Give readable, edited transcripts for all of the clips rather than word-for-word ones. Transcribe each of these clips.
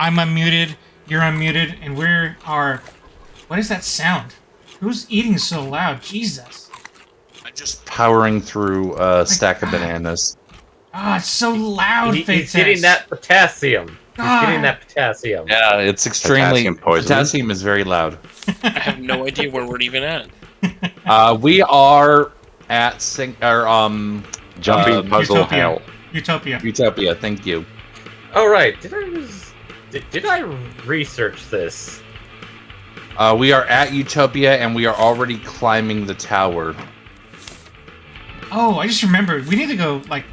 I'm unmuted, you're unmuted, and we are... What is that sound? Who's eating so loud? Jesus. I'm just powering through a stack of bananas. Ah, it's so loud, He's getting that potassium. God. He's getting that potassium. Yeah, it's extremely... Potassium is very loud. I have no idea where we're even at. We are at... Jumping puzzle Utopia. hell. Utopia, thank you. Oh, right. Did I research this? We are at Utopia, and we are already climbing the tower. Oh, I just remembered. We need to go, like,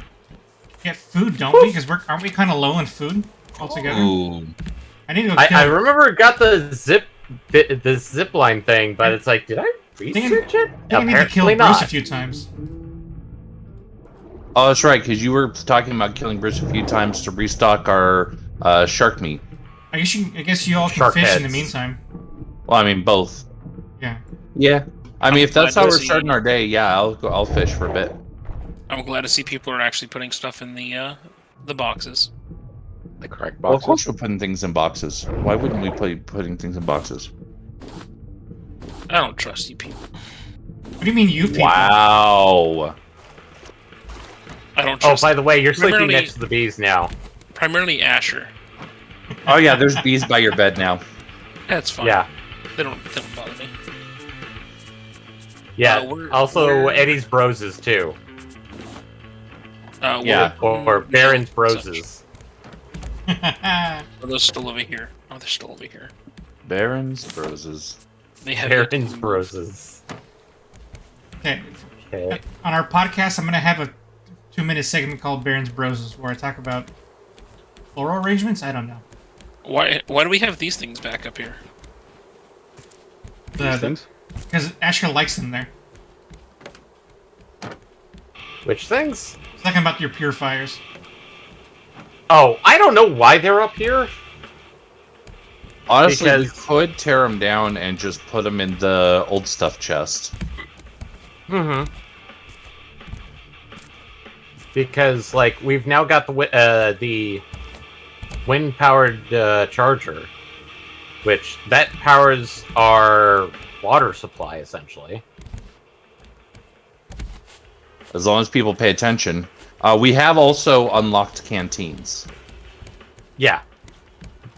get food, don't we? Because aren't we kind of low in food altogether? Ooh. I need to go I remember it got the zip line thing, but it's like, did I research it? I need to kill Bruce a few times. Oh, that's right, because you were talking about killing Bruce a few times to restock our shark meat. I guess you all can Shark fish heads. in the meantime. Well, I mean, both. Yeah. Yeah. I mean, if that's how we're see- starting our day, yeah, I'll fish for a bit. I'm glad to see people are actually putting stuff in the boxes. The correct Well, of boxes. course we're putting things in boxes. Why wouldn't we be putting things in boxes? I don't trust you people. What do you mean, you people? Wow. I don't Oh, trust. by the way, you're sleeping Primarily- next to the bees now. Primarily Asher. Oh yeah, there's bees by your bed now. That's fine. Yeah. They don't bother me. Yeah. we're- Also, we're- Eddie's broses, too. Yeah. Or Baron's broses. Are those still over here? Oh, they're still over here. Baron's roses. They have Baron's broses. Okay. Okay. On our podcast, I'm going to have a 2-minute segment called Baron's Broses, where I talk about floral arrangements. I don't know. Why do we have these things back up here? These things? Because Asher likes them there. Which things? It's talking about your purifiers. Oh, I don't know why they're up here. Honestly, we Because- could tear them down and just put them in the old stuff chest. Mm-hmm. Because, like, we've now got the wind-powered charger, which that powers our water supply, essentially. As long as people pay attention. We have also unlocked canteens. Yeah.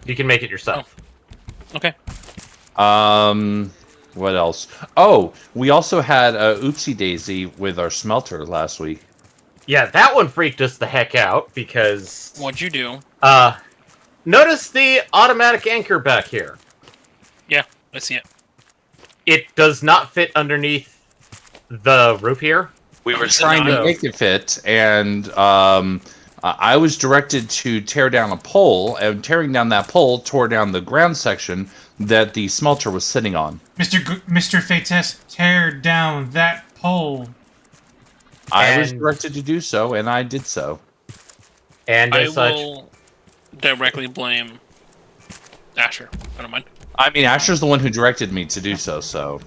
You can make it yourself. Okay. What else? Oh, we also had a oopsie daisy with our smelter last week. Yeah, that one freaked us the heck out, because... What'd you do? Notice the automatic anchor back here. Yeah, I see it. It does not fit underneath the roof here. We were It's trying to not- make it fit, and I was directed to tear down a pole, and tearing down that pole tore down the ground section that the smelter was sitting on. Mr. Fates, tear down that pole. I was And- directed to do so, and I did so. And I as such... will directly blame Asher. I don't mind. I mean, Asher's the one who directed me to do so, so...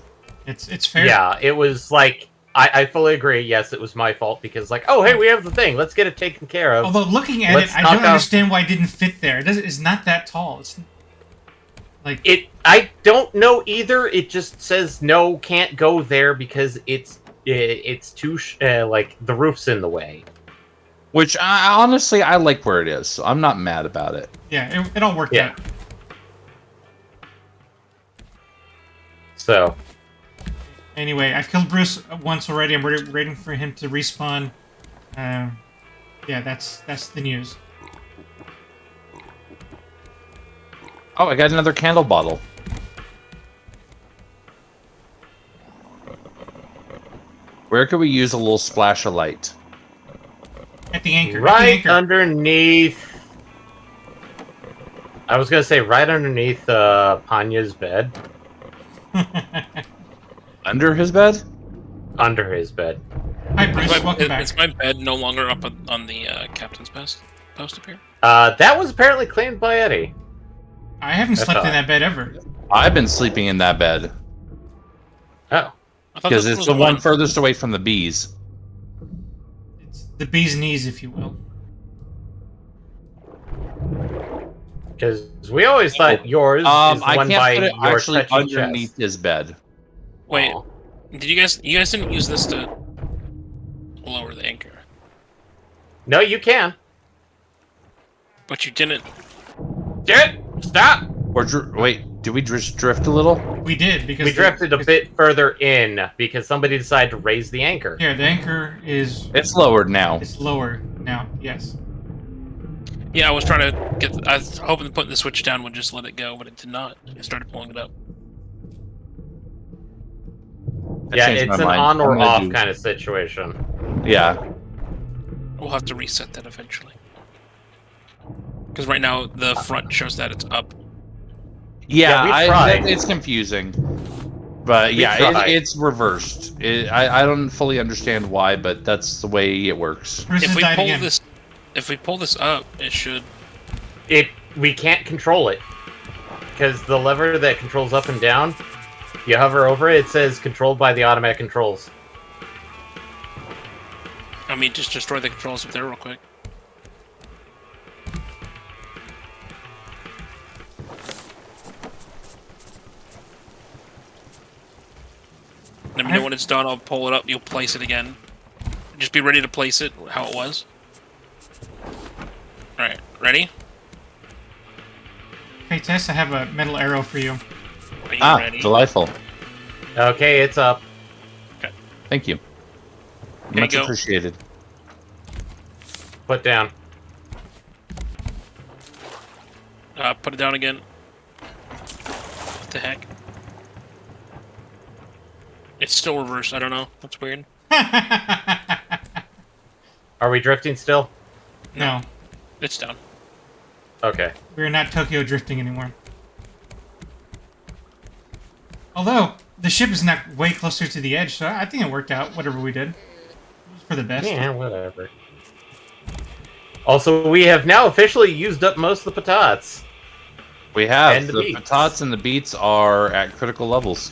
It's fair. Yeah, it was like... I fully agree, yes, it was my fault, because like, oh, hey, we have the thing, let's get it taken care of. Although looking at Let's it, I knock don't out- understand why it didn't fit there. It's not that tall. It's like I don't know either, it just says, no, can't go there, because it's too, like, the roof's in the way. Which, honestly, I like where it is, so I'm not mad about it. yeah, it all worked Yeah. out. So, Anyway, I've killed Bruce once already. I'm waiting for him to respawn. Yeah, that's the news. Oh, I got another candle bottle. Where could we use a little splash of light? At the anchor. At the right anchor. underneath... I was gonna say right underneath Panya's bed. Under his bed? Under his bed. Hi, Bruce. Welcome back. Is my bed no longer up on the captain's post up here? That was apparently claimed by Eddie. I haven't That's slept in all. that bed ever. I've been sleeping in that bed. Oh. I thought Because this it's was the one furthest away from the bees. It's the bee's knees, if you will. Because we always thought yours is I one can't by put it your actually touching underneath chest. his bed. Wait, Aw. did you guys didn't use this to lower the anchor, No, you can. but you didn't. Stop! Or wait, did we just drift a little? We did because We drifted a bit further in because somebody decided to raise the anchor. Here, the anchor is It's lowered now. it's lower now. Yes. Yeah, I was trying to get. I was hoping putting the switch down would just let it go, but it did not. It started pulling it up. I Yeah, changed it's my an mind. on or I'm gonna off do- kind of situation. Yeah. We'll have to reset that eventually. Because right now the front shows that it's up. Yeah, we tried. It's confusing. But We yeah, tried. it's reversed. I don't fully understand why, but that's the way it works. Bruce If has we died pull again. this, if we pull this up, it should. We can't control it because the lever that controls up and down, you hover over it, it says controlled by the automatic controls. I mean, just destroy the controls up there real quick. Let me know when it's done. I'll pull it up. You'll place it again. Just be ready to place it how it was. All right, ready? Hey Tess, I have a metal arrow for you. Are you Ah, ready? delightful. Okay, it's up. Thank you. There you Much go. appreciated. Put down. Put it down again. What the heck? It's still reversed. I don't know. That's weird. Are we drifting still? No, It's down. Okay. we're not Tokyo drifting anymore. Although the ship is not way closer to the edge, so I think it worked out. Whatever we did, it was for the best. Yeah, whatever. Also, we have now officially used up most of the patats. We have. And the The beats. patats and the beats are at critical levels.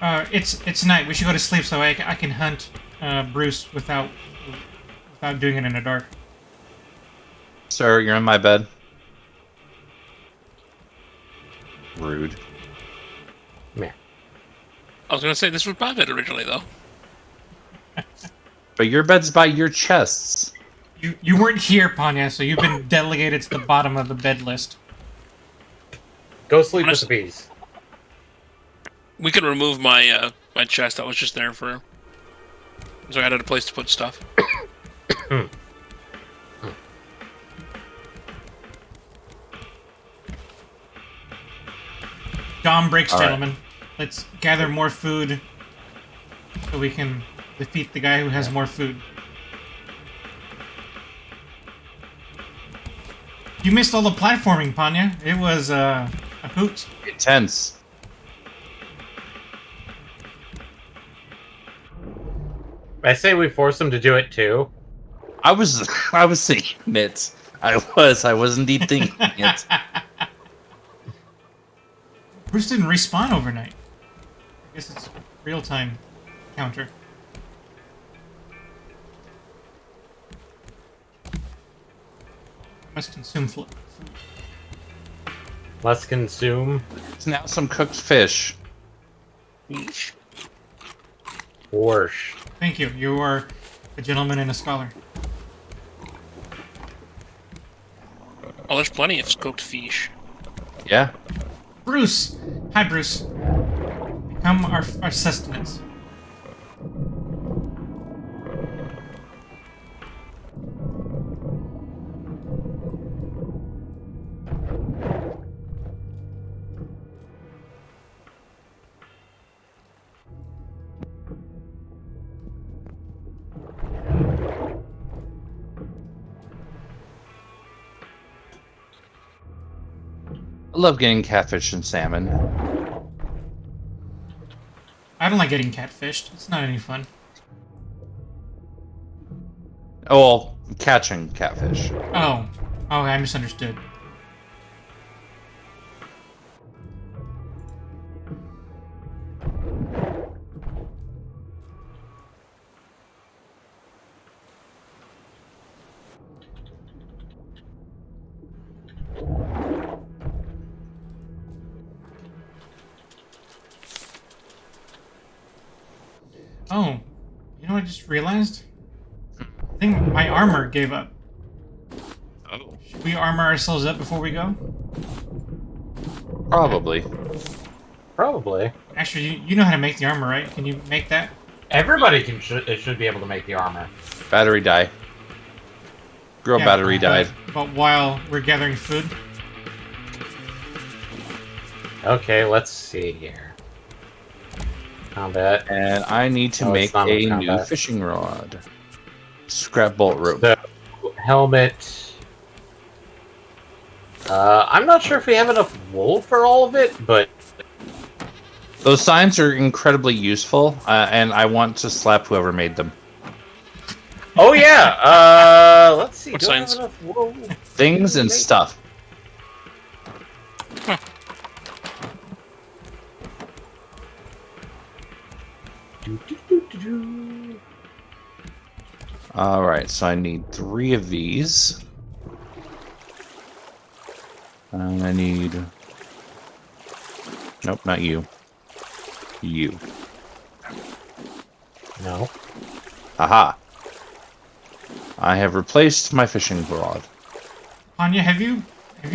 It's night. We should go to sleep so I can hunt Bruce without doing it in the dark. Sir, you're in my bed. Rude. I was gonna say this was my bed originally, though. But your bed's by your chests. You weren't here, Panya, so you've been delegated to the bottom of the bed list. Go sleep with the bees. We could remove my my chest that was just there for. So I had a place to put stuff. Dawn breaks, All right. gentlemen. Let's gather more food so we can defeat the guy who has more food. You missed all the platforming, Panya. It was a hoot. Intense. I say we force them to do it too. I was thinking it. I was indeed thinking it. Bruce didn't respawn overnight. I guess it's real-time counter. Must consume food. Let's consume There's now some cooked fish. Yeesh. Warsh. Thank you. You are a gentleman and a scholar. Oh, there's plenty of cooked fish. Yeah. Bruce! Hi, Bruce. Become our sustenance. I love getting catfish and salmon. I don't like getting catfished. It's not any fun. Oh, well, catching catfish. Oh. Oh, I misunderstood. Oh, you know what I just realized? I think my armor gave up. Oh. Should we armor ourselves up before we go? Probably. Probably. Actually, you know how to make the armor, right? Can you make that? Everybody should be able to make the armor. Battery die. Girl Yeah, battery died. But while we're gathering food, Okay, let's see here. Combat. And I need to No, make it's not a with new combat. fishing rod. Scrap bolt rope. So, helmet. I'm not sure if we have enough wool for all of it, but Those signs are incredibly useful, and I want to slap whoever made them. oh yeah. Let's see. What Do I have signs? enough wool? Things and stuff. Alright, so I need 3 of these. And I need... Nope, not you. You. No. Aha! I have replaced my fishing rod. Anya, have you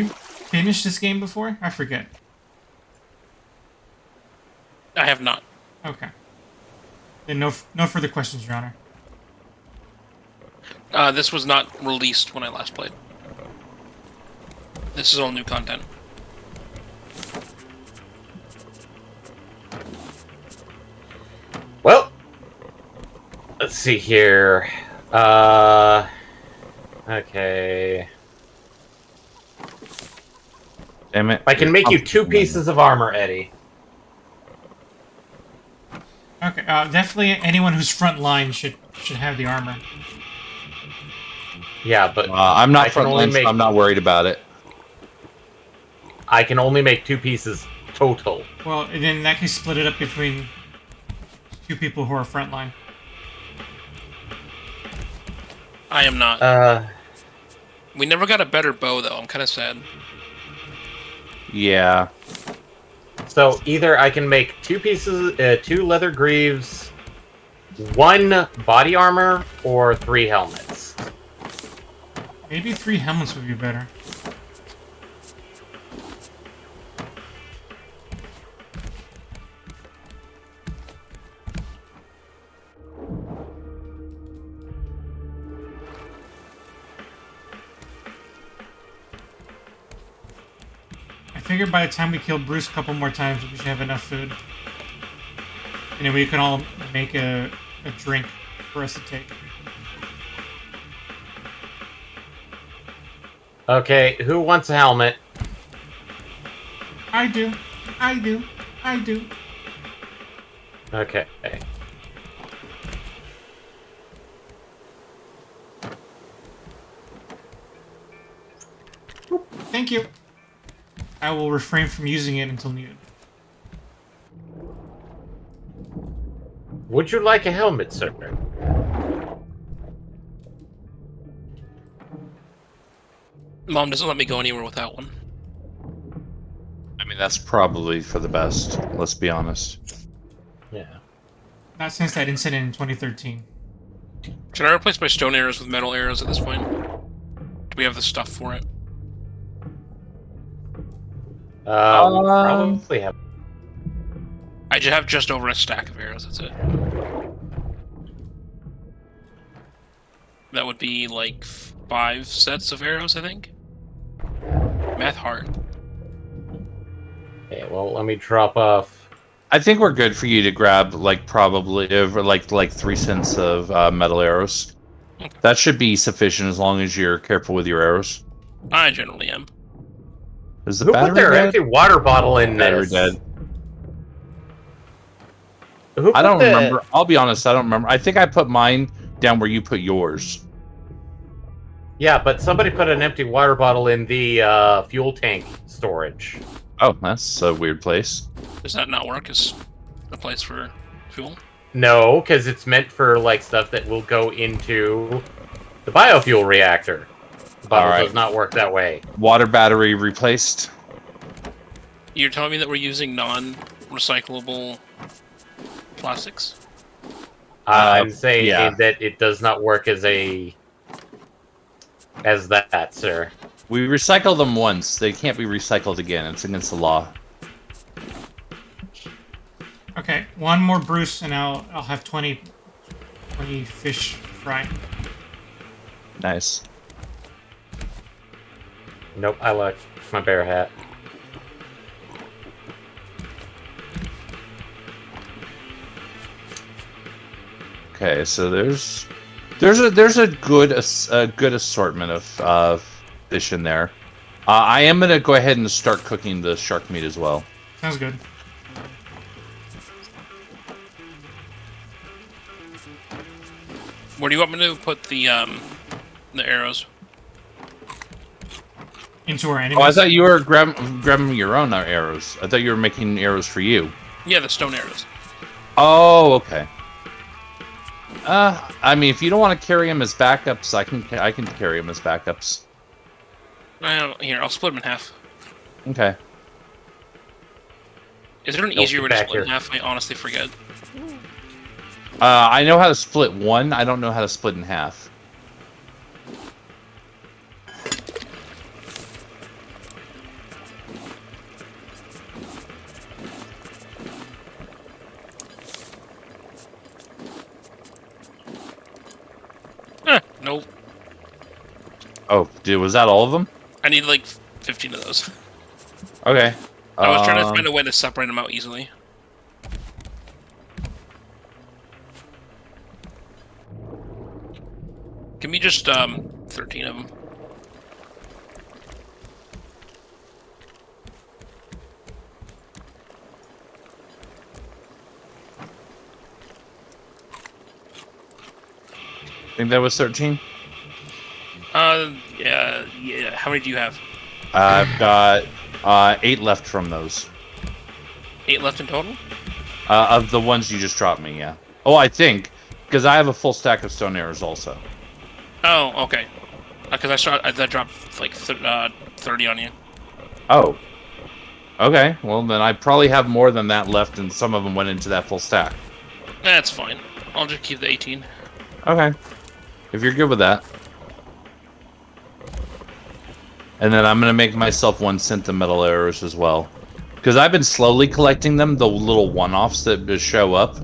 finished this game before? I forget. I have not. Okay. Then no further questions, Your Honor. This was not released when I last played. This is all new content. Well, let's see here. Okay. Damn it. I can make you 2 pieces of armor, Eddie. Okay, definitely anyone who's front line should have the armor. Yeah, but I'm I not can front only line, so make- I'm not worried about it. I can only make 2 pieces total. Well, and then in that case, split it up between 2 people who are front line. I am not. We never got a better bow, though. I'm kind of sad. Yeah. So either I can make 2 pieces, 2 leather greaves, 1 body armor, or 3 helmets. Maybe 3 helmets would be better. I figured by the time we kill Bruce a couple more times, we should have enough food. And then we can all make a drink for us to take. Okay, who wants a helmet? I do. I do. I do. Okay. Thank you. I will refrain from using it until needed. Would you like a helmet, sir? Mom doesn't let me go anywhere without one. I mean, that's probably for the best, let's be honest. Yeah. Not since that incident in 2013. Should I replace my stone arrows with metal arrows at this point? Do we have the stuff for it? Probably have. I just have just over a stack of arrows, that's it. That would be like 5 sets of arrows, I think. Math hard. Okay, well, let me drop off. I think we're good for you to grab, like, probably, like 3 cents of metal arrows. Okay. That should be sufficient as long as you're careful with your arrows. I generally am. Is the Who put battery their dead? empty water bottle in Battery this? dead. Who I don't put the- remember. I'll be honest, I don't remember. I think I put mine down where you put yours. Yeah, but somebody put an empty water bottle in the fuel tank storage. Oh, that's a weird place. Does that not work as a place for fuel? No, because it's meant for like stuff that will go into the biofuel reactor. The bottle Alright. does not work that way. Water battery replaced. You're telling me that we're using non-recyclable plastics? I'm saying yeah. that it does not work as that, sir. We recycle them once. They can't be recycled again. It's against the law. Okay, one more Bruce, and I'll have 20 fish frying. Nice. Nope, I like my bear hat. Okay, so there's a good assortment of fish in there. I am gonna go ahead and start cooking the shark meat as well. Sounds good. Where do you want me to put the arrows? Into our enemies. Oh, I thought you were grabbing your own arrows. I thought you were making arrows for you. Yeah, the stone arrows. Oh, okay. I mean, if you don't want to carry them as backups, I can carry them as backups. Here, I'll split them in half. Okay. Is there an Nope, easier way to back split in here. half? I honestly forget. I know how to split one. I don't know how to split in half. Nope. Oh, dude, was that all of them? I need like 15 of those. Okay. I was trying to find a way to separate them out easily. Give me just 13 of them. I think that was 13. Yeah. How many do you have? I've got 8 left from those. 8 left in total? Of the ones you just dropped me, yeah. Oh, I think, because I have a full stack of stone arrows also. Oh, okay. Because that dropped like 30 on you. Oh. Okay, well then I probably have more than that left, and some of them went into that full stack. That's fine. I'll just keep the 18. Okay. If you're good with that. And then I'm going to make myself 1 sentimental arrows as well. Because I've been slowly collecting them, the little one-offs that just show up.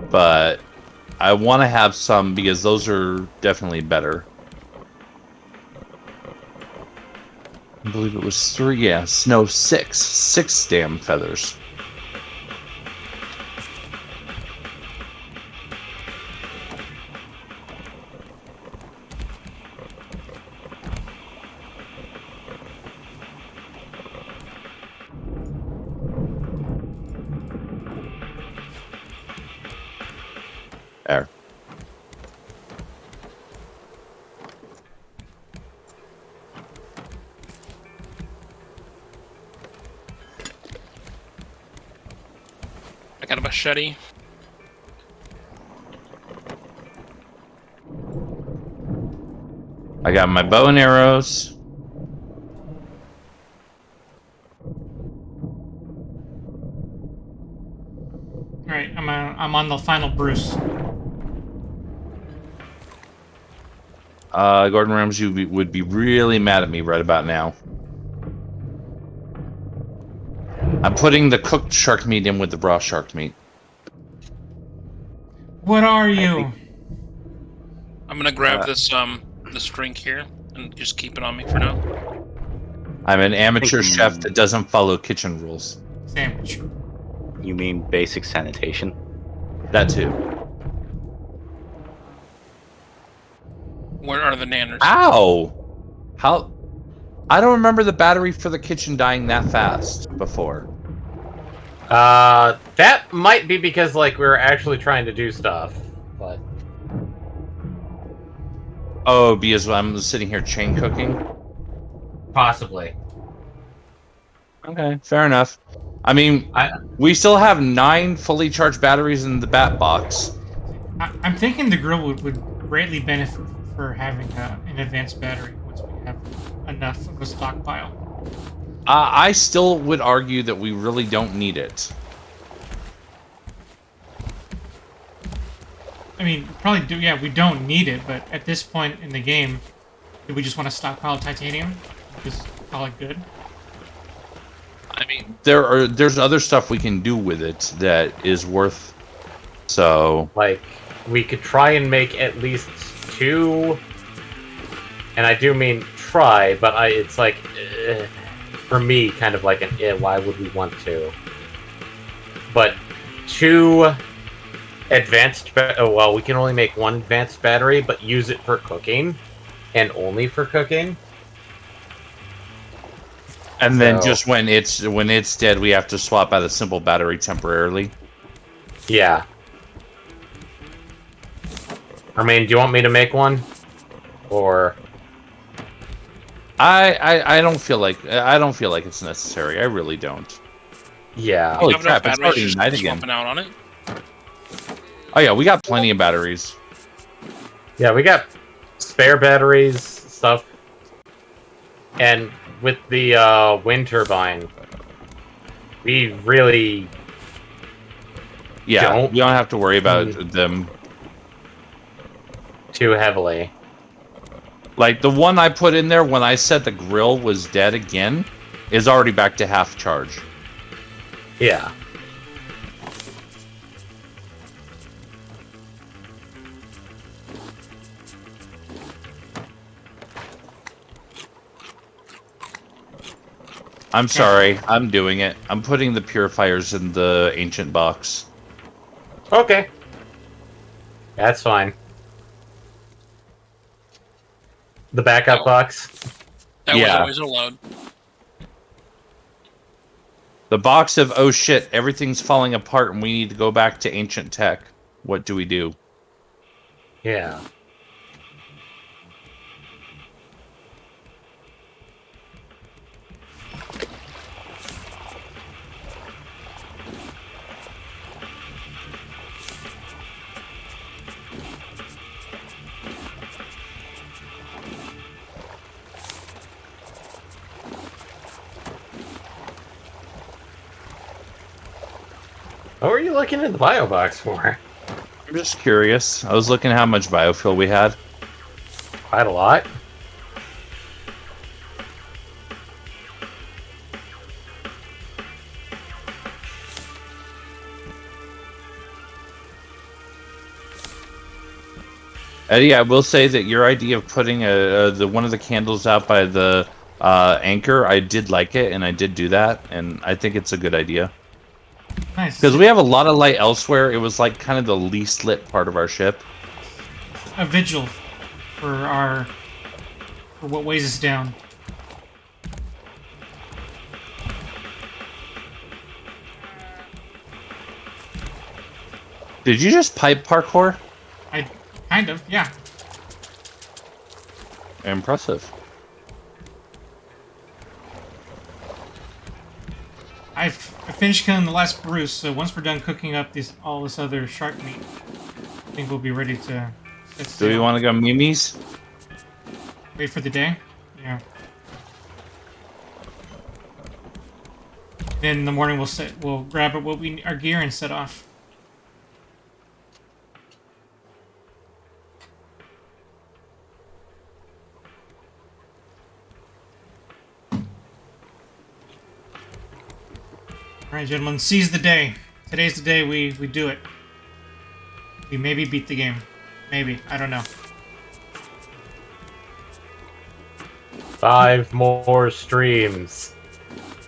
But I want to have some because those are definitely better. I believe it was 3, yes. No, 6. 6 damn feathers. There. I got a machete. I got my bow and arrows. Alright, I'm on the final Bruce. Gordon Ramsay would be really mad at me right about now. I'm putting the cooked shark meat in with the raw shark meat. What are you? I'm gonna grab this drink here and just keep it on me for now. I'm an amateur chef that doesn't follow kitchen rules. Sandwich. You mean basic sanitation? That too. Where are the nanners? Ow! How? I don't remember the battery for the kitchen dying that fast before. That might be because like we were actually trying to do stuff, but Oh, because I'm sitting here chain cooking? possibly. Okay, fair enough. I mean, we still have 9 fully charged batteries in the bat box. I'm thinking the grill would greatly benefit for having an advanced battery once we have enough of a stockpile. I still would argue that we really don't need it. I mean, probably do. Yeah, we don't need it, but at this point in the game, do we just want to stockpile titanium? Just call it good. I mean, there's other stuff we can do with it that is worth. So Like, we could try and make at least 2, and I do mean try, but it's like, for me, kind of like an why would we want to? But 2 advanced, well, we can only make 1 advanced battery, but use it for cooking, and only for cooking. and then So- just when it's dead, we have to swap out a simple battery temporarily. Yeah. I mean, do you want me to make one? Or... I don't feel like it's necessary. I really don't. Yeah. Holy You have enough crap, it's batteries already just night again. swapping out on it. Oh yeah, we got plenty of batteries. Yeah, we got spare batteries, stuff. And with the wind turbine, we really... Yeah, we don't have to worry about them. too heavily. Like the one I put in there when I said the grill was dead again is already back to half charge. Yeah. I'm sorry, I'm doing it. I'm putting the purifiers in the ancient box. Okay. That's fine. The backup box? That was Yeah. always allowed. The box of, oh shit, everything's falling apart and we need to go back to ancient tech. What do we do? Yeah. What were you looking in the bio box for? I'm just curious. I was looking at how much biofuel we had. Quite a lot. Eddie, I will say that your idea of putting the one of the candles out by the anchor, I did like it, and I did do that, and I think it's a good idea. Nice. Because we have a lot of light elsewhere, it was like kind of the least lit part of our ship. A vigil for what weighs us down. Did you just pipe parkour? I kind of, yeah. Impressive. I finished killing the last Bruce, so once we're done cooking up all this other shark meat, I think we'll be ready to Do we want to go Mimi's? wait for the day. Yeah. Then in the morning we'll grab our gear and set off. Alright, gentlemen, seize the day. Today's the day we do it. We maybe beat the game. Maybe. I don't know. 5 more streams.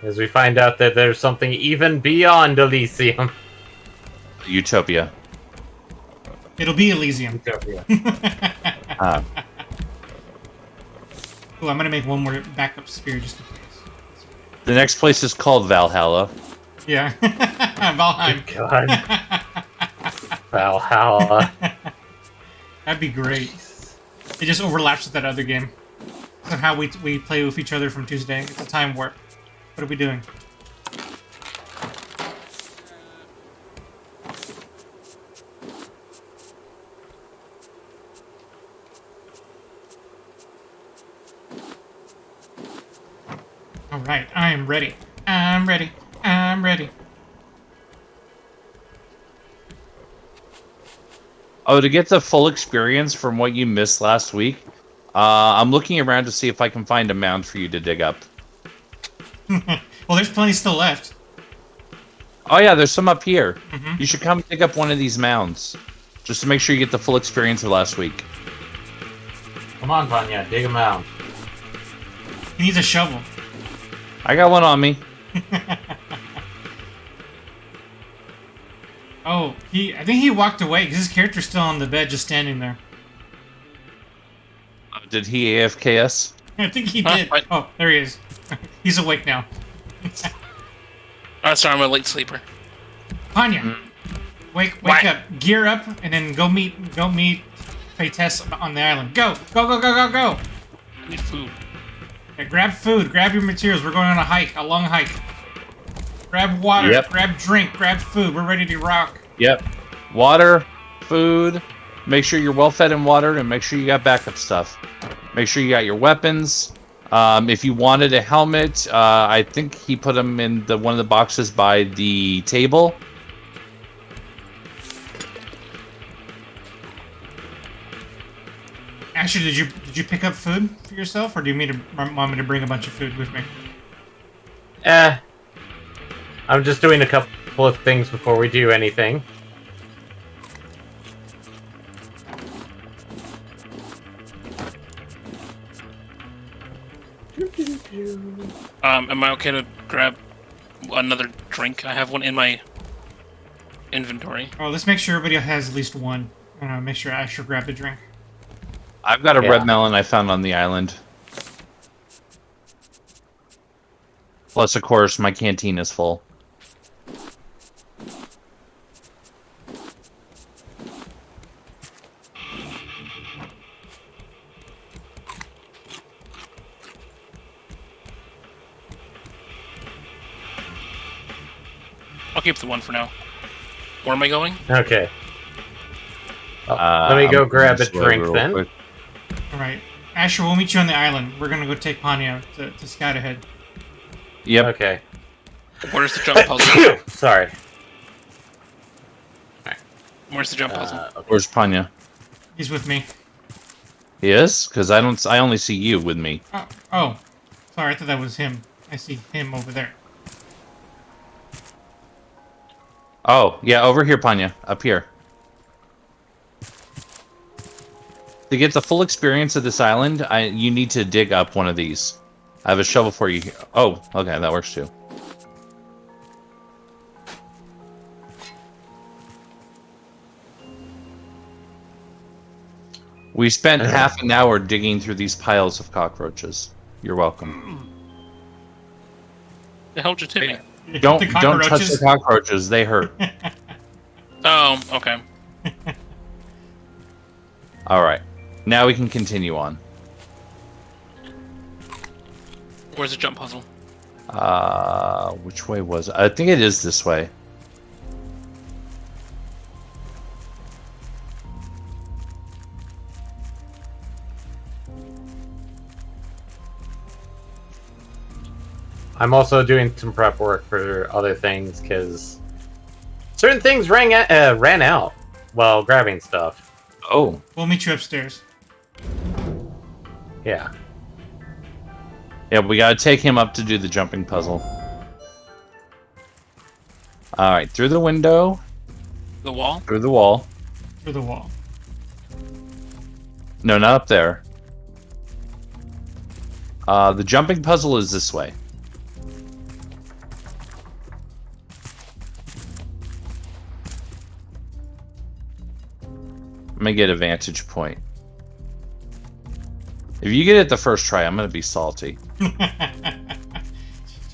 As we find out that there's something even beyond Elysium. Utopia. It'll be Elysium. Utopia. Ah. Ooh, I'm gonna make one more backup spear just in case. The next place is called Valhalla. Yeah. Valheim. God. Valhalla. That'd be great. It just overlaps with that other game. Somehow we play with each other from Tuesday. It's a time warp. What are we doing? Alright, I am ready. I'm ready. I'm ready. Oh, to get the full experience from what you missed last week, I'm looking around to see if I can find a mound for you to dig up. Well, there's plenty still left. Oh yeah, there's some up here. Mm-hmm. You should come dig up one of these mounds, just to make sure you get the full experience of last week. Come on, Vanya, dig him out. He needs a shovel. I got one on me. Oh, I think he walked away because his character's still on the bed, just standing there. Did he AFKS? I think he Huh? did. What? Oh, there he is. He's awake now. Oh, sorry, I'm a late sleeper. Panya, wake What? up, gear up, and then go meet Paytess on the island. Go. I need food. Okay, grab food, grab your materials. We're going on a long hike. Grab water, Yep. grab drink, grab food. We're ready to rock. Yep. Water, food. Make sure you're well fed and watered, and make sure you got backup stuff. Make sure you got your weapons. If you wanted a helmet, I think he put them in one of the boxes by the table. Asher, did you pick up food for yourself, or do you want me to bring a bunch of food with me? I'm just doing a couple of things before we do anything. Am I okay to grab another drink? I have one in my inventory. Oh, let's make sure everybody has at least one. Make sure Asher grabbed a drink. I've got a Yeah. red melon I found on the island. Plus, of course, my canteen is full. I'll keep the one for now. Where am I going? Okay. Let me go I'm grab a gonna slow drink real then. quick. All right, Asher, we'll meet you on the island. We're gonna go take Panya to scout ahead. Yep. Okay. Where's the jump puzzle? Sorry. Where's the jump puzzle? Okay. Where's Panya? He's with me. He is? Because I only see you with me. Oh, sorry, I thought that was him. I see him over there. Oh, yeah, over here, Panya. Up here. To get the full experience of this island, you need to dig up one of these. I have a shovel for you here. Oh, okay, that works too. We spent half an hour digging through these piles of cockroaches. You're welcome. The hell just hit me? Don't The touch the cockroaches. They hurt. Oh, okay. All right. Now we can continue on. Where's the jump puzzle? Which way was it? I think it is this way. I'm also doing some prep work for other things because certain things ran out while grabbing stuff. Oh, We'll meet you upstairs. Yeah. yeah, we gotta take him up to do the jumping puzzle. All right, through the window, The wall? through the wall. Through the wall. No, not up there. The jumping puzzle is this way. I'm gonna get a vantage point. If you get it the first try, I'm gonna be salty.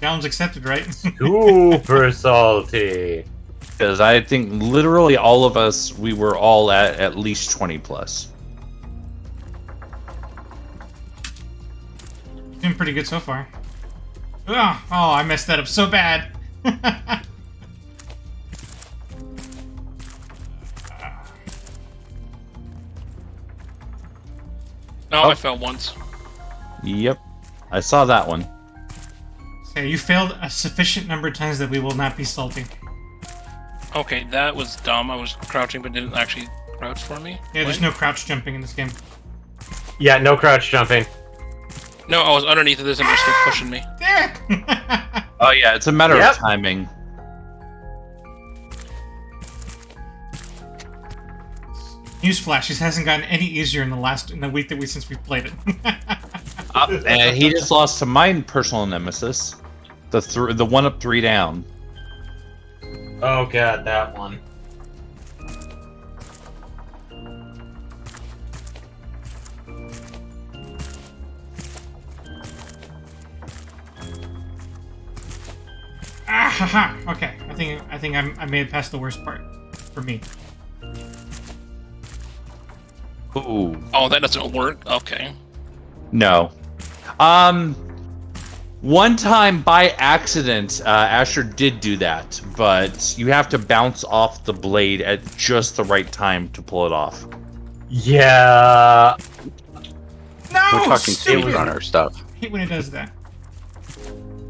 Challenge accepted, right? Super salty. Because I think literally all of us, we were all at least 20 plus. Doing pretty good so far. Ugh, oh, I messed that up so bad. No, Oh. I fell once. Yep. I saw that one. So you failed a sufficient number of times that we will not be salty. Okay, that was dumb. I was crouching but didn't actually crouch for me? Yeah, there's What? no crouch jumping in this game. Yeah, no crouch jumping. No, I was underneath of this and they're still pushing me. Damn it! Oh yeah, it's a matter Yep. of timing. Newsflash: this hasn't gotten any easier in the week since we've played it. And he just lost to my personal nemesis, the one up, three down. Oh god, that one. Ah, haha. Okay, I think I made it past the worst part for me. Ooh, Oh, that doesn't work? Okay. no. One time by accident, Asher did do that, but you have to bounce off the blade at just the right time to pull it off. Yeah. No, We're talking stupid. speedrunner stuff. I hate when it does that.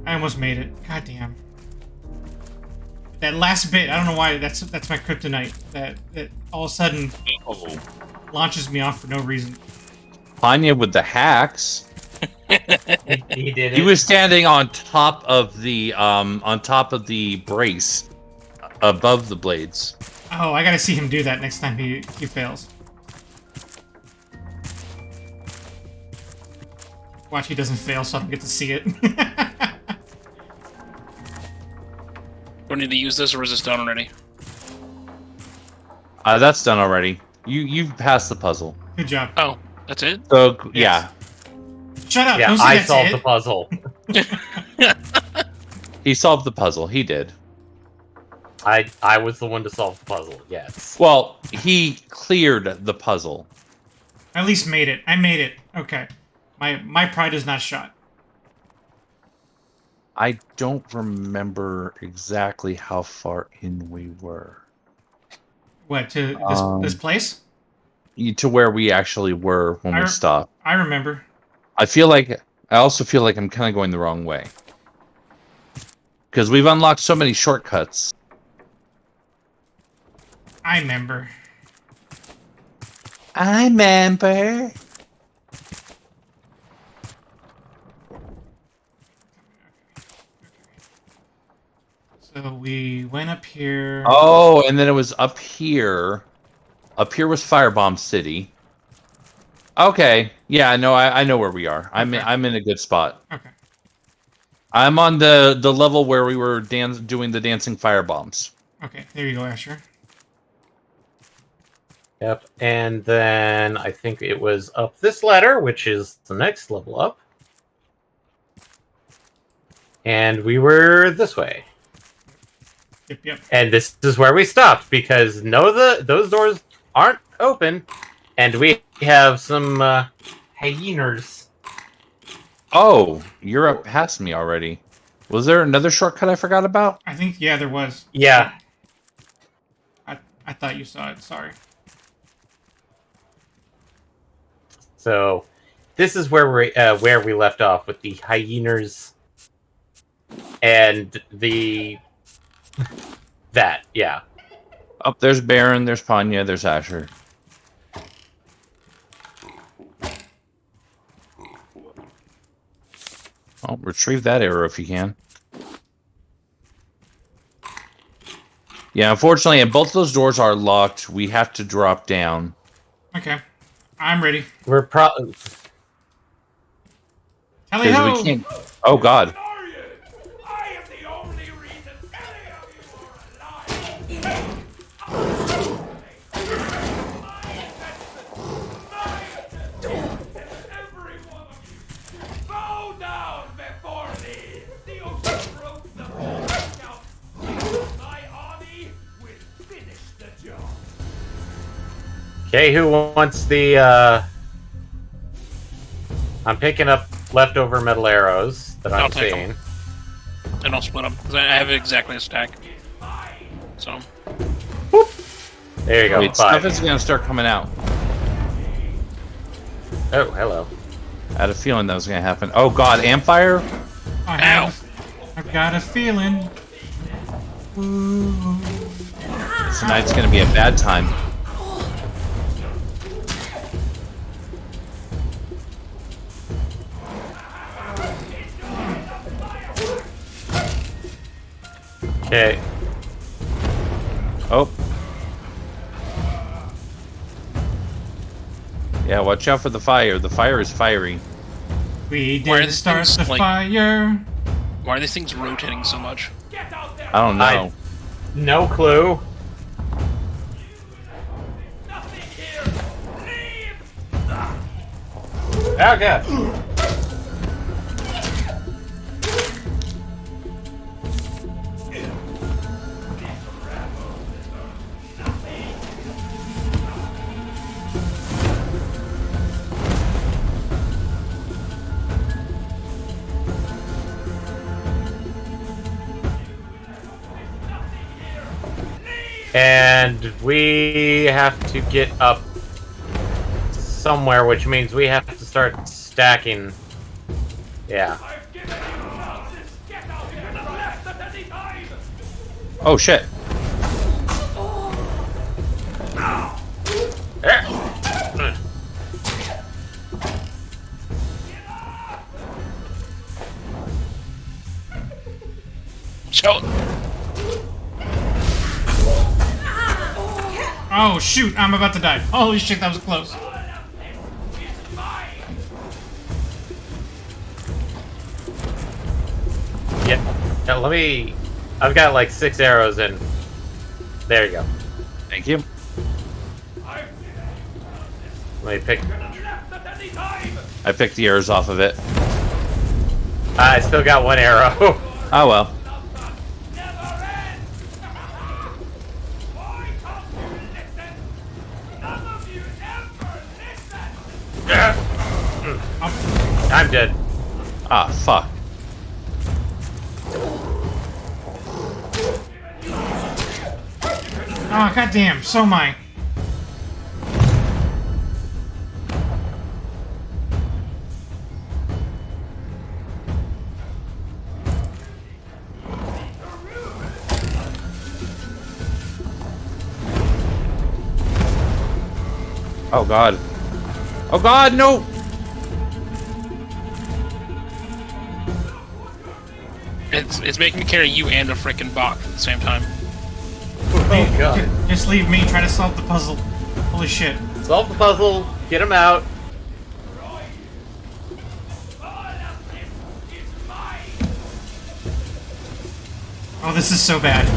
I almost made it. God damn. That last bit, I don't know why. That's my kryptonite. That all of a sudden Oh. launches me off for no reason. Panya with the hacks. He did it. He was standing on top of the brace, above the blades. Oh, I gotta see him do that next time he fails. Watch, he doesn't fail, so I don't get to see it. Do I need to use this or is this done already? That's done already. You've passed the puzzle. Good job. Oh, that's it? So Yes. Shut up! Yeah, don't say I that's solved it. the puzzle. he solved the puzzle. He did. I was the one to solve the puzzle. Yes. Well, he cleared the puzzle. At least made it. I made it. Okay. My pride is not shot. I don't remember exactly how far in we were. What, to this place? To where we actually were when we stopped. I remember. I also feel like I'm kind of going the wrong way. Because we've unlocked so many shortcuts. I remember. I remember. So we went up here. Oh, and then it was up here. Up here was Firebomb City. Okay. Yeah, I know where we are. Okay. I'm in a good spot. Okay. I'm on the level where we were doing the dancing firebombs. Okay, there you go, Asher. Yep. And then I think it was up this ladder, which is the next level up. And we were this way. Yep. And this is where we stopped because those doors aren't open, and we have some hyenas. Oh, you're up past me already. Was there another shortcut I forgot about? I think, yeah, there was. Yeah. I thought you saw it. Sorry. So, this is where we left off with the hyenas and the that. Yeah. Oh, there's Baron, there's Panya, there's Asher. Oh, retrieve that arrow if you can. Yeah, unfortunately, and both those doors are locked. We have to drop down. Okay. I'm ready. We're Tally Because ho! we can't. Oh, God. I am the only reason any of you are alive. Every one of you, bow down before me. The ocean broke the now. My army will finish the job. Okay, who wants the I'm picking up leftover metal arrows that I'll I'm take 'em. seeing. And I'll split them. Because I have exactly a stack. So, There you go. Wait, 5. stuff is going to start coming out. Oh, hello. I had a feeling that was going to happen. Oh, God, Ampfire? I've got a feeling. Ooh. Tonight's going to be a bad time. Oh. Yeah, watch out for the fire. The fire is fiery. We Why are didn't these start things, the like- fire. Why are these things rotating so much? Get out there! I don't know. No clue. Nothing here! Leave! Oh god. And we have to get up somewhere, which means we have to start stacking. Yeah. I've given you chances! Get out here and left at any time! Oh shit. Show. Oh shoot! I'm about to die. Holy shit, that was close. It's mine! Yeah, let me... I've got like 6 arrows and... There you go. Thank you. I've given you chances! Let me pick... Left at any time! I picked the arrows off of it. I still got 1 arrow. Oh well. Never ends! Why can't you listen? None of you ever listen! I'm dead. Ah, fuck. Oh goddamn! So am I. Oh god. Oh god, no! It's making me carry you and a freaking box at the same time. Oh god. Just leave me. Try to solve the puzzle. Holy shit. Solve the puzzle. Get him out. All of this is mine! Oh, this is so bad.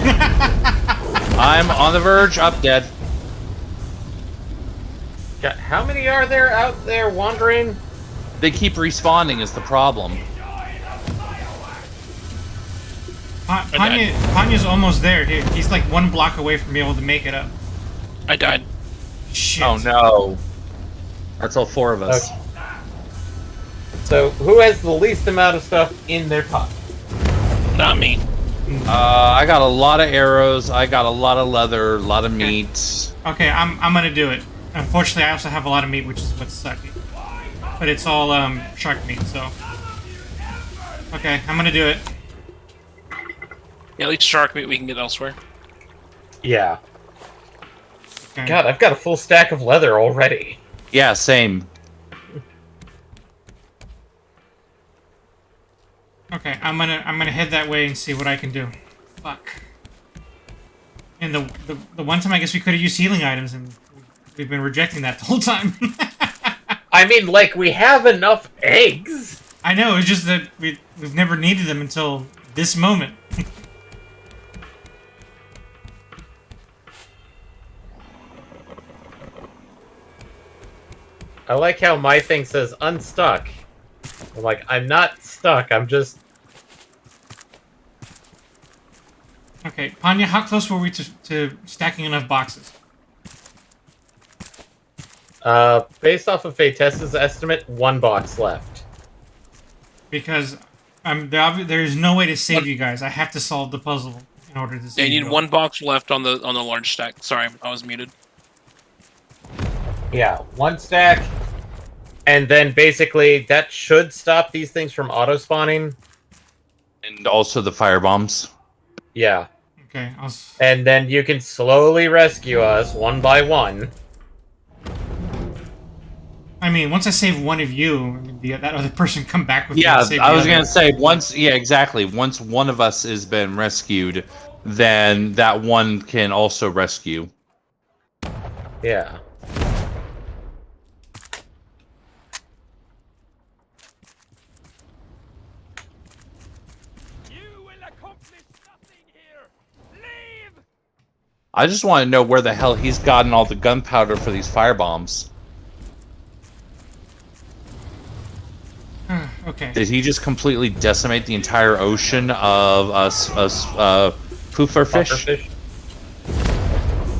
I'm on the verge, up dead. God, how many are there out there wandering? They keep respawning is the problem. Panya's almost there. He's like 1 block away from being able to make it up. I died. Shit. Oh no. That's all 4 of us. Okay. So, who has the least amount of stuff in their pocket? Not me. I got a lot of arrows, I got a lot of leather, a lot of meat. Okay, I'm gonna do it. Unfortunately, I also have a lot of meat, which is what's sucky. But it's all shark meat, so. Okay, I'm gonna do it. Yeah, at least shark meat we can get elsewhere. Yeah. Okay. God, I've got a full stack of leather already. Yeah, same. Okay, I'm gonna head that way and see what I can do. Fuck. And the one time I guess we could have used healing items, and we've been rejecting that the whole time. I mean, like, we have enough eggs. I know, it's just that we've never needed them until this moment. I like how my thing says unstuck. I'm like, I'm not stuck, I'm just... Okay, Panya, how close were we to stacking enough boxes? Based off of Fatessa's estimate, 1 box left. Because there's no way to save you guys. I have to solve the puzzle in order to Yeah, save you need all. 1 box left on the large stack. Sorry, I was muted. Yeah, 1 stack. And then basically, that should stop these things from auto-spawning. And also the fire bombs. Yeah. Okay, And then you can slowly rescue us, 1 by 1. I mean, once I save one of you, that other person come back with me Yeah, and save I the was other. gonna say, once, yeah, exactly. Once one of us has been rescued, then that one can also rescue. Yeah. You will accomplish nothing here. Leave! I just want to know where the hell he's gotten all the gunpowder for these firebombs. Okay. Did he just completely decimate the entire ocean of poofer fish? Pufferfish?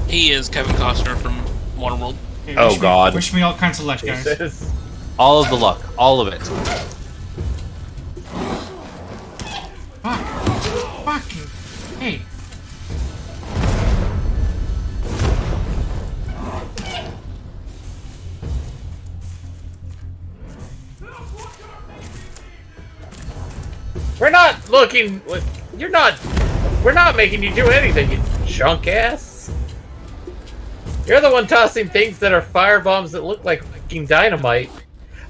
He is Kevin Costner from Waterworld. Okay, Oh, wish me- God. Wish me all kinds of luck, guys. Jesus. All of the luck, all of it. Fuck. Fucking. Hey. We're not looking. You're not. We're not making you do anything, you junk ass. You're the one tossing things that are firebombs that look like fucking dynamite.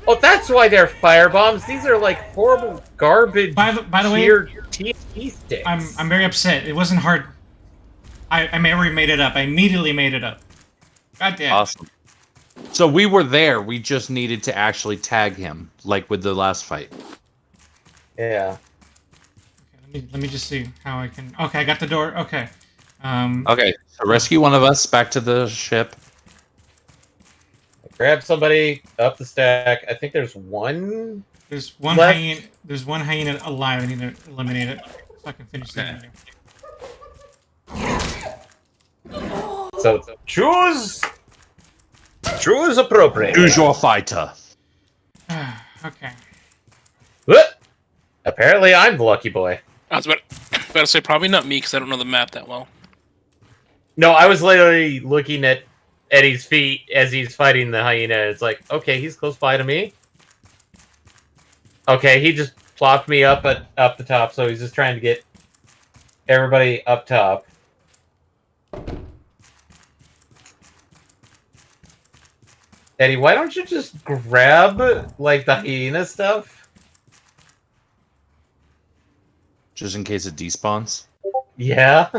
Oh, that's why they're firebombs. These are like horrible garbage. By the way, tiered TNT sticks. I'm very upset. It wasn't hard. I already made it up. I immediately made it up. God damn. Awesome. So we were there. We just needed to actually tag him, like with the last fight. Yeah. Okay, let me just see how I can. Okay, I got the door. Okay. Okay, so rescue one of us back to the ship. Grab somebody up the stack. I think there's one. There's one Left. hyena. There's one hyena alive. I need to eliminate it so I can finish the Okay. video. So choose. Choose appropriate. Choose your fighter. Okay. Apparently, I'm the lucky boy. I was about to say probably not me because I don't know the map that well. No, I was literally looking at Eddie's feet as he's fighting the hyena. It's like, okay, he's close by to me. Okay, he just plopped me up the top, so he's just trying to get everybody up top. Eddie, why don't you just grab like the hyena stuff? Just in case it despawns. Yeah.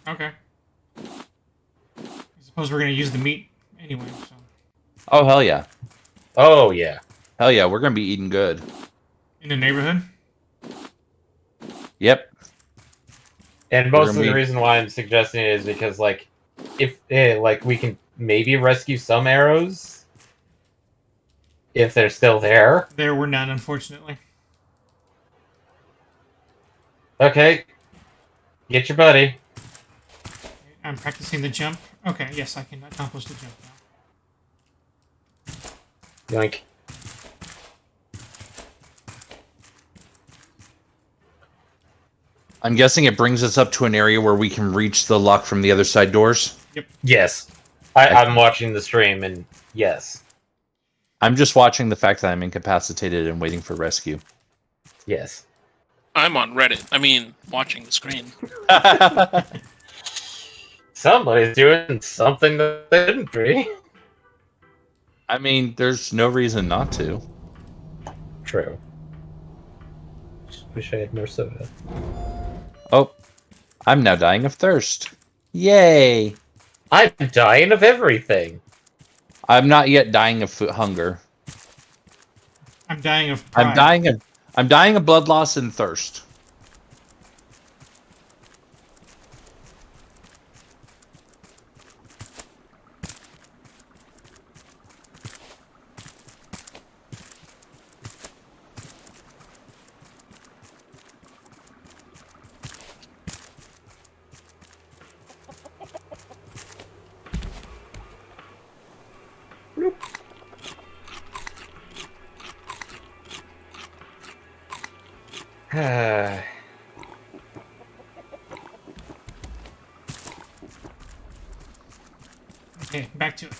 Okay. I suppose we're gonna use the meat anyway. So. Oh, hell yeah. Oh yeah. Hell yeah, we're going to be eating good. In the neighborhood. Yep. And We're most gonna of the be- reason why I'm suggesting it is because, like, if like we can maybe rescue some arrows if they're still there. There were none, unfortunately. Okay, get your buddy. I'm practicing the jump. Okay, yes, I can accomplish the jump now. Yoink. I'm guessing it brings us up to an area where we can reach the lock from the other side doors. Yes, I'm watching the stream, and yes, I'm just watching the fact that I'm incapacitated and waiting for rescue. yes. I'm on Reddit. I mean, watching the screen. Somebody's doing something that they didn't be. I mean, there's no reason not to. True. Just wish I had more soda. Oh, I'm now dying of thirst. Yay! I'm dying of everything. I'm not yet dying of hunger. I'm dying of pride. I'm dying of blood loss and thirst. Okay, back to it.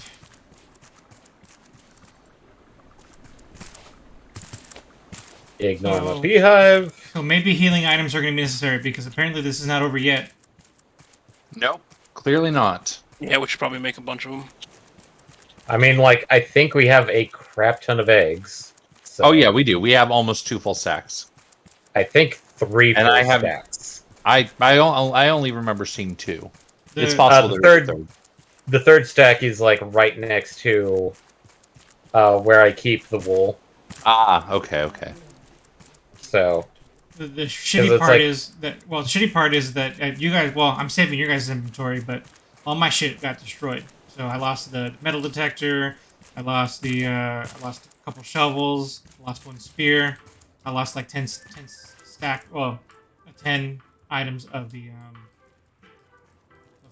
Ignore Oh. my beehive. So maybe healing items are going to be necessary because apparently this is not over yet. Nope. Clearly not. Yeah, we should probably make a bunch of them. I mean, like, I think we have a crap ton of eggs. So Oh yeah, we do. We have almost 2 full sacks. I think 3 And full I have- stacks. I only remember seeing 2. It's The- possible the there's a third- third. The third stack is like right next to where I keep the wool. Ah, okay, okay. So The shitty it's part like- is that the shitty part is that you guys. Well, I'm saving your guys' inventory, but all my shit got destroyed. So I lost the metal detector. I lost I lost a couple shovels. I lost 1 spear. I lost like 10 stack. Well, 10 items of the of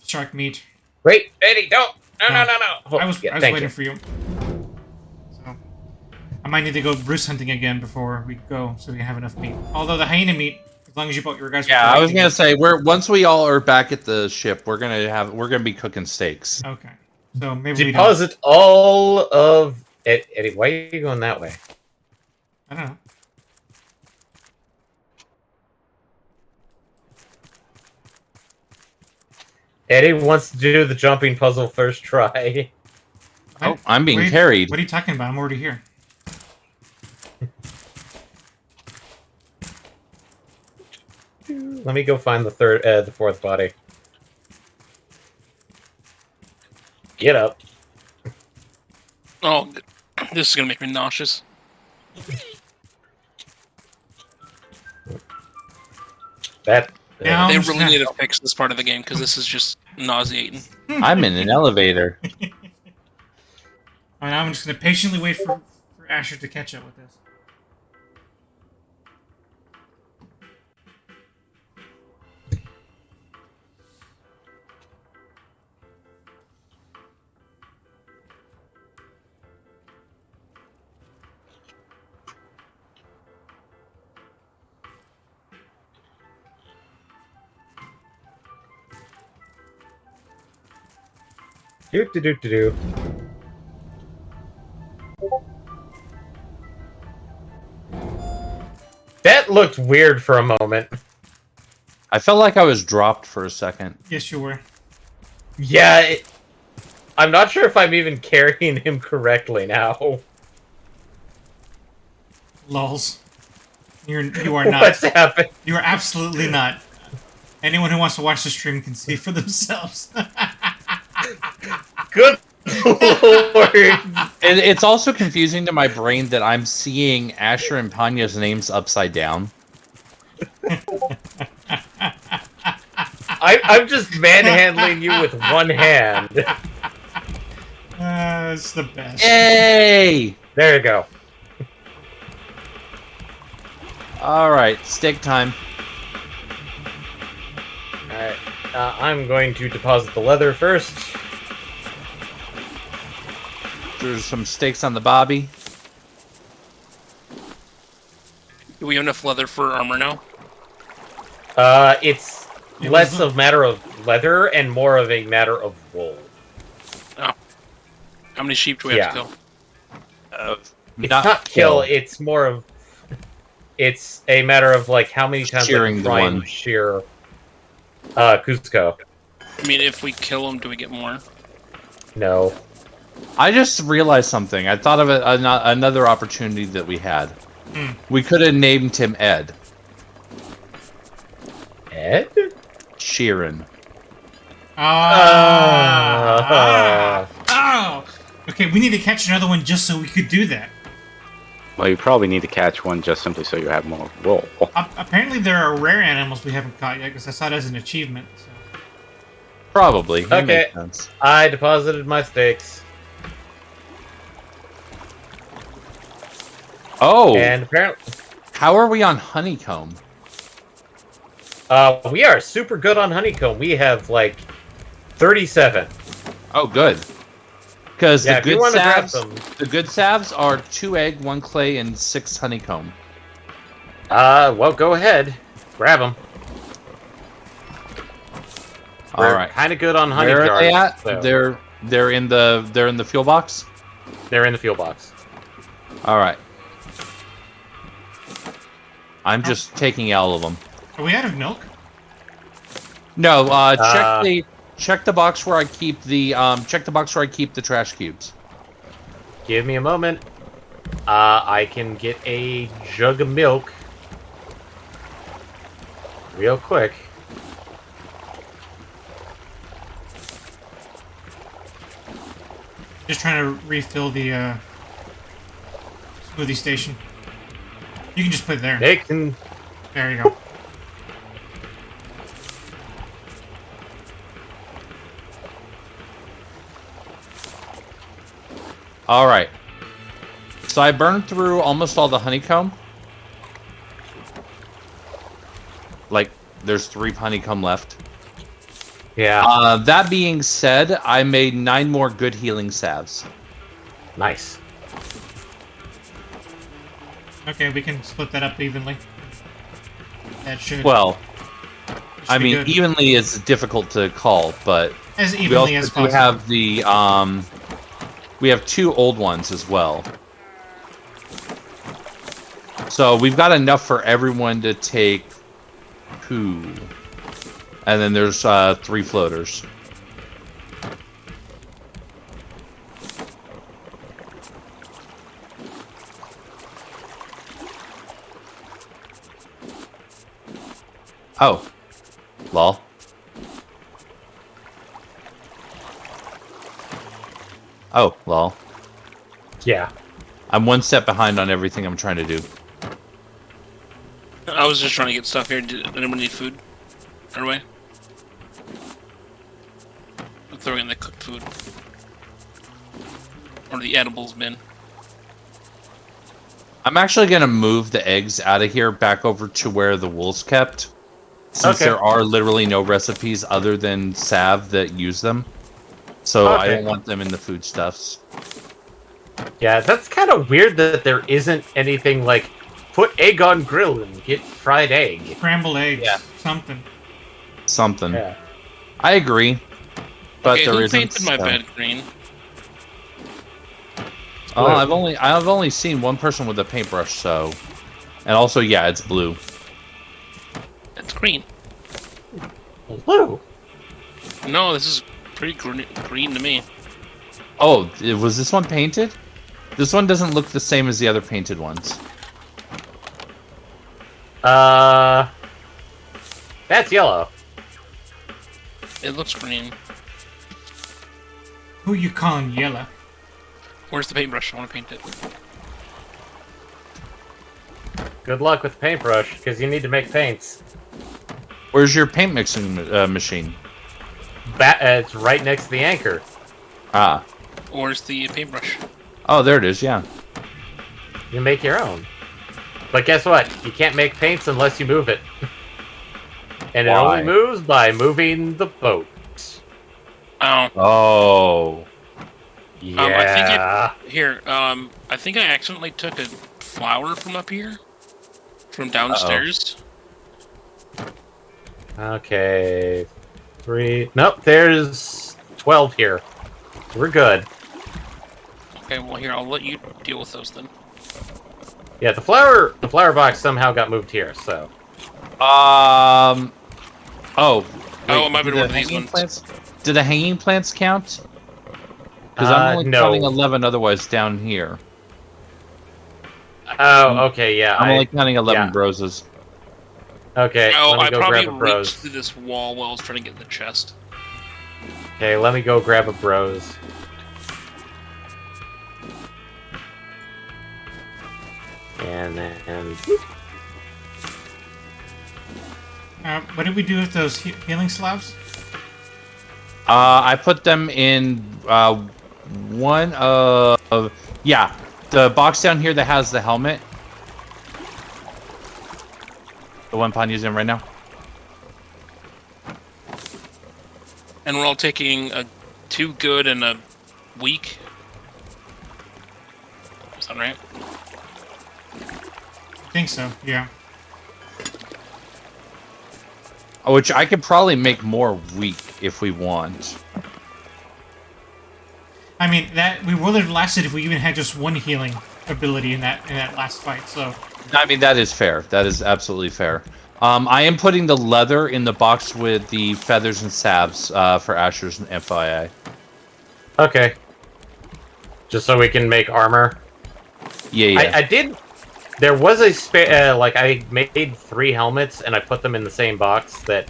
shark meat. wait, Eddie, don't! No. I was Yeah, I was thank waiting you. for you. So I might need to go Bruce hunting again before we go, so we can have enough meat. Although the hyena meat, as long as you bought your guys. Yeah, I was before gonna say once we all are back at the ship, we're gonna be cooking steaks. Okay, so maybe we don't. Deposit all of Eddie. Why are you going that way? I don't know. Eddie wants to do the jumping puzzle first try. Oh, I'm being What are you- carried. What are you talking about? I'm already here. Let me go find the fourth body. Get up. Oh, this is gonna make me nauseous. That. Now- They I'm just really gonna- need to fix this part of the game because this is just nauseating. I'm in an elevator. I mean, I'm just gonna patiently wait for Asher to catch up with this. Do. That looked weird for a moment. I felt like I was dropped for a second. Yes, you were. Yeah, I'm not sure if I'm even carrying him correctly now. Lols. You are What's not. happening? You are absolutely not. Anyone who wants to watch the stream can see for themselves. Good lord! It's also confusing to my brain that I'm seeing Asher and Panya's names upside down. I'm just manhandling you with one hand. It's the best. Yay! There you go. All right, steak time. Alright, I'm going to deposit the leather first. There's some steaks on the bobby. Do we have enough leather for armor now? It's It less was- of a matter of leather and more of a matter of wool. How many sheep do we have to Yeah. kill? It's not kill, it's more of... It's a matter of, like, how many times I Shearing can the try one. and shear Cusco. I mean, if we kill them, do we get more? No. I just realized something. I thought of another opportunity that we had. We could have named him Ed Ed? Sheeran. Oh. Okay, we need to catch another one just so we could do that. Well, you probably need to catch one just simply so you have more wool. Apparently, there are rare animals we haven't caught yet because I saw it as an achievement. So. Probably. That Okay. makes sense. I deposited my steaks. Oh, And apparently... how are we on honeycomb? we are super good on honeycomb. We have, like, 37. Oh, good. Because Yeah, the if you good wanna grab salves, them. the good salves are 2 egg, 1 clay, and 6 honeycomb. Well, go ahead. Grab them. All right. Kind of good on honey Where are they jars, at? so They're in the fuel box. they're in the fuel box. All right. I'm just taking all of them. Are we out of milk? No, check the box where I keep the trash cubes. Give me a moment. I can get a jug of milk real quick. Just trying to refill the smoothie station. You can just put it there. They can. There you go. All right. So I burned through almost all the honeycomb. Like, there's 3 honeycomb left. Yeah. That being said, I made 9 more good healing salves. Nice. Okay, we can split that up evenly. That should. Well, should I be mean, good. evenly is difficult to call, but As we evenly also as do possible. have the we have 2 old ones as well. So we've got enough for everyone to take 2. And then there's 3 floaters. Oh. Lol. Oh, lol. Yeah. I'm 1 step behind on everything I'm trying to do. I was just trying to get stuff here. Did anyone need food? Right away. I'm throwing in the cooked food. Or the edibles bin. I'm actually going to move the eggs out of here back over to where the wolves kept. Since Okay. there are literally no recipes other than salve that use them. So I Okay. don't want them in the foodstuffs. Yeah, that's kind of weird that there isn't anything like put egg on grill and get fried egg. Scrambled eggs. Yeah. Something. Something. Yeah. I agree. But Okay, there who isn't. painted my so- bed green? Oh, Blue. I've only seen one person with a paintbrush, so. And also, yeah, it's blue. It's green. Blue. No, this is pretty green to me. Oh, was this one painted? This one doesn't look the same as the other painted ones. That's yellow. It looks green. Who you calling yellow? Where's the paintbrush? I want to paint it. Good luck with the paintbrush, because you need to make paints. Where's your paint mixing machine? It's right next to the anchor. Ah. Where's the paintbrush? Oh, there it is, yeah. You make your own. But guess what? You can't make paints unless you move it. And it Why? only moves by moving the boat. Oh, Oh. Yeah. I think I accidentally took a flower from up here. From downstairs. Okay. 3. Nope, there's 12 here. We're good. Okay, well here, I'll let you deal with those then. Yeah, the flower box somehow got moved here, so. Oh. Oh, wait, it might be did one the of these hanging ones. plants- Did the hanging plants count? Because I'm only no. counting 11 otherwise down here. Oh, okay, yeah. I'm only counting 11 yeah. broses. Okay, Oh, let me I go probably grab a reached bros. through this wall while I was trying to get in the chest. Okay, let me go grab a bros. And then... What did we do with those healing slabs? I put them in one of... Yeah, the box down here that has the helmet. The one Ponya's in right now. And we're all taking a 2 good and a weak. Is that right? I think so, yeah. Which I could probably make more weak if we want. I mean, that we would have lasted if we even had just one healing ability in that last fight. So I mean, that is fair. That is absolutely fair. I am putting the leather in the box with the feathers and salves for Asher's and FIA. Okay. Just so we can make armor. Yeah. I did... There was a spare... I made 3 helmets, and I put them in the same box that...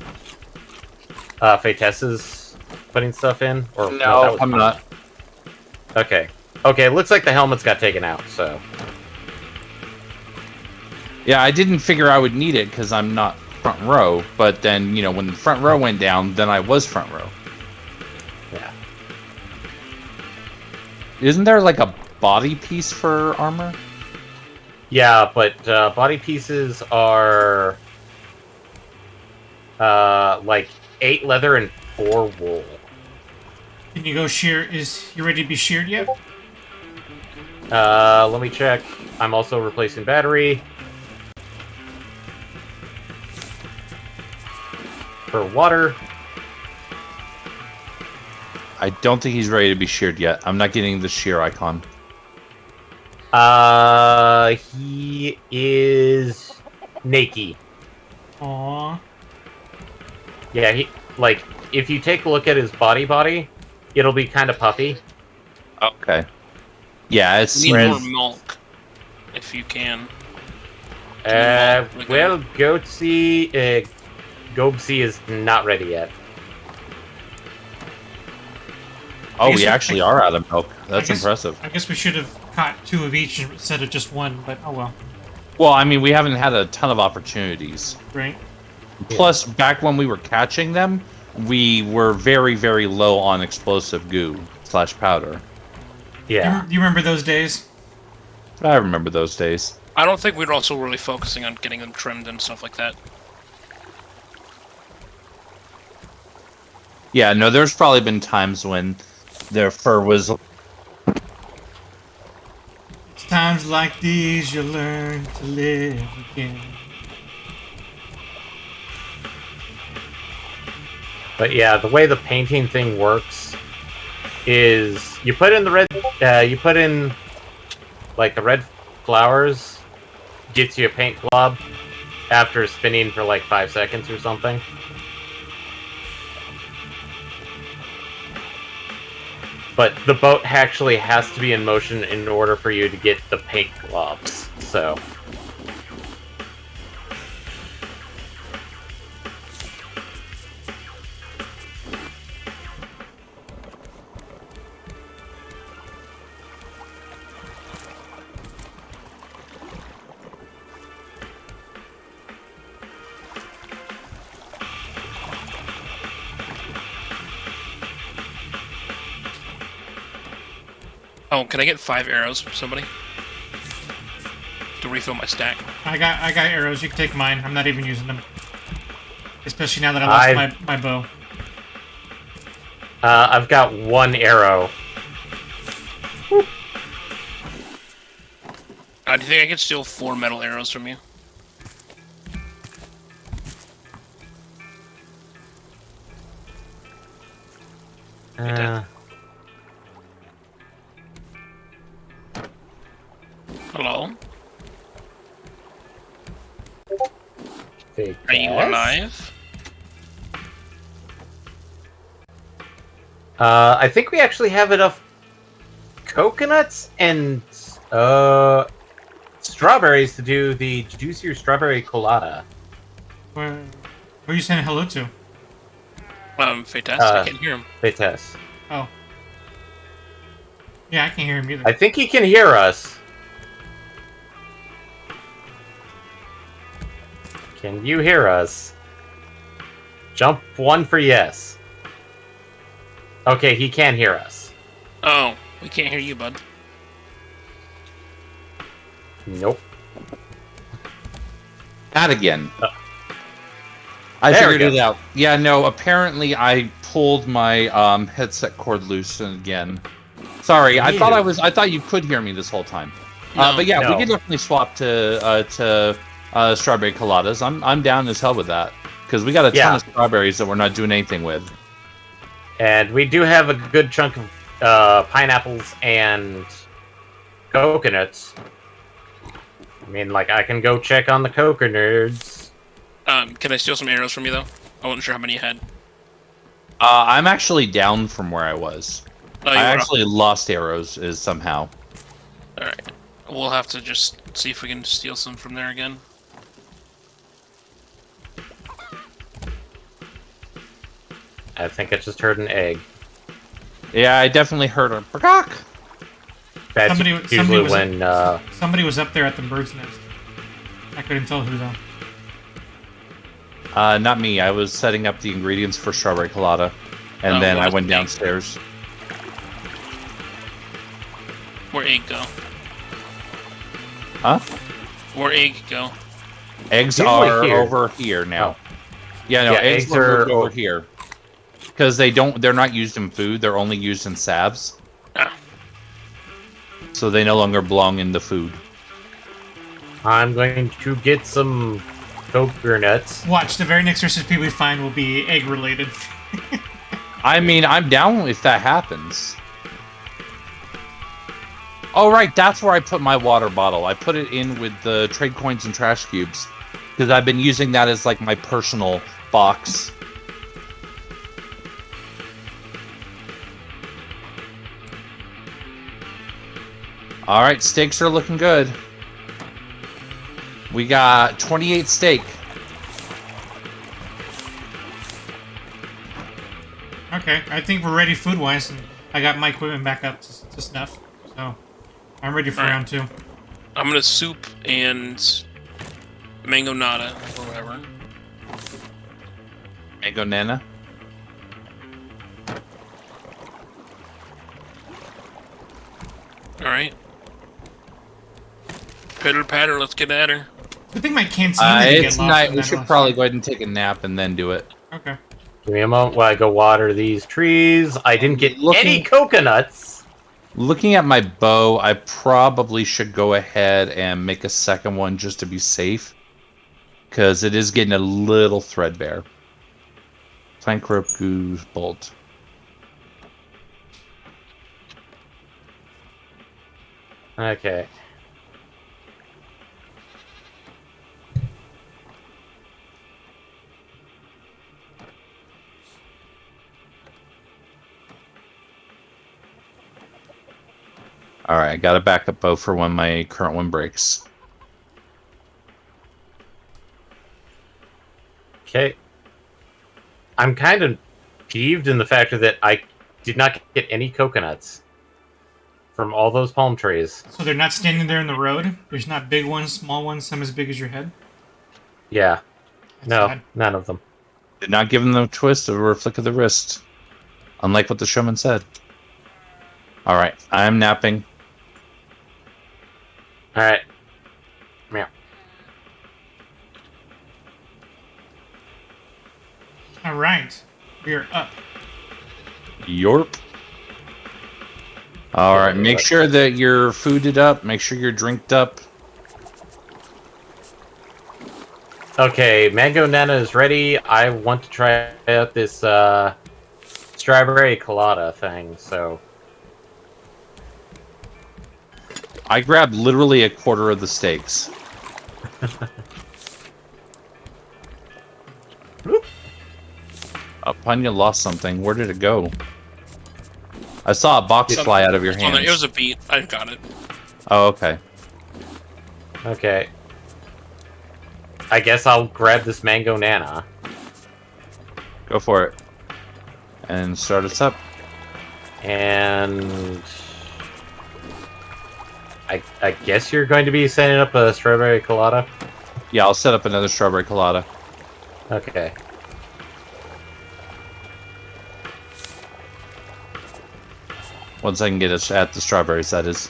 Fatessa's putting stuff in. Or, that No, was I'm mine. not. Okay. Okay, it looks like the helmets got taken out, so... Yeah, I didn't figure I would need it because I'm not front row, but then, you know, when the front row went down, then I was front row. Yeah. Isn't there like a body piece for armor? Yeah, but body pieces are... like 8 leather and 4 wool. Can you go shear? Is you ready to be sheared yet? Let me check. I'm also replacing battery. For water. I don't think he's ready to be sheared yet. I'm not getting the shear icon. He is naked. Aww. Yeah, he like if you take a look at his body, it'll be kind of puffy. Okay. Yeah, it's We need Whereas- more milk, if you can. Well, Gobsy is not ready yet. Oh, I guess we we- actually are out of milk. That's guess- impressive. I guess we should have caught 2 of each instead of just 1, but oh well. Well, I mean, we haven't had a ton of opportunities. Right? Plus, back when we were catching them, we were very, very low on explosive goo / powder. Yeah. You remember those days? I remember those days. I don't think we're also really focusing on getting them trimmed and stuff like that. Yeah, no, there's probably been times when their fur was... It's times like these you learn to live again. But yeah, the way the painting thing works is you put in the red, you put in like the red flowers, gets you a paint glob after spinning for like 5 seconds or something. But the boat actually has to be in motion in order for you to get the paint globs. So. Oh, can I get 5 arrows from somebody? To refill my stack. I got arrows. You can take mine. I'm not even using them. Especially now that I lost my bow. I've got 1 arrow. Do you think I could steal 4 metal arrows from you? Hello? Are you alive? I think we actually have enough coconuts and strawberries to do the juicier strawberry colada. Where are you saying hello to? Fantastic. I can't hear him. Vites. Oh. Yeah, I can't hear him either. I think he can hear us. Can you hear us? Jump 1 for yes. Okay, he can hear us. Oh, we can't hear you, bud. Nope. Not again. I There we figured go. it out. Yeah, no, apparently I pulled my headset cord loose again. Sorry, I thought you could hear me this whole time. No. But yeah, No. we can definitely swap to strawberry coladas. I'm down as hell with that because we got a ton Yeah. of strawberries that we're not doing anything with. And we do have a good chunk of pineapples and coconuts. I mean, like, I can go check on the coconuts. Can I steal some arrows from you, though? I wasn't sure how many you had. I'm actually down from where I was. Oh, I you were actually lost arrows somehow. Alright. We'll have to just see if we can steal some from there again. I think I just heard an egg. Yeah, I definitely heard a "Pergok." That's Somebody usually was when somebody was up there at the bird's nest. I couldn't tell who though. Not me. I was setting up the ingredients for strawberry colada, and Oh, then what I was went the egg? downstairs. Where egg go? Huh? Where egg go? Eggs Usually are here. over here now. Oh. Yeah, no, Yeah, eggs, eggs are moved are over here because they're not used in food. They're only used in salves, Ah, so they no longer belong in the food. I'm going to get some coconuts. Watch, the very next recipe we find will be egg related. I mean, I'm down if that happens. Oh, right, that's where I put my water bottle. I put it in with the trade coins and trash cubes because I've been using that as like my personal box. All right, steaks are looking good. We got 28 steak. Okay, I think we're ready food wise, and I got my equipment back up to snuff, so I'm ready for Alright. round 2. I'm gonna soup and mango nada or whatever. Mango Nana. All right. Pitter patter, let's get at her. I think my canteen didn't It's get lost. night. in We that should last probably time. go ahead and take a nap and then do it. Okay. Give me a moment while I go water these trees. I didn't get any coconuts. Looking at my bow, I probably should go ahead and make a second one just to be safe. Because it is getting a little threadbare. Plank rope goose bolt. Okay. Alright, I got a backup bow for when my current one breaks. Okay. I'm kind of peeved in the fact that I did not get any coconuts from all those palm trees. So they're not standing there in the road? There's not big ones, small ones, some as big as your head? Yeah. That's No, sad. none of them. Did not give him the twist or a flick of the wrist. Unlike what the showman said. Alright, I'm napping. All right. Meow. Alright. We're up. Yorp. Alright, make sure that you're fooded up. Make sure you're drinked up. Okay, Mango Nana is ready. I want to try out this strawberry colada thing, so... I grabbed literally a quarter of the steaks. Panya lost something. Where did it go? I saw a box It's on- fly out of your it's on there. hands. It was a beat. I got it. Oh, okay. Okay. I guess I'll grab this Mango Nana. Go for it. And start us up. And... I guess you're going to be setting up a strawberry colada? Yeah, I'll set up another strawberry colada. Okay. Once I can get us at the strawberries, that is.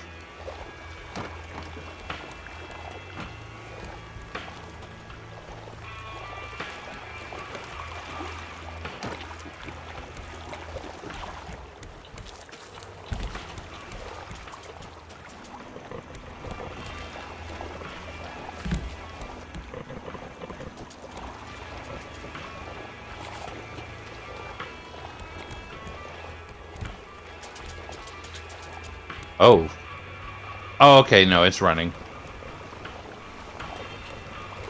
Oh. Oh, okay, no, it's running.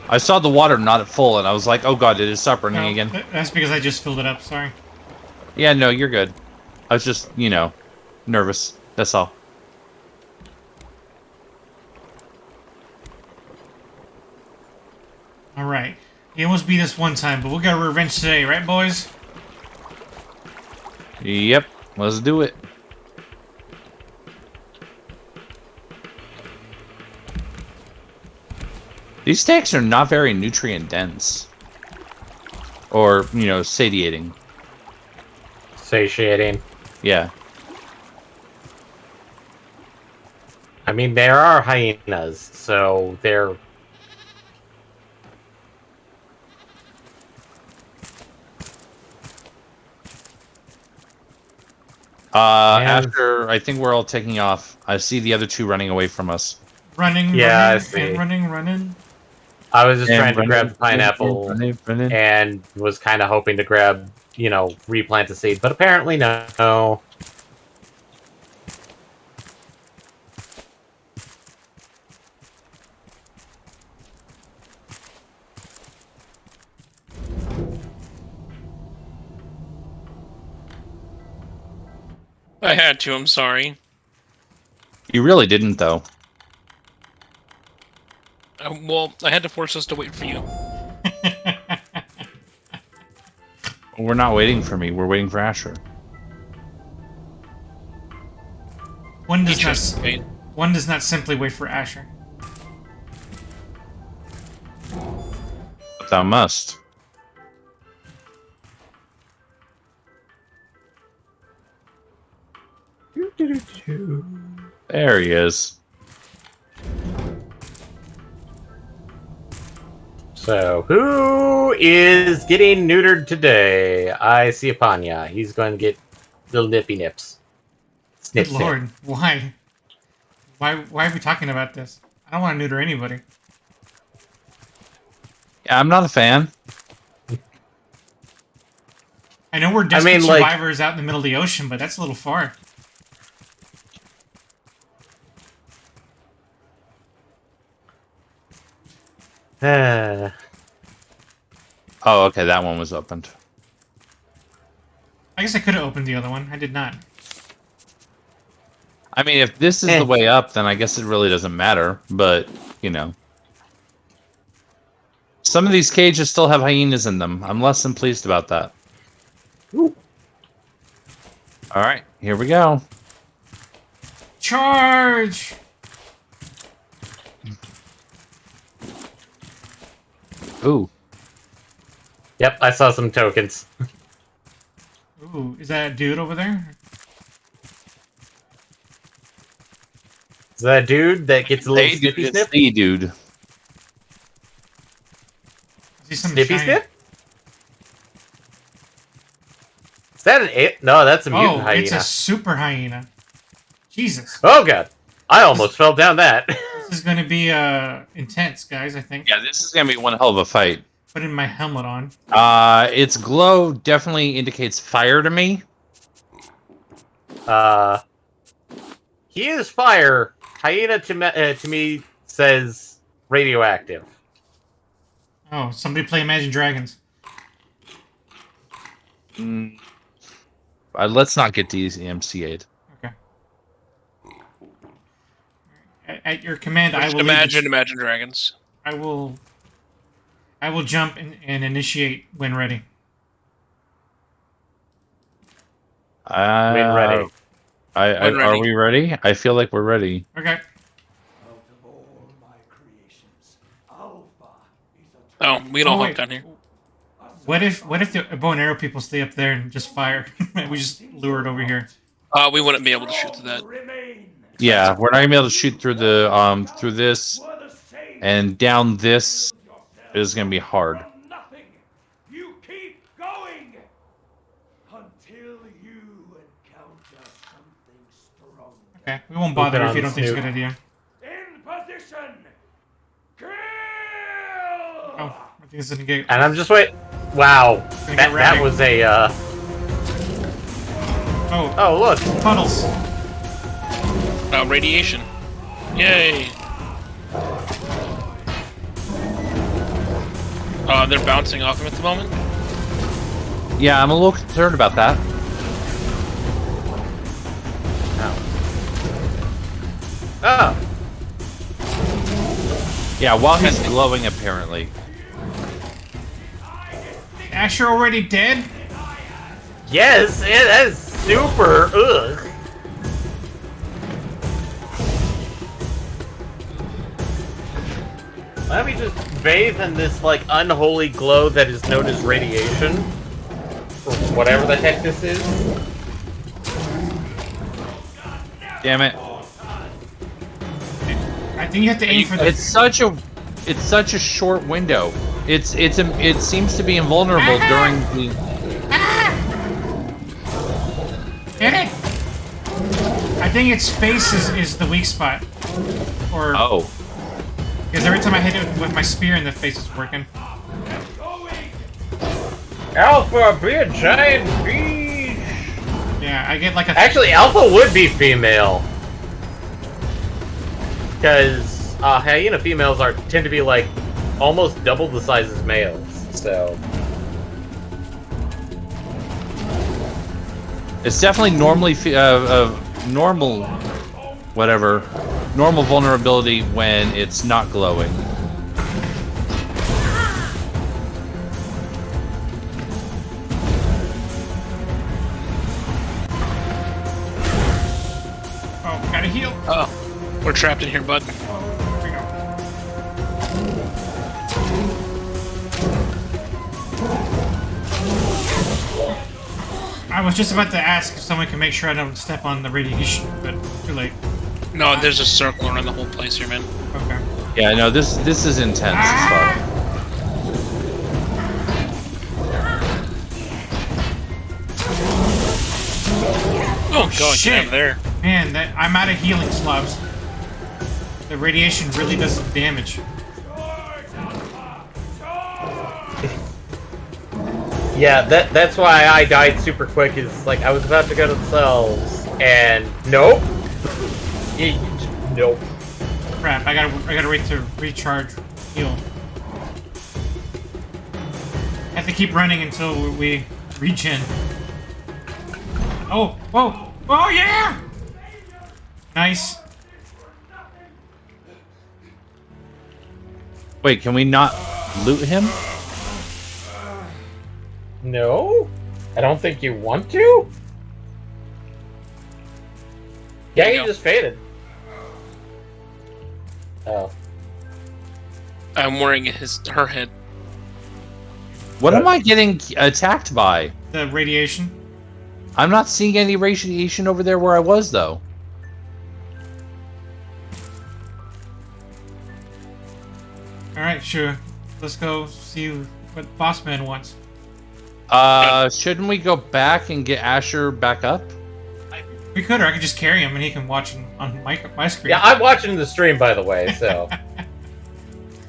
I saw the water not at full, and I was like, oh god, did it stop running No, again? That's because I just filled it up, sorry. Yeah, no, you're good. I was just, you know, nervous. That's all. Alright. You almost beat us one time, but we'll get revenge today, right, boys? Yep, let's do it. These steaks are not very nutrient dense. Or, satiating. Satiating. Yeah. I mean, there are hyenas, so they're... And- After, I think we're all taking off. I see the other two running away from us. Running, Yeah, I running, see. and running. I was just And trying to running, grab the pineapple running. and was kind of hoping to grab, replant the seed, but apparently no. I had to. I'm sorry. You really didn't, though. Well, I had to force us to wait for you. We're not waiting for me. We're waiting for Asher. One does Just not. wait. One does not simply wait for Asher. But thou must. There he is. So, who is getting neutered today? I see a Panya. He's going to get little nippy nips. Snip, Good lord, why? Why are we talking about this? I don't want to neuter anybody. Yeah, I'm not a fan. I know we're desperate mean, like- survivors out in the middle of the ocean, but that's a little far. snip. Oh, okay, that one was opened. I guess I could have opened the other one. I did not. I mean, if this is the way up, then I guess it really doesn't matter. But, some of these cages still have hyenas in them. I'm less than pleased about that. Ooh. All right, here we go. Charge! Ooh. Yep, I saw some tokens. Ooh, is that a dude over there? Is that a dude that gets a little Hey, dude, snippy it's snip? the dude. Is he some Snippy shiny- snip? Is that an it? No, that's a mutant Oh, hyena. it's a super hyena. Jesus. Oh god. I almost fell down that. This is going to be intense, guys, I think. Yeah, this is gonna be one hell of a fight. Putting my helmet on. Its glow definitely indicates fire to me. He is fire. Hyena to me says radioactive. Oh, somebody play Imagine Dragons. Let's not get DMCA'd. Okay. At your command, I Just will Imagine Dragons. I will jump and initiate when ready. When ready. When Are ready. we ready? I feel like we're ready. Okay. Out of all my creations, Alpha is a Oh, we can all hop wait. down here. What if the bow and arrow people stay up there and just fire? We just lure it over here. We wouldn't be able to shoot through that. remain. Yeah, we're not gonna be able to shoot through the through this, We're the same. and down this is gonna be hard. From nothing, you keep going until you encounter something strong. Okay, we won't bother Open if you on don't think it's a Snoop. good idea. In position. Kill. Oh, I think it's gonna get. And I'm just wait. Wow. Gonna get That rowdy. was a Oh, Oh look. puddles. Radiation. Yay! They're bouncing off him at the moment. Yeah, I'm a little concerned about that. Oh. Yeah, while he's glowing, apparently. Asher already dead? Yes, that is super ugh. Let me just bathe in this, like, unholy glow that is known as radiation. Or whatever the heck this is. Damn it! I think you have to aim for the. It's such a short window. It seems to be invulnerable during the. Hit it! I think its face is the weak spot. Or. Oh. Because every time I hit it with my spear in the face, it's working. Alpha, be a giant beach! Yeah, I get like a. Actually, Alpha would be female. Because hyena females tend to be like almost double the size as males. So It's definitely normally normal, whatever, normal vulnerability when it's not glowing. Oh, gotta heal. Oh, we're trapped in here, bud. Here we go. I was just about to ask if someone can make sure I don't step on the radiation, but too late. No, there's a circle around the whole place here, man. Okay. Yeah, no, this is intense as fuck. Oh god, shit. get out of there. Man, I'm out of healing slabs. The radiation really does some damage. yeah, that's why I died super quick. Is like I was about to go to the cells, and nope, nope. Crap! I gotta wait to recharge, heal. I have to keep running until we regen. Oh! Whoa! Oh yeah! Nice. Wait, can we not loot him? No, I don't think you want to. Yeah, There you you go. just faded. Oh. I'm wearing her head. What am I getting attacked by? The radiation. I'm not seeing any radiation over there where I was, though. Alright, sure. Let's go see what Bossman wants. Shouldn't we go back and get Asher back up? We could, or I could just carry him and he can watch him on my screen. Yeah, I'm watching the stream, by the way, so.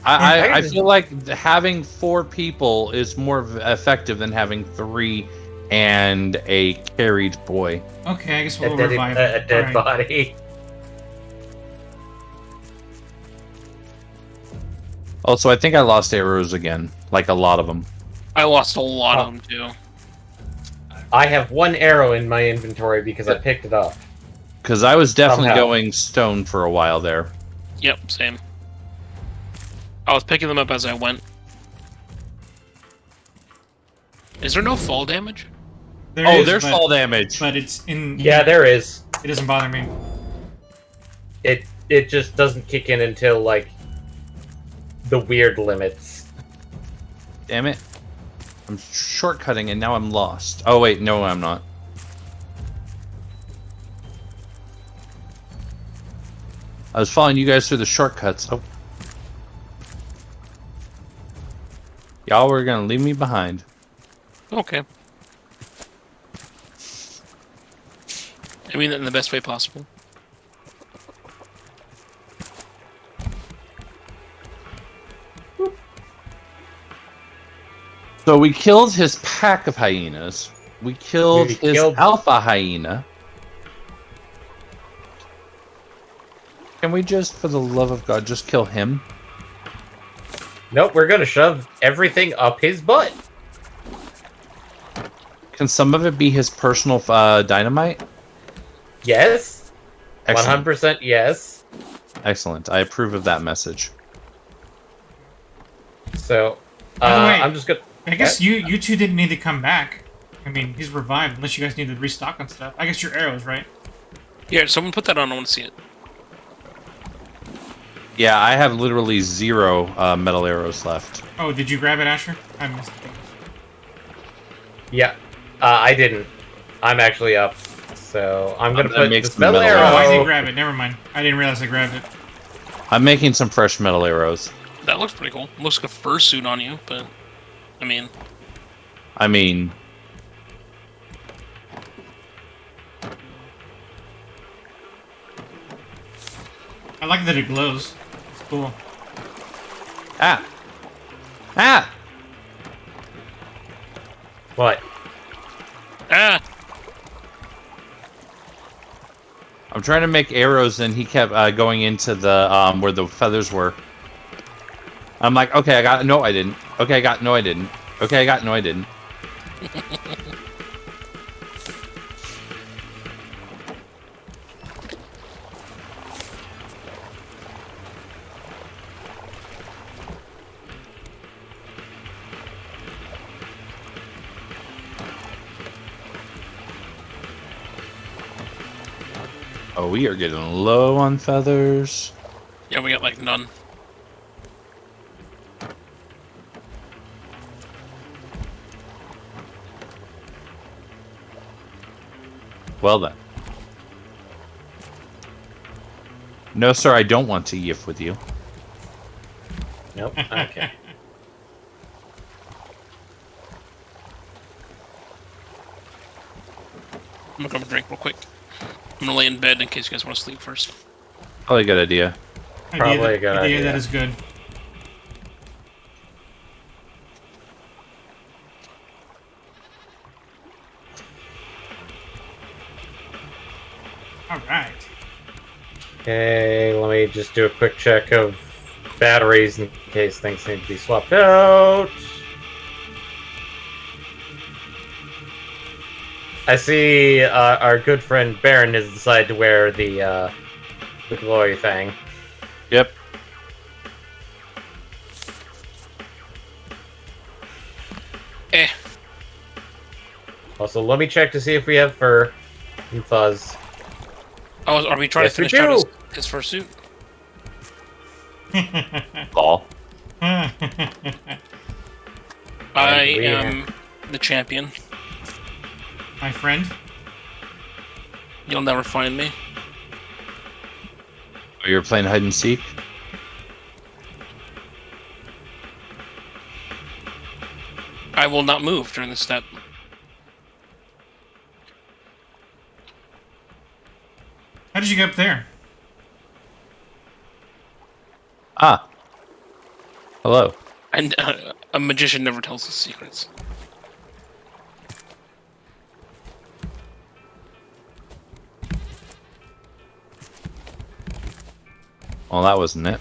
I feel like having 4 people is more effective than having 3 and a carried boy. Okay, I guess we'll a dead, revive a him. dead Alright. body. Also, I think I lost arrows again. Like a lot of them. I lost a lot of them too. I have 1 arrow in my inventory because I picked it up. Because I was definitely Somehow. going stone for a while there. Yep, same. I was picking them up as I went. Is there no fall damage? There Oh, is, there's but, fall damage. But it's in. Yeah, there is. It doesn't bother me. It just doesn't kick in until, like, the weird limits. Damn it. I'm shortcutting and now I'm lost. Oh, wait, no, I'm not. I was following you guys through the shortcuts. Oh. Y'all were gonna leave me behind. Okay. I mean that in the best way possible. So we killed his pack of hyenas. We killed We his killed- alpha hyena. Can we just, for the love of God, just kill him? Nope, we're gonna shove everything up his butt. Can some of it be his personal dynamite? Yes. Excellent. 100% yes. Excellent. I approve of that message. So, By the way, I'm just gonna... I guess you two didn't need to come back. I mean, he's revived, unless you guys need to restock on stuff. I guess your arrows, right? Yeah, someone put that on. I want to see it. Yeah, I have literally 0 metal arrows left. Oh, did you grab it, Asher? I missed it. Yeah, I didn't. I'm actually up, so I'm gonna gonna put make this some metal metal Oh, I didn't arrow. grab it. Never mind. I didn't realize I grabbed it. I'm making some fresh metal arrows. That looks pretty cool. Looks like a fursuit on you, but I mean, I mean, I like that it glows. It's cool. ah, ah. What? ah, I'm trying to make arrows, and he kept going into the where the feathers were. I'm like, okay, I got. No, I didn't. Okay, I got. No, I didn't. Okay, I got. No, I didn't. Oh, we are getting low on feathers. yeah, we got like none. Well then. No, sir, I don't want to yiff with you. Nope. Okay. I'm gonna grab a drink real quick. I'm gonna lay in bed in case you guys want to sleep first. Probably a good idea. Probably a good idea. That is good. All right. Okay, let me just do a quick check of batteries in case things need to be swapped out. I see our good friend Baron has decided to wear the glory thing. Yep. Eh, Also, let me check to see if we have fur and fuzz. oh, are we trying Yes, to we finish out do. his fursuit? Ball. I we- am the champion. My friend. You'll never find me. Oh, you're playing hide and seek? I will not move during this step. How did you get up there? Ah. Hello. And a magician never tells his secrets. Well, that wasn't it.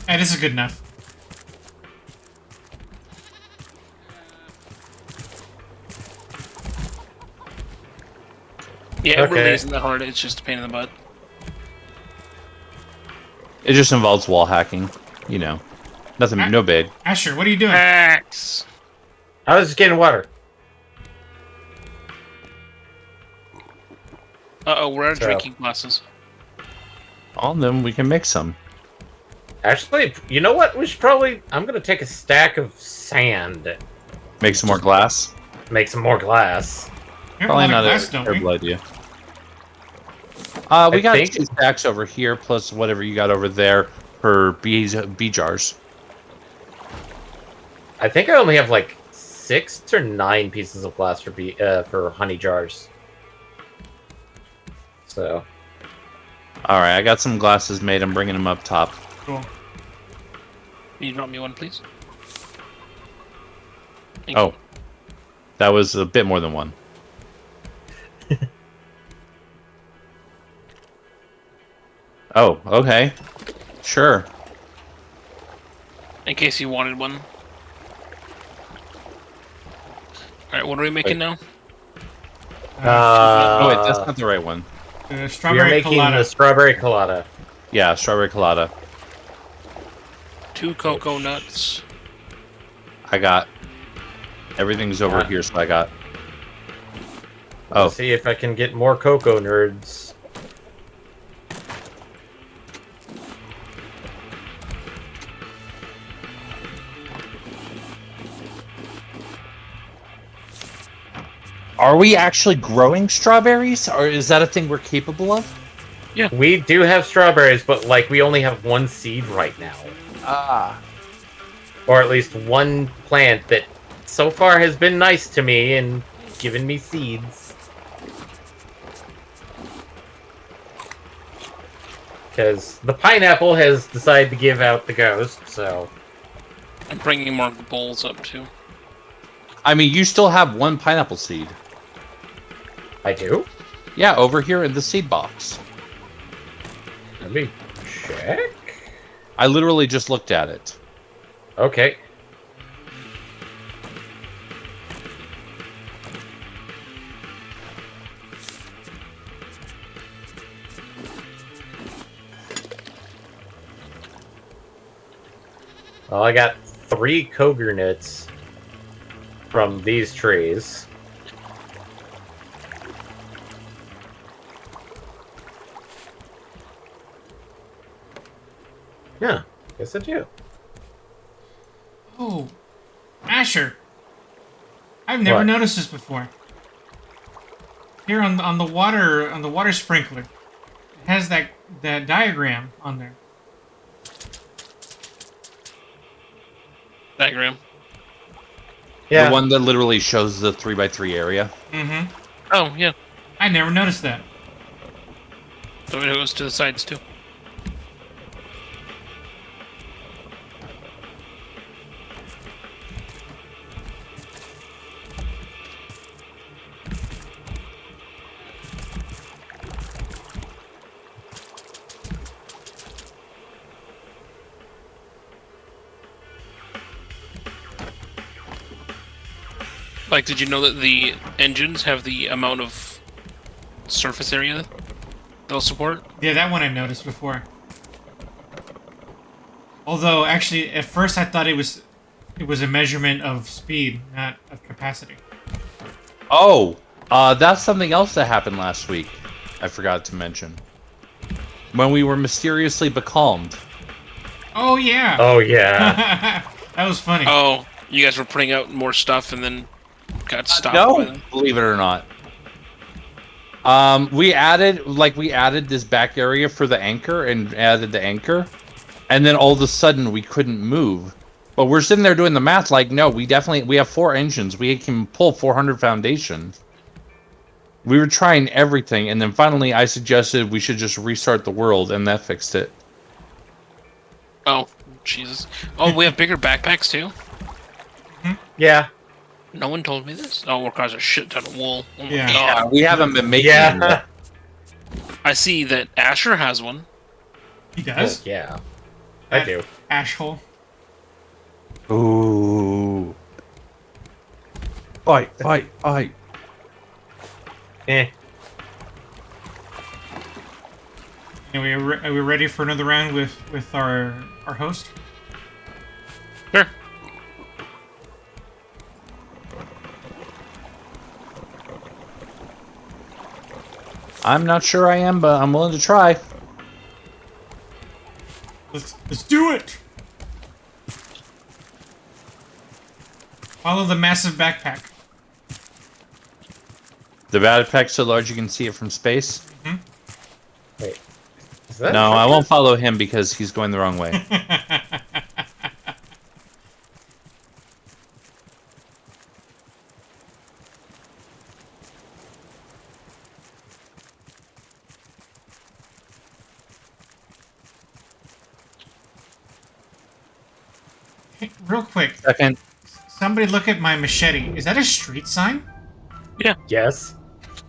Hey, this is good enough. Yeah, it really Okay. isn't that hard. It's just a pain in the butt. It just involves wall hacking. You know. Nothing, no big. Asher, what are you doing? Axe. I was just getting water. Uh-oh, we're out of So- drinking glasses. Well, then we can make some. Actually, you know what? We should probably. I'm gonna take a stack of sand, Make some more glass. make some more glass. We have a Probably lot not of glass, a don't we? terrible idea. We I got think- 2 stacks over here, plus whatever you got over there for bee jars. I think I only have like 6 or 9 pieces of glass for honey jars. So All right, I got some glasses made. I'm bringing them up top. Cool. Can you drop me one, please? Thank Oh, that was a bit more than one. Oh, okay. Sure. In case you wanted one. Alright, what are we making now? Oh, wait, that's not the right one. The we are strawberry making colada. the strawberry colada. Yeah, strawberry colada. 2 cocoa nuts. I got. Everything's over here, so I got. Oh, Let's see if I can get more cocoa nerds. are we actually growing strawberries, or is that a thing we're capable of? We do have strawberries, but like we only have one seed right now. Ah. Or at least one plant that so far has been nice to me and given me seeds. Because the pineapple has decided to give out the ghost, so... I'm bringing more bowls up too. I mean, you still have one pineapple seed. I do? Yeah, over here in the seed box. Let me check. I literally just looked at it. Okay. Well, I got 3 cougar nuts from these trees. Yeah, guess I do. Oh, Asher. I've never What? noticed this before. Here on the water sprinkler, it has that diagram on there. Diagram. Yeah. The one that literally shows the 3x3 area. Mm-hmm. Oh, yeah. I never noticed that. So it goes to the sides too. Like, did you know that the engines have the amount of surface area they'll support? Yeah, that one I noticed before. Although, actually, at first I thought it was a measurement of speed, not of capacity. Oh, that's something else that happened last week. I forgot to mention. When we were mysteriously becalmed. Oh yeah. Oh, yeah. That was funny. Oh, you guys were putting out more stuff and then got stopped. by No, them. believe it or not. We added this back area for the anchor and added the anchor, and then all of a sudden we couldn't move. But we're sitting there doing the math like, no, we have 4 engines. We can pull 400 foundation. We were trying everything, and then finally I suggested we should just restart the world, and that fixed it. Oh, Jesus. Oh, we have bigger backpacks too? Yeah. No one told me this. Oh, requires a shit ton of wool. Oh my Yeah. God. We haven't been making any Yeah. I see that Asher has one. He does. Yeah. I do. Ashhole. Ooh. Fight. Eh. Anyway, are we ready for another round with our host? Sure. I'm not sure I am, but I'm willing to try. Let's do it. Follow the massive backpack. The backpack's so large you can see it from space. Wait. Is that No, I won't follow him because he's going the wrong way. Hey, real quick, Second. somebody look at my machete. Is that a street sign? Yes.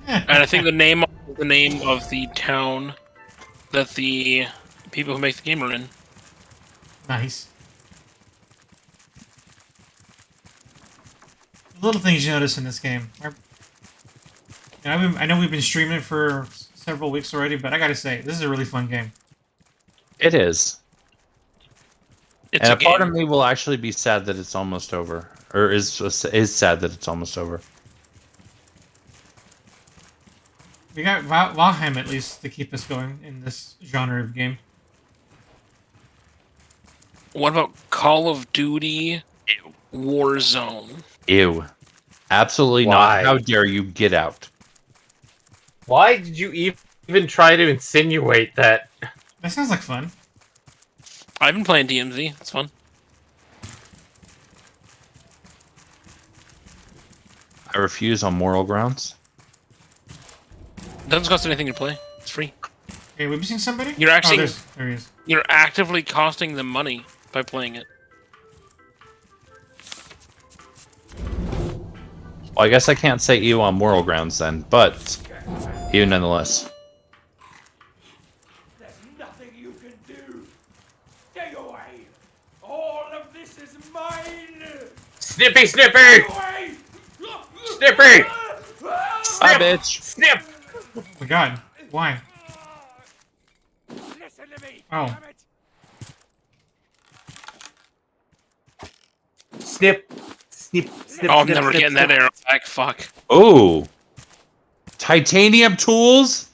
And I think the name of the town that the people who make the game are in. Nice. Little things you notice in this game. I know we've been streaming it for several weeks already, but I gotta say, this is a really fun game. It is. It's And a a part game. of me will actually be sad that it's almost over, or is sad that it's almost over. We got Valheim at least to keep us going in this genre of game. What about Call of Duty Warzone? Ew. Absolutely Why? not. How dare you get out? Why did you even try to insinuate that? That sounds like fun. I've been playing DMZ. It's fun. I refuse on moral grounds. It doesn't cost anything to play. It's free. Okay, we missing somebody? You're actually- there he is. You're actively costing them money by playing it. Well, I guess I can't say ew on moral grounds then, but ew nonetheless. There's nothing you can do. Stay away. All of this is mine. Snippy, Snippy, Stay away. Snippy, Bye, bitch. Snip. Oh my god. Why? Listen to me. Oh. Damn it. Snip, snip, snip. Oh, I'm snip, never snip, getting that snip. arrow back. Fuck. Oh, titanium tools.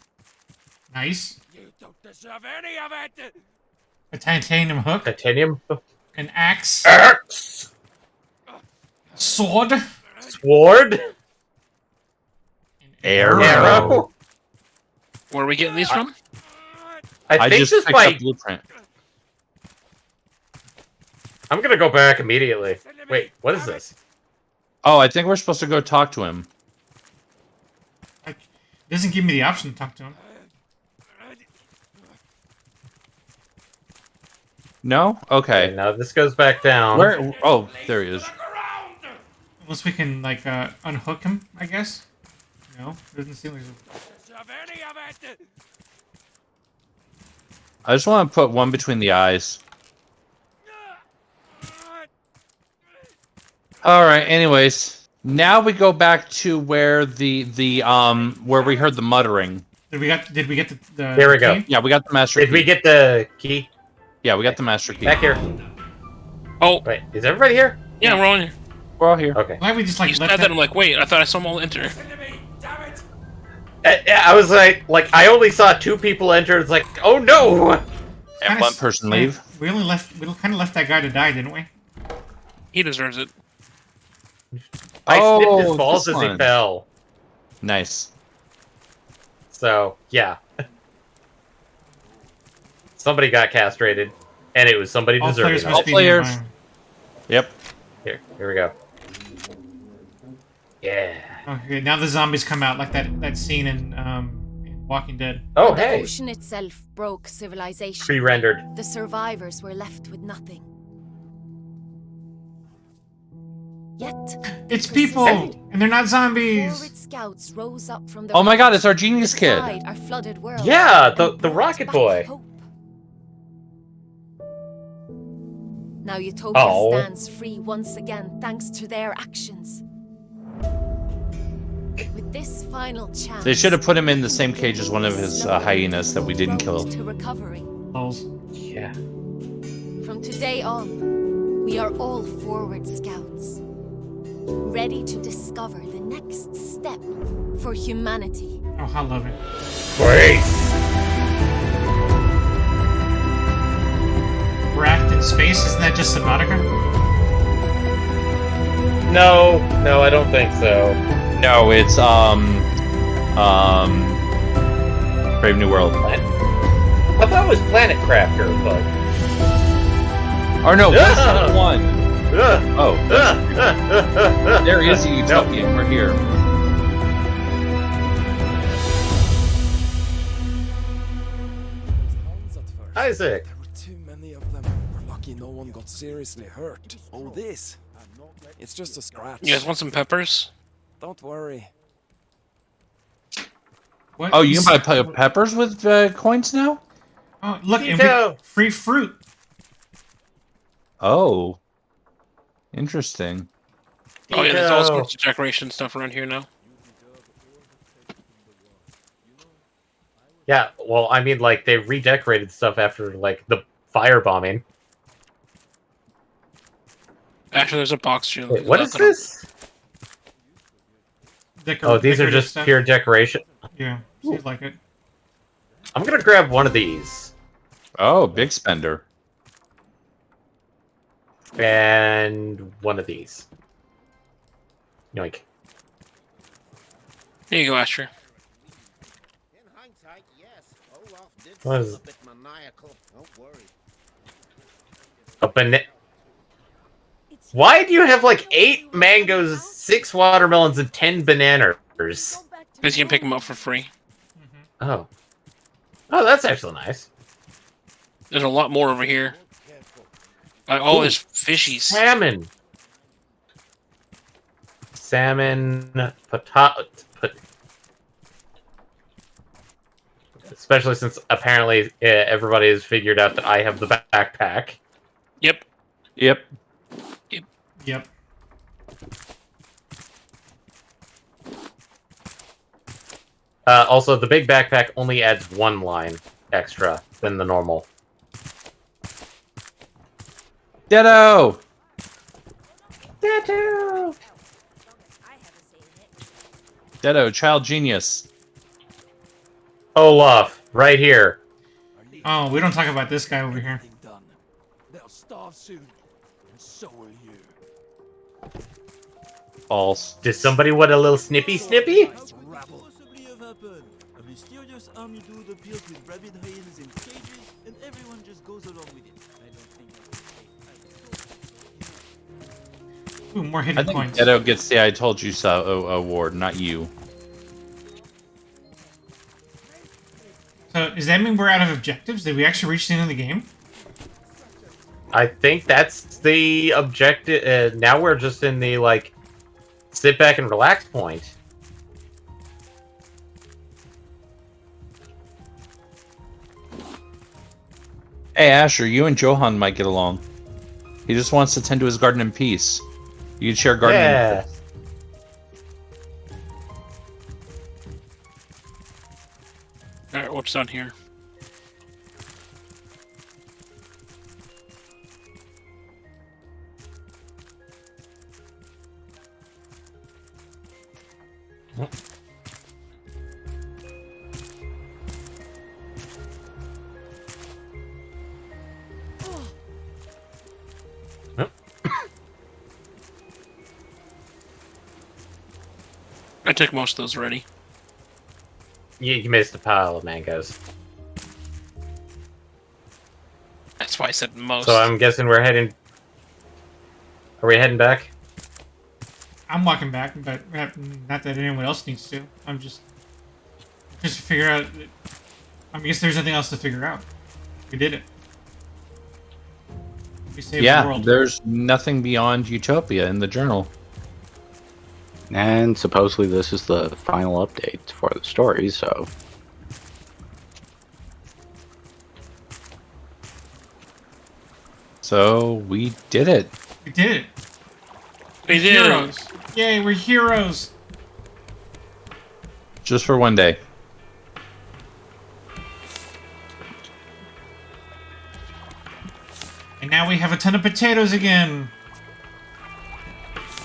Nice. You don't deserve any of it. A titanium hook. Titanium An axe. axe, Sword. An sword, Arrow. arrow. Where are we getting these from? I think just this picked up might. blueprint. I'm gonna go back immediately. Wait, what is this? Oh, I think we're supposed to go talk to him. Like, doesn't give me the option to talk to him. No? Okay, Okay. now this goes back down. Where? Oh, there he is. Look around. Unless we can, like, unhook him, I guess? No? Doesn't seem like... Deserve any of it. I just want to put one between the eyes. All right. Anyways, now we go back to where where we heard the muttering. Did we get the There we go. key? Yeah, we got the master Did key. we get the key? Yeah, we got the master key. Back here. Oh, Wait, is everybody here? yeah, we're on here. We're all here. Okay. Why we just, You like, said let that, I'm like, wait, I thought I saw them all enter. Listen to me. Damn it. I was like I only saw 2 people enter. It's like, oh no! And kinda one person leave. We kind of left that guy to die, didn't we? He deserves it. I snipped Oh, his balls this as he one. fell. Nice. So yeah, somebody got castrated, and it was somebody All deserving. players of must it. be players. nearby. Yep. Here we go. Yeah. Okay, now the zombies come out like that scene in Walking Dead. Oh The hey, ocean itself broke civilization. pre-rendered. The survivors were left with nothing. Yet, It's they people, persisted. and they're not zombies. Forward scouts rose up from the Oh my God! wreckage It's our genius to kid. guide our flooded world Yeah, and the brought rocket back boy. hope. Now Utopia Oh. stands free once again thanks to their actions. With this final chance, They should have put him in the same cage as one of his slowly hyenas that we didn't kill. road to recovery. Balls. Yeah. From today on, we are all forward scouts, ready to discover the next step for humanity. Oh, I love it. Grace. Raft in space, isn't that just Subnautica? No, I don't think so. No, it's Brave New World. I thought it was Planet Crafter, but. Or no, Ah! one. Oh, there There is a utopian. We're here. Isaac. There were too many of them. We're lucky no one got seriously hurt. Oh, this? It's just a scratch. You guys want some peppers? Don't worry. What? Oh, you can buy peppers with coins now? Oh, look, and Tito. free fruit. Oh, interesting. Oh yeah, there's all Tito. sorts of decoration stuff around here now. Yeah, well, I mean, like, they redecorated stuff after, like, the firebombing. Actually, there's a box here. Wait, what is this? Oh, these are Decorative just stuff. pure decoration. Yeah, seems like it. I'm gonna grab one of these. Oh, big spender. And one of these. Yoink. Here you go, Asher. In hindsight, yes, Olaf did What seem is- a bit maniacal. Don't worry. A Why do you have like 8 mangoes, 6 watermelons, and 10 bananas? Because you can pick them up for free. Oh. Oh, that's actually nice. There's a lot more over here. Oh, there's fishies. Salmon. Salmon, potato. Especially since apparently everybody has figured out that I have the backpack. Yep. Yep. Yep. Also, the big backpack only adds 1 line extra than the normal. Ditto! Ditto, child genius. Olaf, right here. Oh, we don't talk about this guy over here. Everything done. They'll starve soon, and so will you. False. Did somebody want a little snippy? Rabble. Possibly have happened. A mysterious army dude appears with rabid hyenas in cages, and everyone just goes along with it. I don't think Ooh, more I hidden think points. Ditto gets the I told you so award, not you. So, does that mean we're out of objectives? Did we actually reach the end of the game? I think that's the objective. Now we're just in the, like, sit back and relax point. Hey, Asher, you and Johan might get along. He just wants to tend to his garden in peace. You can share gardening. Yeah. tips. Alright, what's down here? I took most of those already. You missed a pile of mangoes. That's why I said most. So I'm guessing we're heading... Are we heading back? I'm walking back, but not that anyone else needs to. I'm just to figure out. I guess there's nothing else to figure out. We did it. We saved the Yeah, world. there's nothing beyond Utopia in the journal. And supposedly this is the final update for the story, so... So, we did it. We did it. We did. Heroes. Yay, we're heroes. Just for one day. And now we have a ton of potatoes again.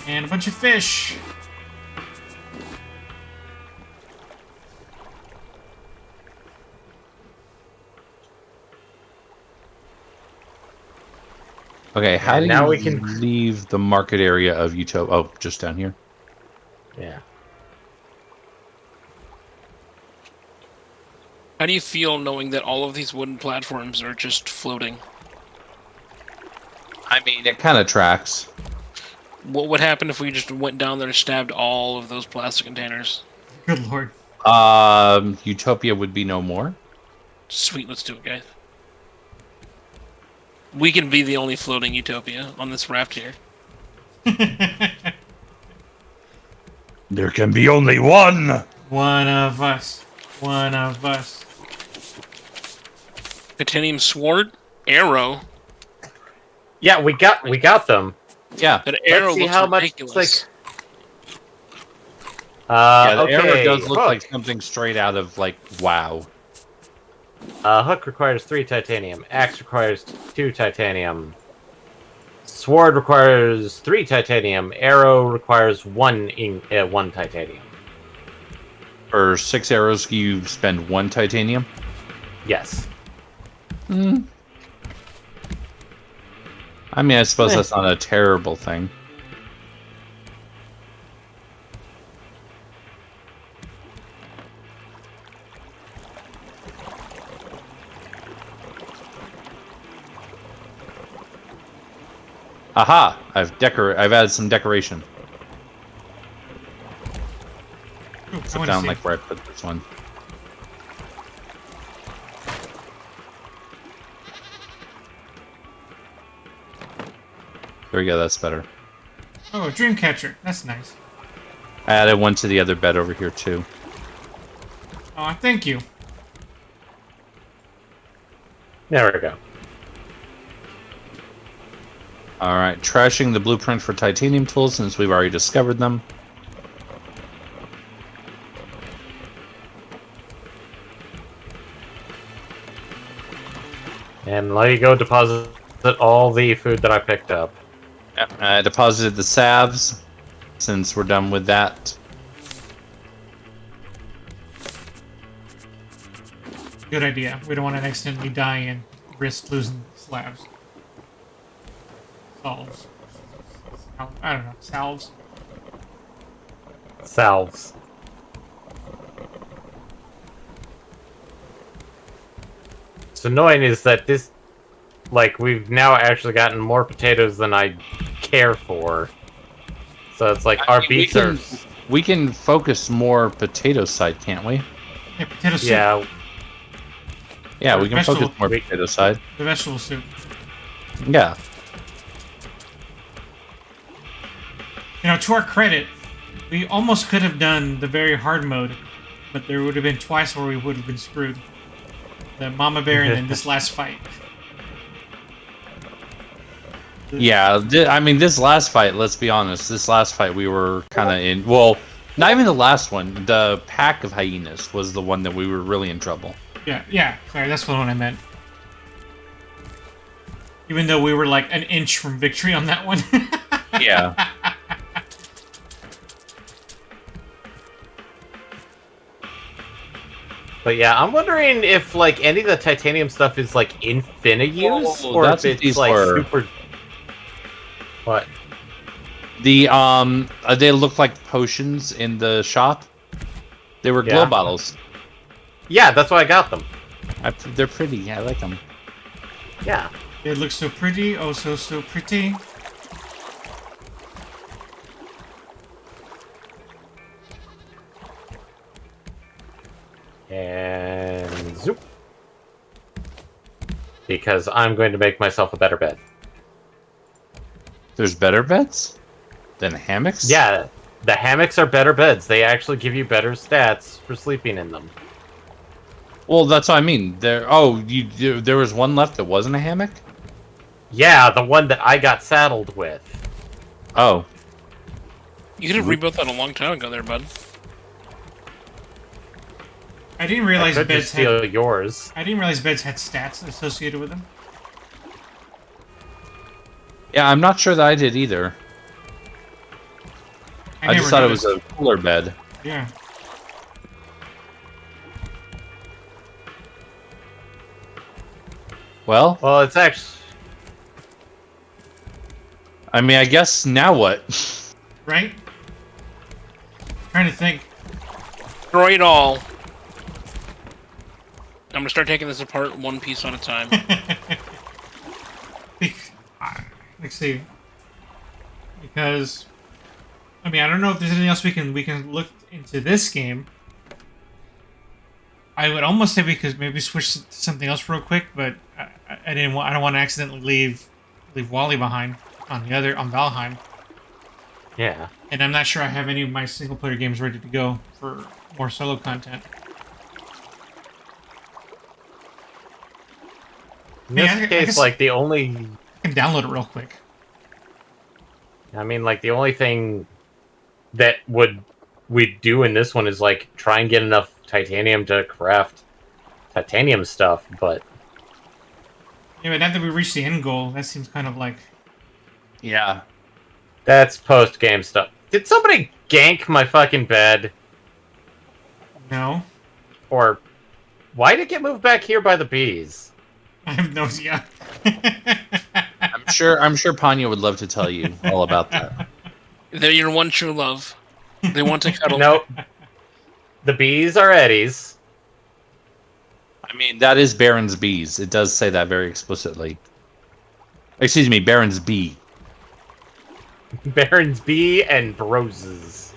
And a bunch of fish. Okay, how And do now you we can- leave the market area of Utopia? Oh, just down here. Yeah. How do you feel knowing that all of these wooden platforms are just floating? I mean, it kind of tracks. What would happen if we just went down there and stabbed all of those plastic containers? Good lord. Utopia would be no more. Sweet, let's do it, guys. We can be the only floating utopia on this raft here. There can be only one. One of us. One of us. Titanium sword, arrow. Yeah, we got them. Yeah. That arrow Let's see looks how much ridiculous. it's Yeah, the arrow okay, does look hook. like something straight out of, like, WoW. Hook requires 3 titanium. Axe requires 2 titanium. Sword requires 3 titanium. Arrow requires 1 titanium. For 6 arrows, you spend 1 titanium. Yes. Hmm. I mean, I suppose that's not a terrible thing. Aha! I've added some decoration. Ooh, I Sit want to down see. like where I put this one. There we go, that's better. Oh, a dream catcher. That's nice. I added one to the other bed over here too. Oh, thank you. There we go. Alright, trashing the blueprint for titanium tools since we've already discovered them. And let you go deposit all the food that I picked up. I deposited the salves since we're done with that. Good idea. We don't want to accidentally die and risk losing slabs. Salves. I don't know. Salves. Salves. What's annoying is that this, like, we've now actually gotten more potatoes than I care for. So it's like our beets are. We can focus more potato side, can't we? Yeah, potato soup. Yeah. Yeah, we can Vegetable- focus more potato side. The vegetable soup. Yeah. You know, to our credit, we almost could have done the very hard mode, but there would have been twice where we would have been screwed. The mama bear and then this last fight. Yeah, I mean, this last fight, let's be honest, this last fight we were kind of in... Well, not even the last one. The pack of hyenas was the one that we were really in trouble. Yeah, sorry, that's the one I meant. Even though we were like an inch from victory on that one. Yeah. But yeah, I'm wondering if like any of the titanium stuff is like infiniuse or that's if what these it's like were. super. What? The, they look like potions in the shop. They were glow Yeah. bottles. Yeah, that's why I got them. They're pretty. I like them. Yeah. It looks so pretty, oh so pretty. And zoop. Because I'm going to make myself a better bed. There's better beds than hammocks? Yeah, the hammocks are better beds. They actually give you better stats for sleeping in them. Well, that's what I mean. There was one left that wasn't a hammock? Yeah, the one that I got saddled with. Oh. You could have rebuilt that a long time ago there, bud. I didn't realize I could beds just steal had. yours. I didn't realize beds had stats associated with them. Yeah, I'm not sure that I did either. I just never thought it was noticed. a cooler bed. Yeah. Well, it's actually... I mean, I guess now what? Right? Trying to think. Destroy it all. I'm gonna start taking this apart one piece at a time. Let's see. Because I mean, I don't know if there's anything else we can look into this game. I would almost say we could maybe switch to something else real quick, but I don't want to accidentally leave Wally behind on Valheim. Yeah. And I'm not sure I have any of my single player games ready to go for more solo content. In this I case, guess like, the only... I can download it real quick. I mean, like, the only thing that we'd do in this one is, like, try and get enough titanium to craft titanium stuff, but... Yeah, but now that we reached the end goal, that seems kind of like... Yeah. That's post-game stuff. Did somebody gank my fucking bed? No, Or why did it get moved back here by the bees? I have no idea. I'm sure Panya would love to tell you all about that. They're your one true love. They want to cuddle. Nope. The bees are Eddie's. I mean, that is Baron's bees. It does say that very explicitly. Excuse me, Baron's bee. Baron's bee and Broses.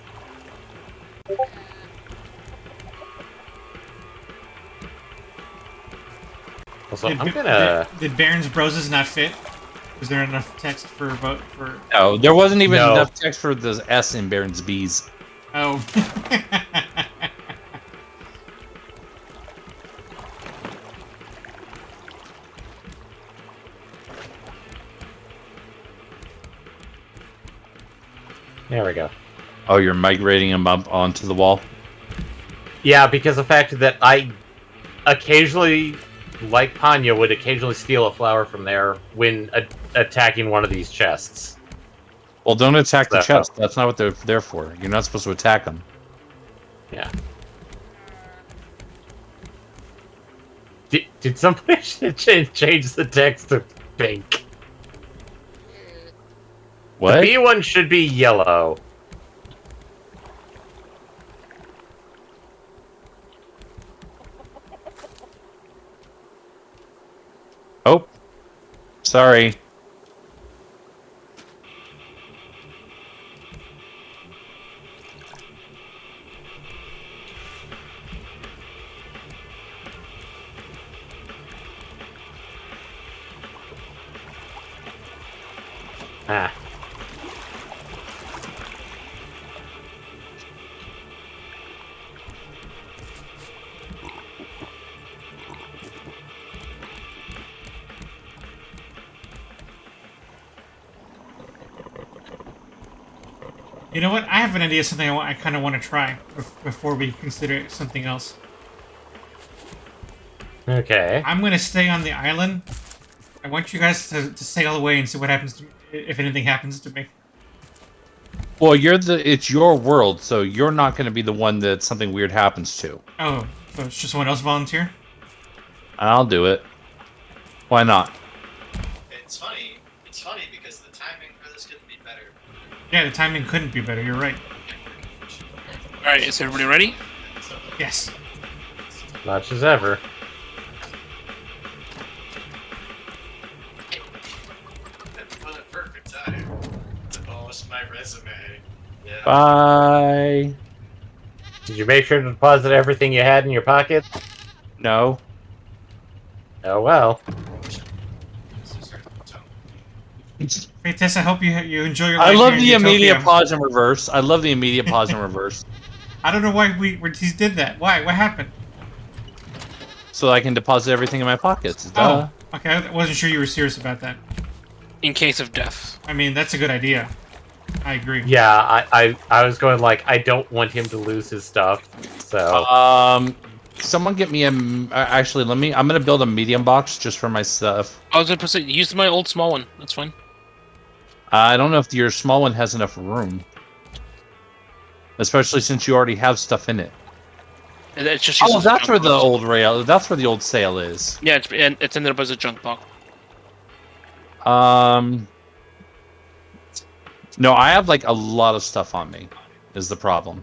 Also, I'm gonna... Did Baron's Broses not fit? Was there enough text for vote for? No, there wasn't even No. enough text for the S in Baron's bees. Oh. There we go. Oh, you're migrating them up onto the wall? Yeah, because the fact that I occasionally, like Panya, would occasionally steal a flower from there when attacking one of these chests. Well, don't attack the So- chest. That's not what they're there for. You're not supposed to attack them. Yeah. Did somebody change the text to pink? What? The B one should be yellow. Oh. Sorry. Ah. You know what? I have an idea. Something I kind of want to try before we consider something else. Okay. I'm gonna stay on the island. I want you guys to sail away and see what happens to me, if anything happens to me. Well, it's your world, so you're not going to be the one that something weird happens to. Oh, so it's just someone else volunteer? I'll do it. Why not? It's funny. It's funny because the timing for this couldn't be better. Yeah, the timing couldn't be better. You're right. All right, is everybody ready? Yes. Much as ever. That's what a perfect time to post my resume. Yeah. Bye. Did you make sure to deposit everything you had in your pocket? No. Oh well. Hey, Tess, I hope you enjoy your I life love here the in immediate Utopia. pause in reverse. I love the immediate pause in reverse. I don't know why we did that. Why? What happened? So I can deposit everything in my pockets. Duh. Oh, okay. I wasn't sure you were serious about that. In case of death. I mean, that's a good idea. I agree. Yeah, I was going like, I don't want him to lose his stuff, so... Someone get me a... Actually, I'm going to build a medium box just for my stuff. I was gonna say, use my old small one. That's fine. I don't know if your small one has enough room. Especially since you already have stuff in it. It's just Oh, uses that's junk where the box. old rail... That's where the old sail is. Yeah, it's in there as a junk box. No, I have, like, a lot of stuff on me, is the problem.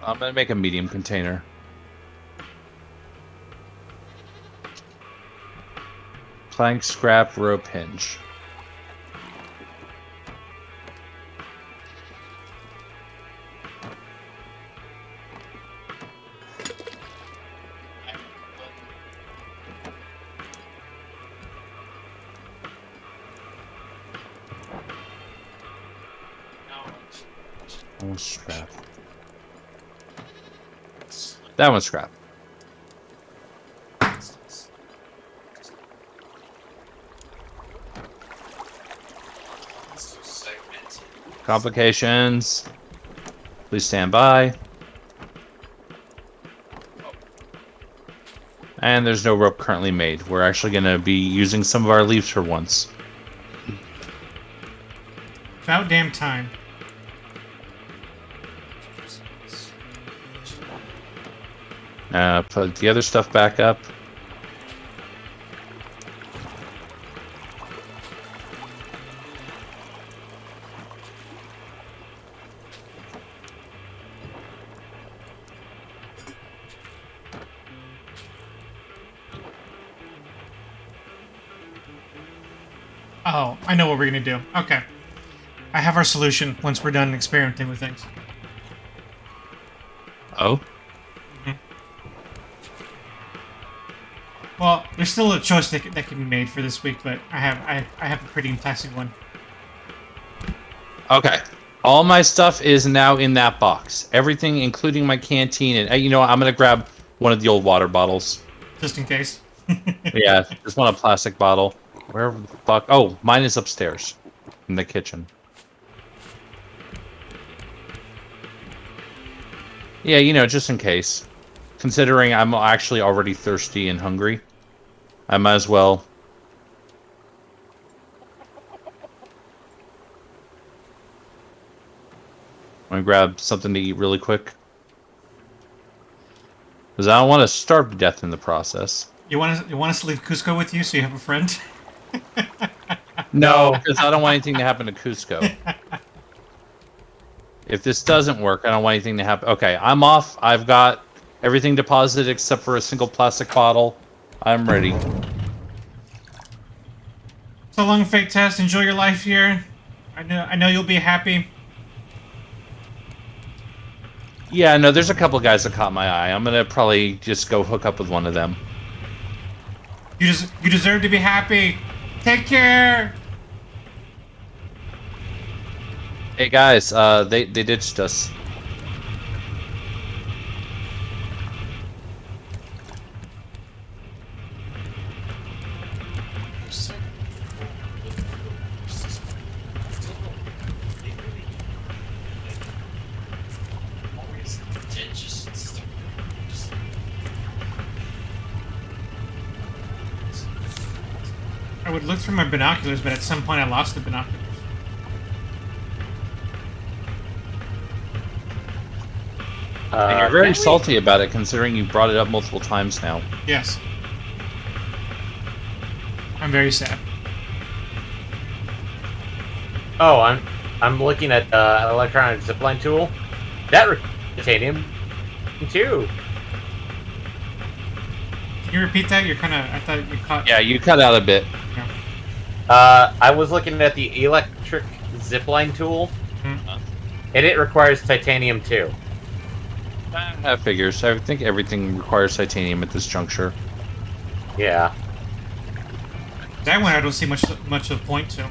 I'm gonna make a medium container. Plank, scrap, rope, hinge. Oh, scrap. That one's scrap. Complications. Please stand by. And there's no rope currently made. We're actually going to be using some of our leaves for once. About damn time. Put the other stuff back up. Oh, I know what we're gonna do. Okay. I have our solution once we're done experimenting with things. Oh? Well, there's still a choice that can be made for this week, but I have a pretty enticing one. Okay. All my stuff is now in that box. Everything, including my canteen. And you know what? I'm going to grab one of the old water bottles. Just in case. Yeah, just want a plastic bottle. Where the fuck? Oh, mine is upstairs in the kitchen. Yeah, you know, just in case. Considering I'm actually already thirsty and hungry, I might as well. I'm gonna grab something to eat really quick. Because I don't want to starve to death in the process. You want us to leave Cusco with you so you have a friend? No, because I don't want anything to happen to Cusco. If this doesn't work, I don't want anything to happen. Okay, I'm off. I've got everything deposited except for a single plastic bottle. I'm ready. So long, Fake Test. Enjoy your life here. I know you'll be happy. Yeah, no, there's a couple guys that caught my eye. I'm gonna probably just go hook up with one of them. You deserve to be happy. Take care. Hey guys, they ditched us. I would look through my binoculars, but at some point I lost the binoculars. And you're very salty about it, considering you brought it up multiple times now. Yes. I'm very sad. Oh, I'm looking at an electronic zipline tool. That titanium too. Can you repeat that? You're kind of. I thought you caught. Yeah, you cut out a bit. Yeah. I was looking at the electric zipline tool, Mm-hmm. and it requires titanium too. That figures. I think everything requires titanium at this juncture. Yeah. That one I don't see much of a point to.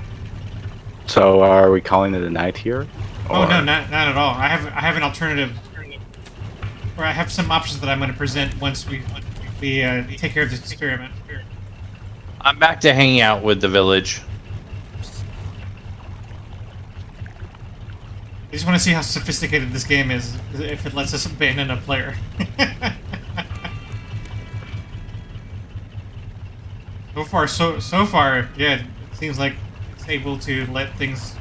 So are we calling it a night here? Oh no, not at all. I have an alternative, or I have some options that I'm going to present once we take care of this experiment. I'm back to hanging out with the village. I just want to see how sophisticated this game is, if it lets us abandon a player. So far, yeah, it seems like it's able to let things.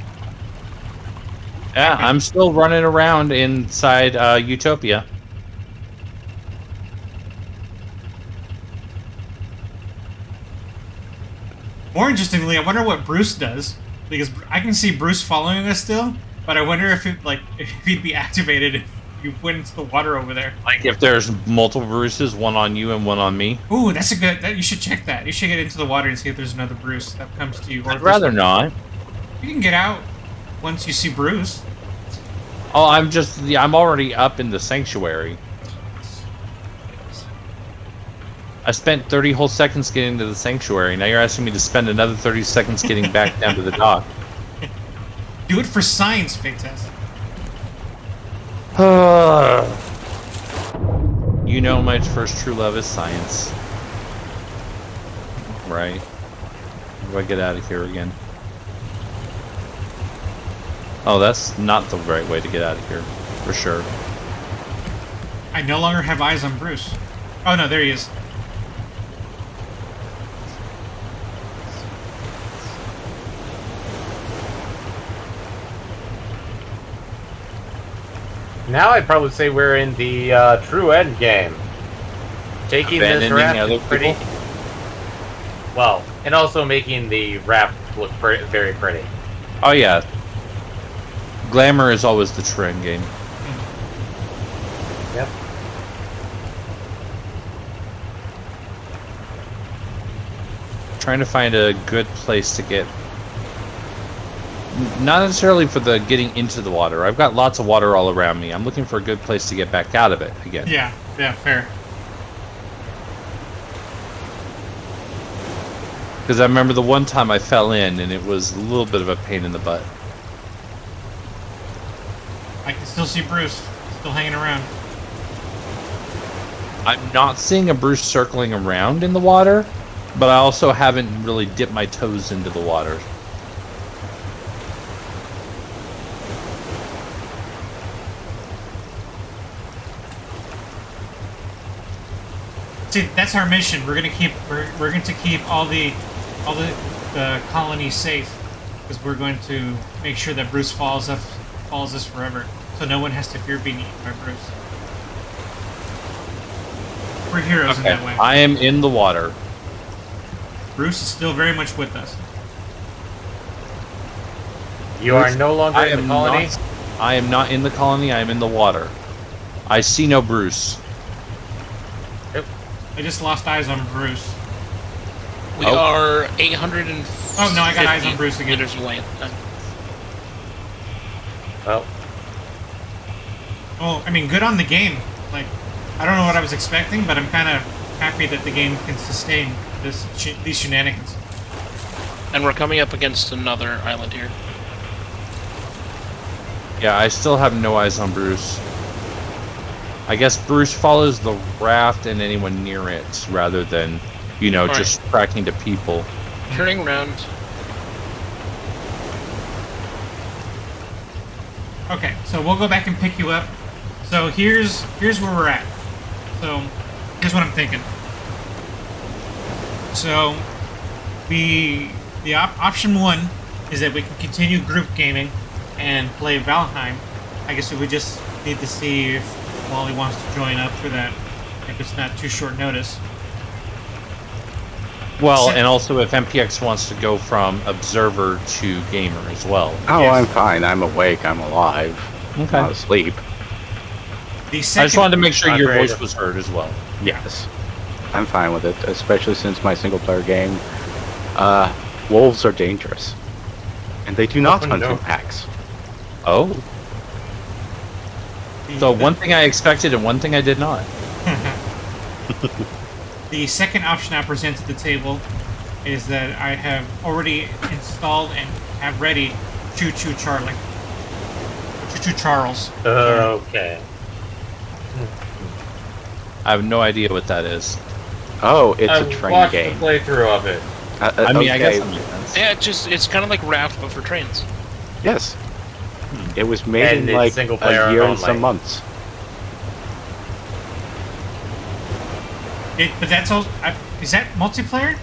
Yeah, I'm still running around inside Utopia. More interestingly, I wonder what Bruce does, because I can see Bruce following us still, but I wonder if if he'd be activated if you went into the water over there. Like if there's multiple Bruces, one on you and one on me. Ooh, that's a good. You should check that. You should get into the water and see if there's another Bruce that comes to you. Or I'd rather not. You can get out once you see Bruce. Oh, I'm already up in the sanctuary. I spent 30 whole seconds getting to the sanctuary. Now you're asking me to spend another 30 seconds getting back down to the dock. Do it for science, Fake Test. You know my first true love is science. Right. How do I get out of here again? Oh, that's not the right way to get out of here. For sure. I no longer have eyes on Bruce. Oh no, there he is. Now I'd probably say we're in the true end game. Taking this Abandoning raft other is pretty... people? Well, and also making the raft look very pretty. Oh yeah. Glamour is always the trend game. Yep. Trying to find a good place to get. Not necessarily for the getting into the water. I've got lots of water all around me. I'm looking for a good place to get back out of it again. Yeah, fair. Because I remember the one time I fell in and it was a little bit of a pain in the butt. I can still see Bruce still hanging around. I'm not seeing a Bruce circling around in the water, but I also haven't really dipped my toes into the water. See, that's our mission. We're going to keep all the colony safe, because we're going to make sure that Bruce follows us forever, so no one has to fear being eaten by Bruce. We're heroes in that way. I am in the water. Bruce is still very much with us. You are no longer in the colony? I am not in the colony. I am in the water. I see no Bruce. I just lost eyes on Bruce. We are 850 Oh no, I got eyes on Bruce again. meters away. Well. Well, I mean, good on the game. Like, I don't know what I was expecting, but I'm kind of happy that the game can sustain these shenanigans. And we're coming up against another island here. Yeah, I still have no eyes on Bruce. I guess Bruce follows the raft and anyone near it, rather than, you know, just tracking to people. Turning around. Okay, so we'll go back and pick you up. So here's where we're at. So here's what I'm thinking. So option one is that we can continue group gaming and play Valheim. I guess we would just need to see if Wally wants to join up for that, if it's not too short notice. Well, and also if MPX wants to go from observer to gamer as well. Oh, yes. I'm fine. I'm awake. I'm alive. Okay. I'm not asleep. I just wanted to make sure your voice was heard as well. Yes. I'm fine with it, especially since my single-player game, wolves are dangerous. And they do not hunt in packs. Oh. So one thing I expected and one thing I did not. The second option I present to the table is that I have already installed and have ready Choo Choo Charlie. Choo Choo Charles. Okay. I have no idea what that is. Oh, it's a train game. I watched the playthrough of it. I mean, I guess that makes sense. Yeah, it's kind of like Raft, but for trains. Yes. It was made in like a year and some months. But that's all. Is that multiplayer?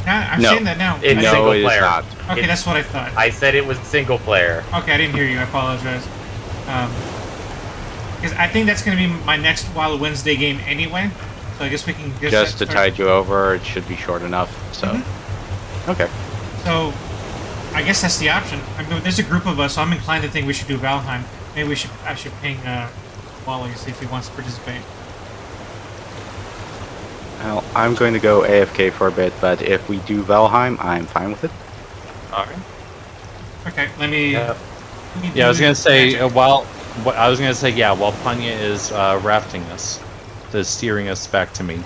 I'm no. saying that now. It's single player. It is not. Okay, that's what I thought. I said it was single player. Okay, I didn't hear you. I apologize. Because I think that's going to be my next Wild Wednesday game anyway. So I guess we can just to tide you over. It should be short enough. So, okay. So, I guess that's the option. I mean, there's a group of us, so I'm inclined to think we should do Valheim. Maybe I should ping Wally and see if he wants to participate. Well, I'm going to go AFK for a bit, but if we do Valheim, I'm fine with it. Alright. Okay, let me. Yeah, I was gonna say while Panya is rafting us, is steering us back to me.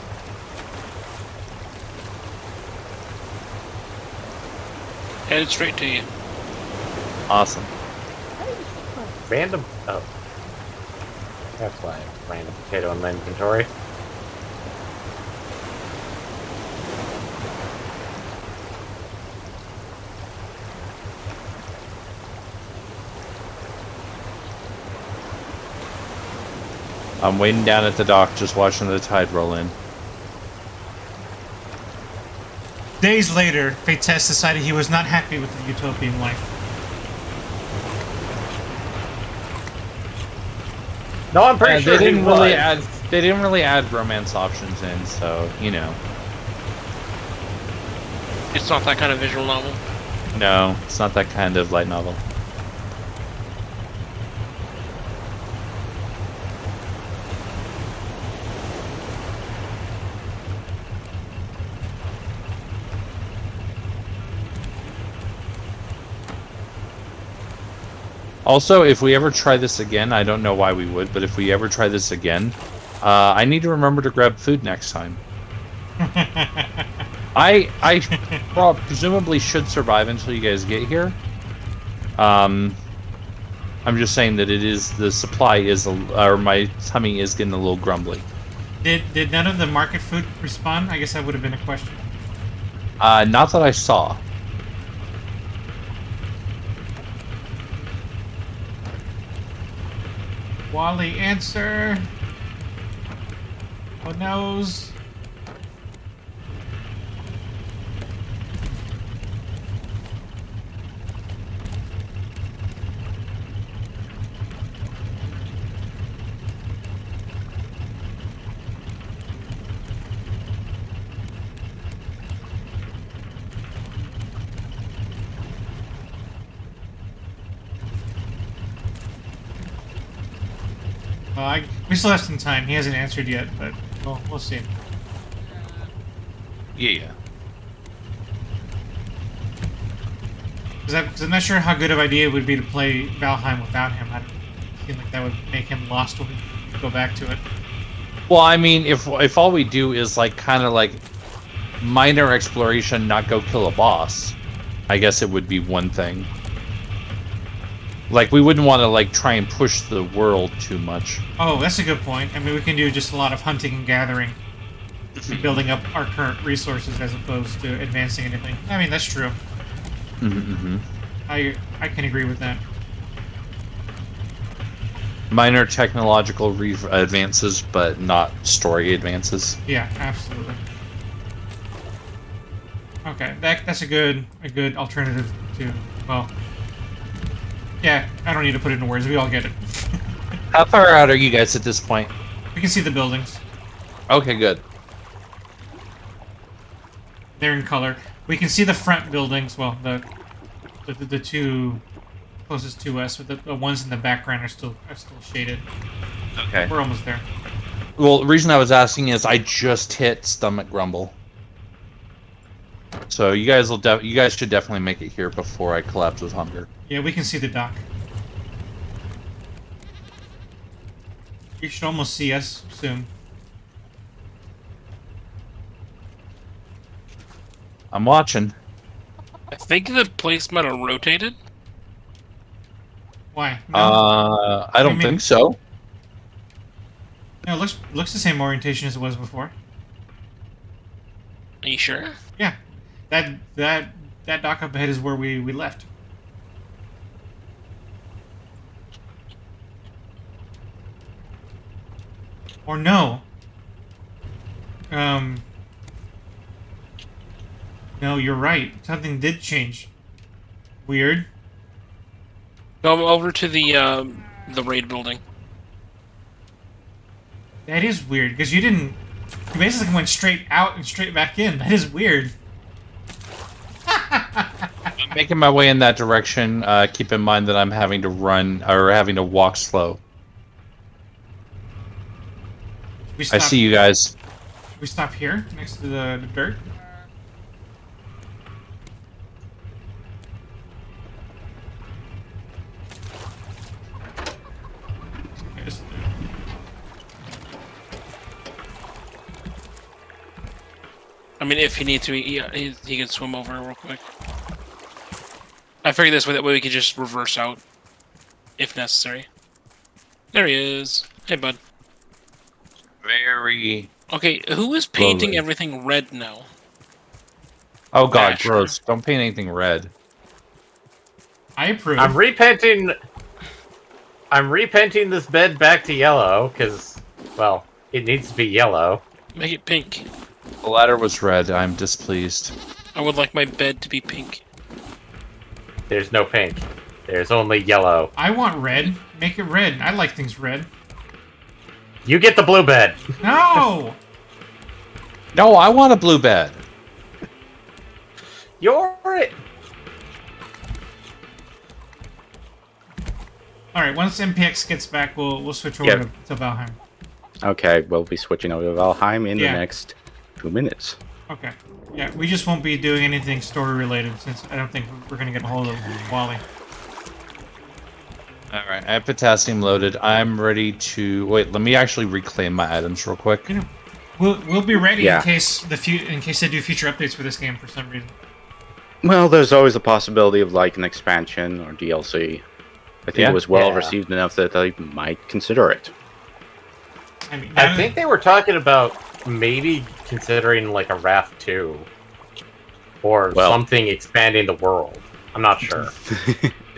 Headed straight to you. Awesome. Random. Oh. That's why random potato in my inventory. I'm waiting down at the dock, just watching the tide roll in. Days later, Fates decided he was not happy with the utopian life. No, I'm pretty sure they didn't he really was. add. They didn't really add romance options in, so you know. It's not that kind of visual novel. No, it's not that kind of light novel. Also, if we ever try this again, I don't know why we would, but if we ever try this again, I need to remember to grab food next time. I presumably should survive until you guys get here. I'm just saying that the supply is, or my tummy is getting a little grumbly. Did none of the market food respawn? I guess that would have been a question. Not that I saw. Wally, answer. Who knows? We still have some time. He hasn't answered yet, but we'll see. Yeah. Because I'm not sure how good of an idea it would be to play Valheim without him. I feel like that would make him lost when we go back to it. Well, I mean, if all we do is like kind of like minor exploration, not go kill a boss, I guess it would be one thing. Like, we wouldn't want to, like, try and push the world too much. Oh, that's a good point. I mean, we can do just a lot of hunting and gathering. And building up our current resources as opposed to advancing anything. I mean, that's true. I can agree with that. Minor technological advances, but not story advances. Yeah, absolutely. Okay, that's a good alternative to, well... Yeah, I don't need to put it into words. We all get it. How far out are you guys at this point? We can see the buildings. Okay, good. They're in color. We can see the front buildings. Well, the two closest to us, but the ones in the background are still shaded. Okay. We're almost there. Well, the reason I was asking is I just hit stomach grumble. So you guys should definitely make it here before I collapse with hunger. Yeah, we can see the dock. You should almost see us soon. I'm watching. I think the place might have rotated. Why? No? I don't think so. No, it looks the same orientation as it was before. Are you sure? Yeah. That dock up ahead is where we left. Or no. No, you're right. Something did change. Weird. Go over to the raid building. That is weird, because you basically went straight out and straight back in. That is weird. I'm making my way in that direction. Keep in mind that I'm having to run, or having to walk slow. I see you guys. We stop here, next to the dirt. I mean, if he needs to, he can swim over real quick. I figured this way, that way we could just reverse out, if necessary. There he is. Hey, bud. Very... Okay, who is painting slowly. everything red now? Oh god, Asher. gross. Don't paint anything red. I approve. I'm repainting this bed back to yellow, because, well, it needs to be yellow. Make it pink. The ladder was red. I'm displeased. I would like my bed to be pink. There's no pink. There's only yellow. I want red. Make it red. I like things red. You get the blue bed. No! No, I want a blue bed. You're it. Alright, once MPX gets back, we'll switch over Yeah. to Valheim. Okay, we'll be switching over to Valheim in Yeah. the next 2 minutes. Okay. Yeah, we just won't be doing anything story related since I don't think we're gonna get a hold of Wally. Alright, I have potassium loaded. I'm ready to... Wait, let me actually reclaim my items real quick. You know, we'll be ready Yeah. in case they do future updates for this game for some reason. Well, there's always a possibility of like an expansion or DLC. I think Yeah. it was well Yeah. received enough that they might consider it. I mean, I think they were talking about maybe considering like a Raft 2 or Well- something expanding the world. I'm not sure.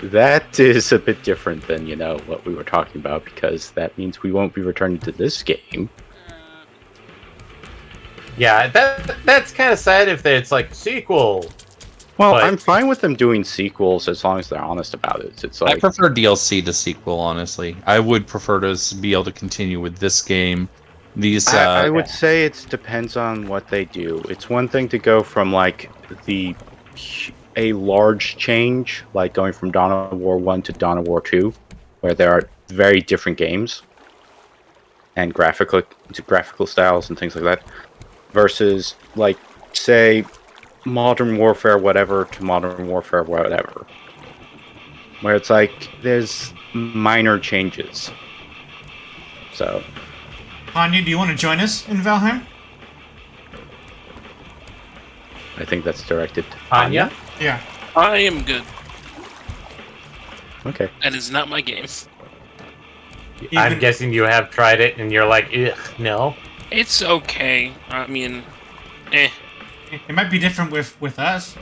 That is a bit different than, what we were talking about, because that means we won't be returning to this game. Yeah, that's kind of sad if it's like sequel. Well, But- I'm fine with them doing sequels as long as they're honest about it. It's I like, prefer DLC to sequel, honestly. I would prefer to be able to continue with this game. These, I would say it depends on what they do. It's one thing to go from like a large change, like going from Dawn of War 1 to Dawn of War 2, where there are very different games and graphical styles and things like that, versus like say Modern Warfare whatever to Modern Warfare whatever, where it's like there's minor changes. So Anya, do you want to join us in Valheim? I think that's directed to Anya? Yeah. I am good. Okay. That is not my game. I'm guessing you have tried it and you're like, ugh, no. It's okay. I mean, eh. It might be different with us.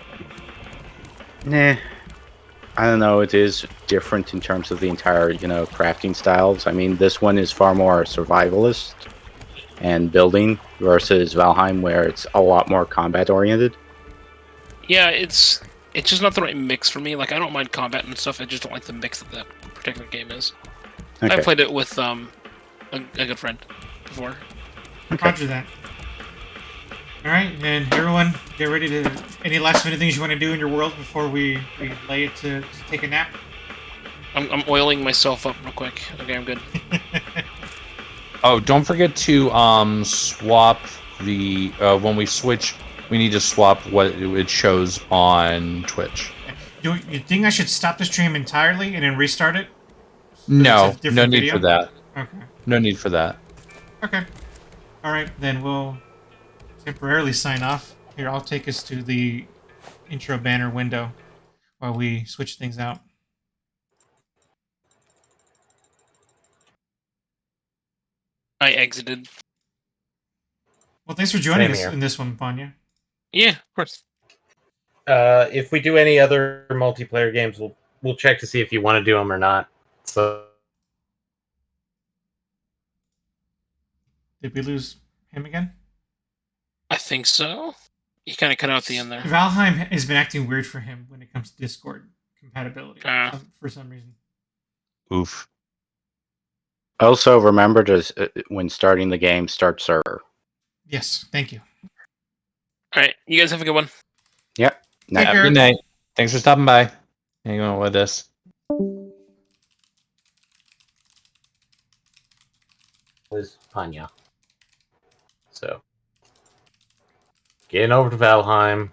Nah. I don't know, it is different in terms of the entire, crafting styles. I mean, this one is far more survivalist and building versus Valheim, where it's a lot more combat oriented. Yeah, it's just not the right mix for me. Like, I don't mind combat and stuff. I just don't like the mix that particular game is. Okay. I played it with a good friend before. Roger that. Alright, and everyone, get ready to... Any last minute things you want to do in your world before we lay it to take a nap? I'm oiling myself up real quick. Okay, I'm good. Oh, don't forget to swap the... when we switch, we need to swap what it shows on Twitch. You think I should stop the stream entirely and then restart it? No, it's a different no need video? for that. Okay. No need for that. Okay. Alright, then we'll temporarily sign off. Here, I'll take us to the intro banner window while we switch things out. I exited. Well, thanks for joining Same us here. in this one, Panya. Yeah, of course. If we do any other multiplayer games, we'll check to see if you want to do them or not. So Did we lose him again? I think so. You kind of cut out the end there. Valheim has been acting weird for him when it comes to Discord compatibility Ah. for some reason. Oof. Also, remember to, when starting the game, start server. Yes, thank you. All right, you guys have a good one. Yep. Take Have a care. good night. Thanks for stopping by. Hang on with us. was Panya. So getting over to Valheim.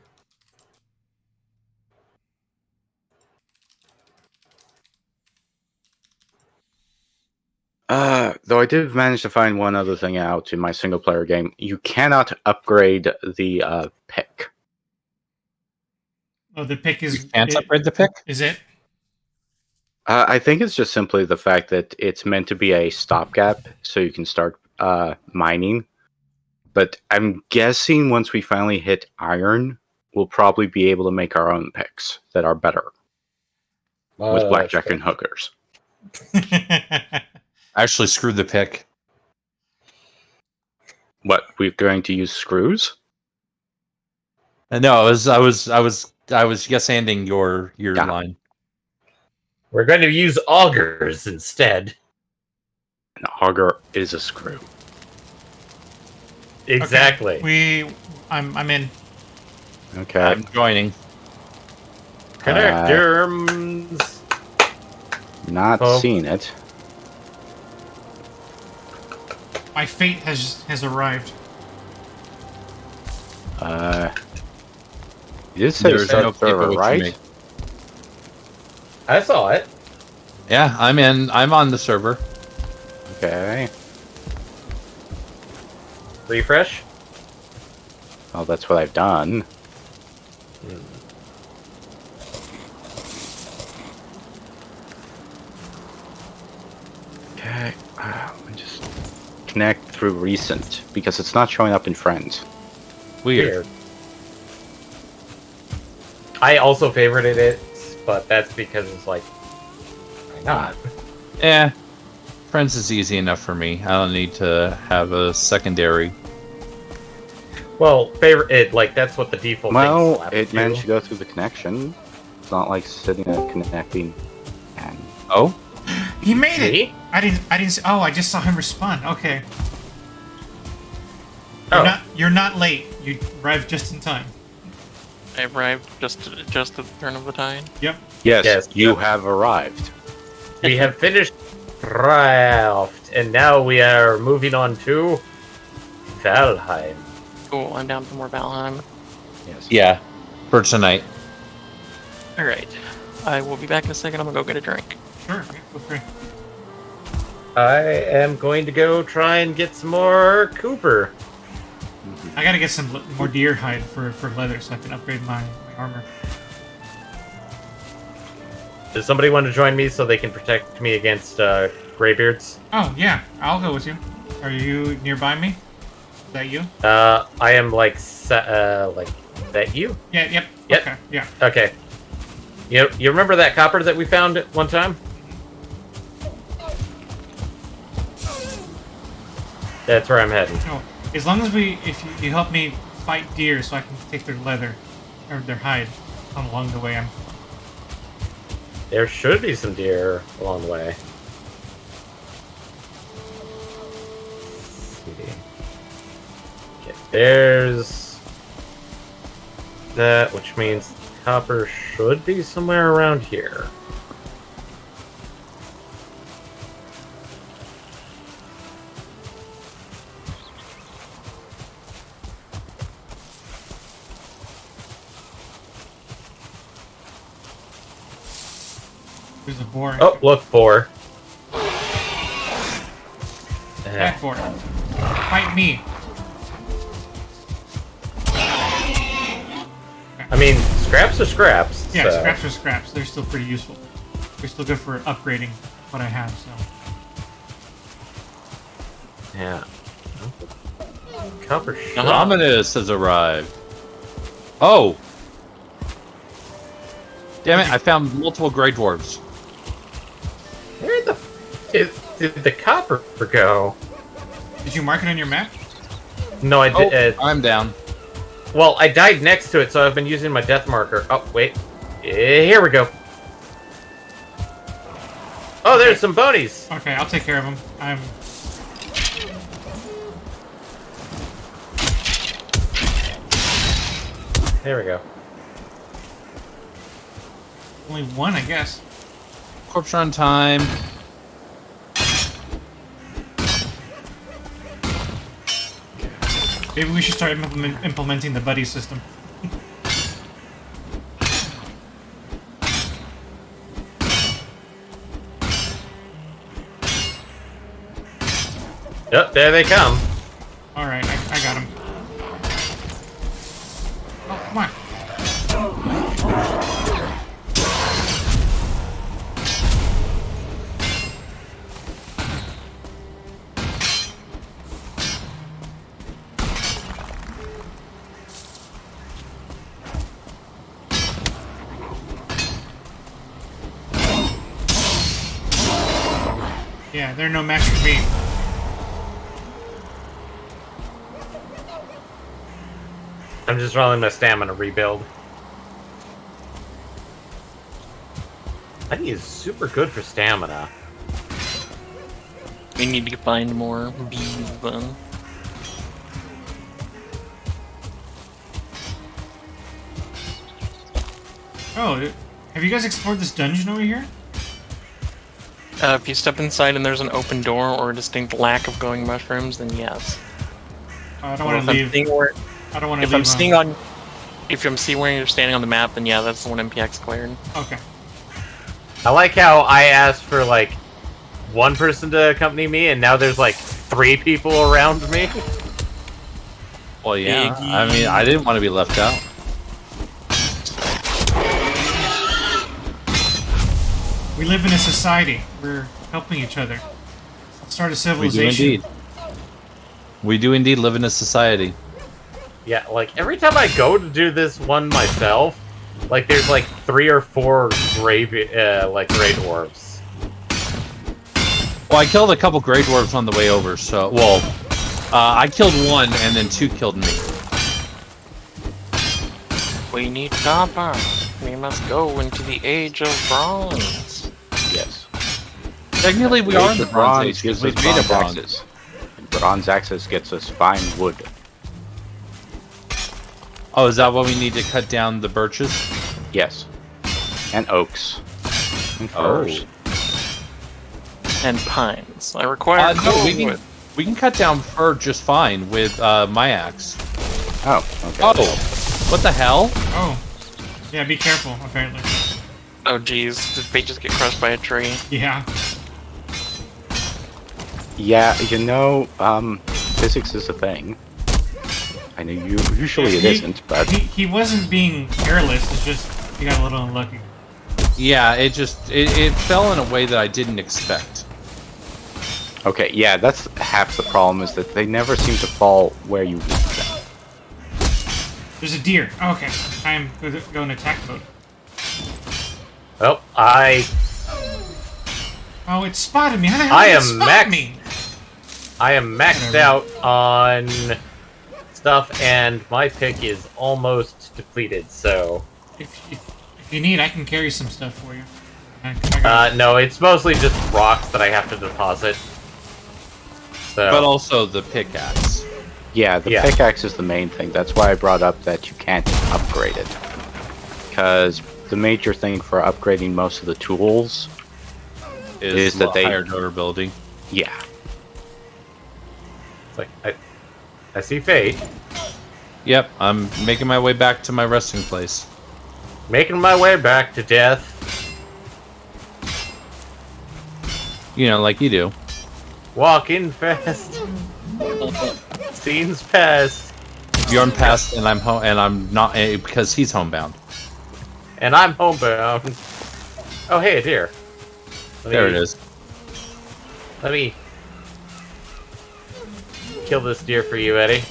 Though I did manage to find one other thing out in my single player game. You cannot upgrade the pick. Oh, the pick is... You can't upgrade the pick? Is it? I think it's just simply the fact that it's meant to be a stopgap, so you can start mining. But I'm guessing once we finally hit iron, we'll probably be able to make our own picks that are better with blackjack and hookers. Actually, screw the pick. What, we're going to use screws? No, I was yes anding your Yeah. line. We're going to use augers instead. An auger is a screw. Exactly. Okay, I'm in. Okay. I'm joining. Connectors. Not Oh. seeing it. My fate has arrived. You did say There's start no server, paperwork for me. right? I saw it. Yeah, I'm in. I'm on the server. Okay. Refresh. Oh, that's what I've done. Okay. Let me just connect through recent because it's not showing up in friends. Weird. I also favorited it, but that's because it's like, why not? Eh. Friends is easy enough for me. I don't need to have a secondary. Well, favorite it like that's what the default. Well, thing it slaps managed you. to go through the connection. It's not like sitting and connecting. And Oh? He made it. See? I didn't. See, oh, I just saw him respond. Okay. Oh. You're not late. You arrived just in time. I arrived just at the turn of the tide. Yep. yes, you yep. have arrived. We have finished Raft, and now we are moving on to Valheim. Cool, I'm down for more Valheim. Yes. Yeah. For tonight. Alright. I will be back in a second. I'm gonna go get a drink. Sure. Yeah, go for it. I am going to go try and get some more Cooper. I gotta get some more deer hide for leather so I can upgrade my armor. Does somebody want to join me so they can protect me against graybeards? Oh yeah, I'll go with you. Are you nearby me? Is that you? I am like, is that you? Yeah. Yep. Yep. Okay. Yeah. Okay. You remember that copper that we found at one time? That's where I'm heading. No. As long as if you help me fight deer so I can take their leather or their hide along the way, I'm. There should be some deer along the way. Okay, there's that, which means copper should be somewhere around here. There's a boar. Oh, look, boar. That boar. Fight me. I mean, scraps are scraps. Yeah, so. scraps are scraps. They're still pretty useful. They're still good for upgrading what I have. So. Yeah. Copper shot. Ominous has arrived. Oh! Damn it, I found multiple Grey Dwarves. Where the did the copper go? Did you mark it on your map? No, I did. I'm down. Well, I died next to it, so I've been using my death marker. Oh, wait. Here we go. Oh, there's some bonies. Okay, I'll take care of them. I'm. There we go. Only one, I guess. Corpse run time. Maybe we should start implementing the buddy system. Yep, there they come. Alright, I got him. Oh, come on. Yeah, they're no match for me. I'm just rolling my stamina rebuild. I think it's super good for stamina. We need to find more bees then. Oh, have you guys explored this dungeon over here? If you step inside and there's an open door or a distinct lack of glowing mushrooms, then yes. I don't want to leave. I don't want to leave. If I'm seeing where you're standing on the map, then yeah, that's the one MPX cleared. Okay. I like how I asked for like one person to accompany me, and now there's like 3 people around me. Well, yeah. I mean, I didn't want to be left out. We live in a society. We're helping each other. Let's start a We do civilization. indeed. We do indeed live in a society. Yeah, like every time I go to do this one myself, like there's like 3 or 4 gray dwarves. Well, I killed a couple Grey Dwarves on the way over, so... Well, I killed one, and then 2 killed me. We need copper. We must go into the age of bronze. Yes. Technically, we are in the Bronze Age, because gives we us made a bronze bronze. axes. And bronze axes gets us fine wood. Oh, is that what we need to cut down the birches? Yes. And oaks. And firs. And pines. I require No, wood. we can cut down fir just fine with my axe. Oh, okay. Oh, what the hell? Oh. Yeah, be careful, apparently. Oh jeez, did fate just get crushed by a tree? Yeah. Yeah, you know, physics is a thing. I know usually it isn't, but... He wasn't being careless, it's just he got a little unlucky. Yeah, it fell in a way that I didn't expect. Okay, yeah, that's half the problem, is that they never seem to fall where you want them. There's a deer. Oh, okay, time to go in attack mode. Oh, Oh, it spotted me. How the hell I did it am spot me? I am maxed out on stuff, and my pick is almost depleted, so... If you need, I can carry some stuff for you. I got no, it's mostly just rocks that I have to deposit. So... But also the pickaxe. Yeah, the pickaxe is the main thing. That's why I brought up that you can't upgrade it. Because the major thing for upgrading most of the tools is that they... higher durability. Yeah. It's like, I see fate. Yep, I'm making my way back to my resting place. Making my way back to death. You know, like you do. Walking fast. Scenes past. Bjorn passed, and I'm home, and I'm not because he's homebound. And I'm homebound. Oh, hey, a deer. There it is. Let me kill this deer for you, Eddie.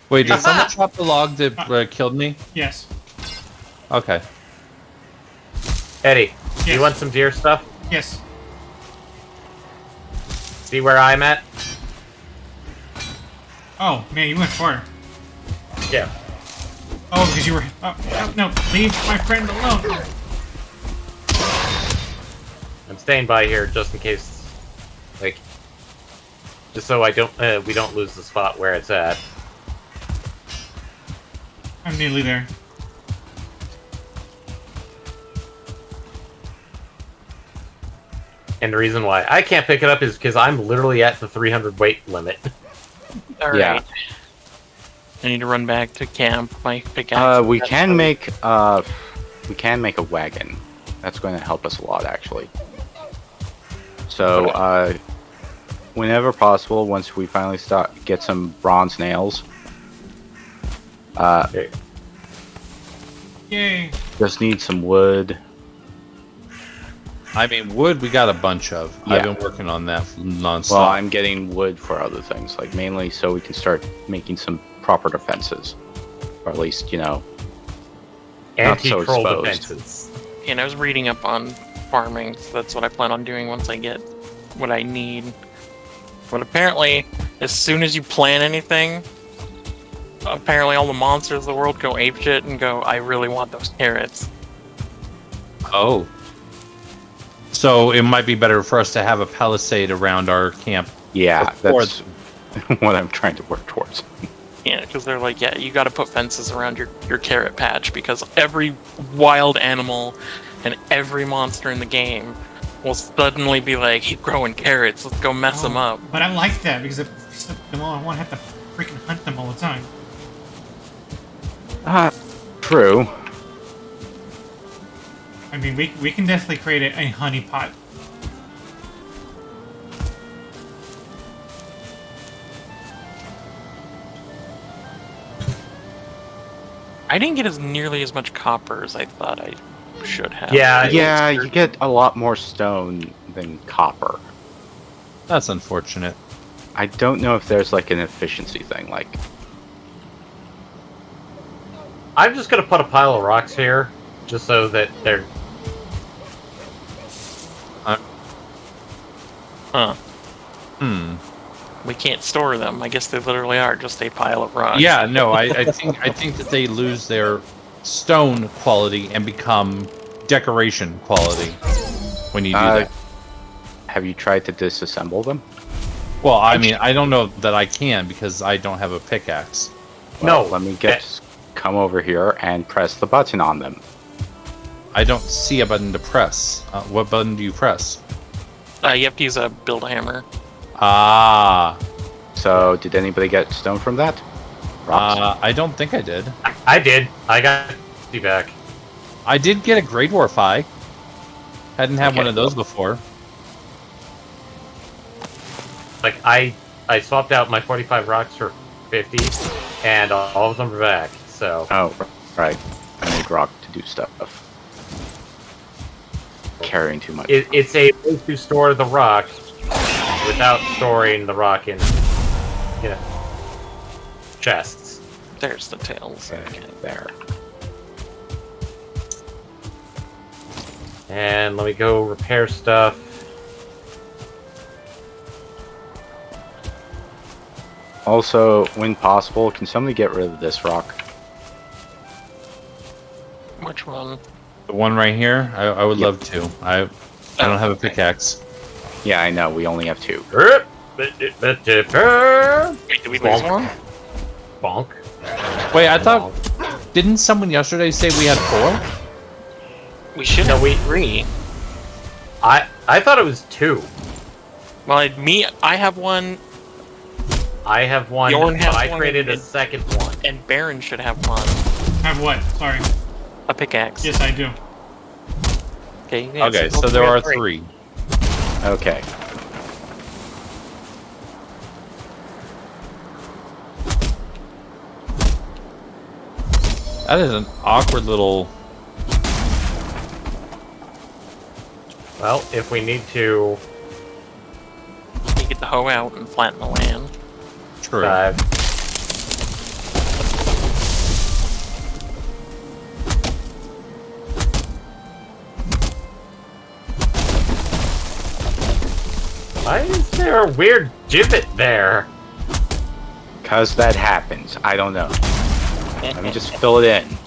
Wait, did someone chop the log that killed me? Yes. Okay. Eddie, Yes. you want some deer stuff? Yes. See where I'm at? Oh, man, you went far. Yeah. Oh, because you were... Oh, no, leave my friend alone. I'm staying by here just in case, like, just so I don't, we don't lose the spot where it's at. I'm nearly there. And the reason why I can't pick it up is because I'm literally at the 300 weight limit. Alright. Yeah. I need to run back to camp. My pickaxe. We can make a wagon. That's going to help us a lot, actually. So, whenever possible, once we finally get some bronze nails, Yay. just need some wood. I mean, wood we got a bunch of. Yeah. I've been working on that nonstop. Well, I'm getting wood for other things, like mainly so we can start making some proper defenses, or at least, you know, not so Anti-troll exposed. defenses. And I was reading up on farming, so that's what I plan on doing once I get what I need. But apparently, as soon as you plant anything, apparently all the monsters of the world go apeshit and go, I really want those carrots. Oh. So it might be better for us to have a palisade around our camp. Yeah, before that's what I'm trying to work towards. can't because they're like, yeah, you got to put fences around your carrot patch because every wild animal and every monster in the game will suddenly be like, he's growing carrots, let's go mess them up. But I like that because I won't have to freaking hunt them all the time. True. I mean, we can definitely create a honey pot. I didn't get as nearly as much copper as I thought I should have. Yeah, you get a lot more stone than copper. That's unfortunate. I don't know if there's like an efficiency thing. Like, I'm just gonna put a pile of rocks here, just so that they're. We can't store them. I guess they literally are just a pile of rocks. Yeah, no, I think that they lose their stone quality and become decoration quality when you do that. Have you tried to disassemble them? Well, I mean, I don't know that I can because I don't have a pickaxe. Well, let me come over here and press the button on them. I don't see a button to press. What button do you press? You have to use a build hammer. Ah. So, did anybody get stone from that? I don't think I did. I did. I got you back. I did get a Great Dwarf Eye. Hadn't had one of those before. Like, I swapped out my 45 rocks for 50, and all of them are back, so... Oh, right. I need rock to do stuff. Carrying too much. It's a way to store the rock without storing the rock in, you know, chests. There's the tails. Okay, there. And let me go repair stuff. Also, when possible, can somebody get rid of this rock? Which one? The one right here? I would love to. I don't have a pickaxe. Yeah, I know. We only have 2. Wait, did we lose one? Bonk. Wait, I thought... Didn't someone yesterday say we had 4? We should have 3. I thought it was 2. Well, I have one. I have one, Bjorn but has I one, created a and- second one. And Baron should have one. Have what? Sorry. A pickaxe. Yes, I do. Okay, yeah, Okay, so there are 3. Okay. That is an awkward little... Well, if we need to... You get the hoe out and flatten the land. True. Why is there a weird divot there? Because that happens. I don't know. Let me just fill it in.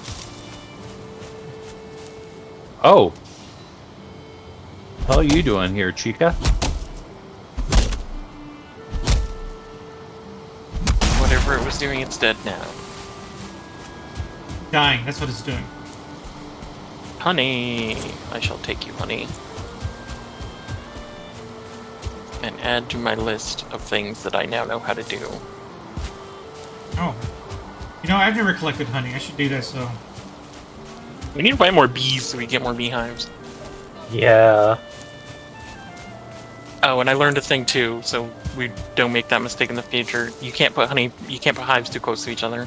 Oh. What the hell are you doing here, Chica? Whatever it was doing, it's dead now. Dying. That's what it's doing. Honey! I shall take you, honey. And add to my list of things that I now know how to do. Oh. You know, I've never collected honey. I should do that, so... We need to buy more bees so we get more beehives. Yeah. Oh, and I learned a thing too, so we don't make that mistake in the future. You can't put hives too close to each other.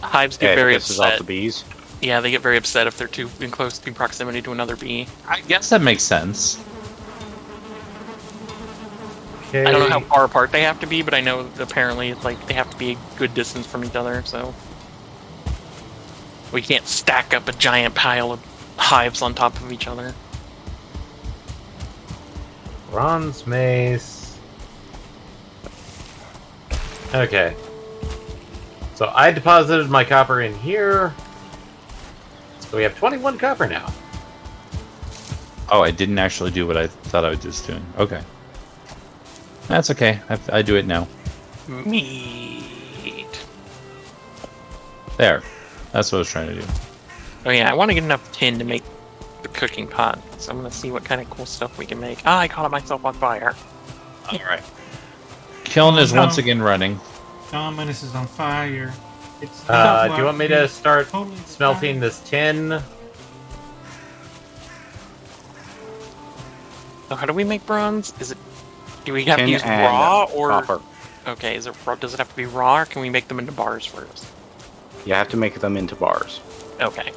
Hives get very this is off upset. the bees. Yeah, they get very upset if they're too in close proximity to another bee. I guess that makes sense. Okay. I don't know how far apart they have to be, but I know apparently like they have to be a good distance from each other, so we can't stack up a giant pile of hives on top of each other. Bronze mace. Okay. So I deposited my copper in here. So we have 21 copper now. Oh, I didn't actually do what I thought I was just doing. Okay. That's okay. I do it now. Meat. There. That's what I was trying to do. Oh yeah, I want to get enough tin to make the cooking pot. So I'm gonna see what kind of cool stuff we can make. Ah, I caught myself on fire. Alright. Kiln is once again running. Dominus is on fire. It's Do you want me to start totally smelting this tin? So how do we make bronze? Is it? Do we have to Tin use and raw or? copper. Okay, is it raw? Does it have to be raw, or can we make them into bars first? You have to make them into bars. Okay.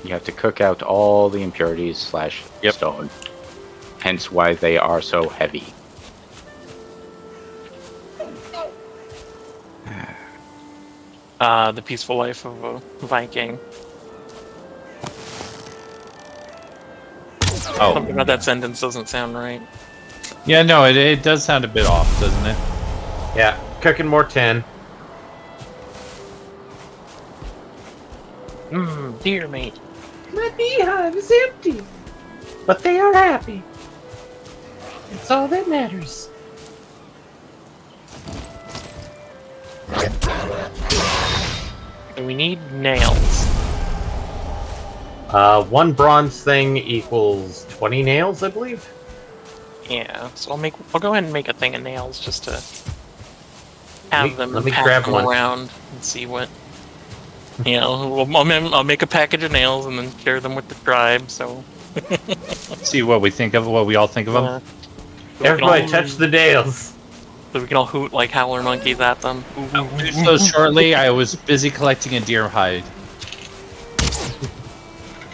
You have to cook out all the impurities / Yep. stone. Hence why they are so heavy. The peaceful life of a Viking. Oh. Something about that sentence doesn't sound right. Yeah, no, it does sound a bit off, doesn't it? Yeah, cooking more tin. Dear mate. My beehive is empty, but they are happy. It's all that matters. And we need nails. One bronze thing equals 20 nails, I believe. Yeah, so I'll go ahead and make a thing of nails just to have them let me pass grab them one. around and see what. You know, I'll make a package of nails and then share them with the tribe. So See what we think of what we all think of them. Everybody touch the nails. So we can all hoot like howler monkeys at them. So shortly, I was busy collecting a deer hide.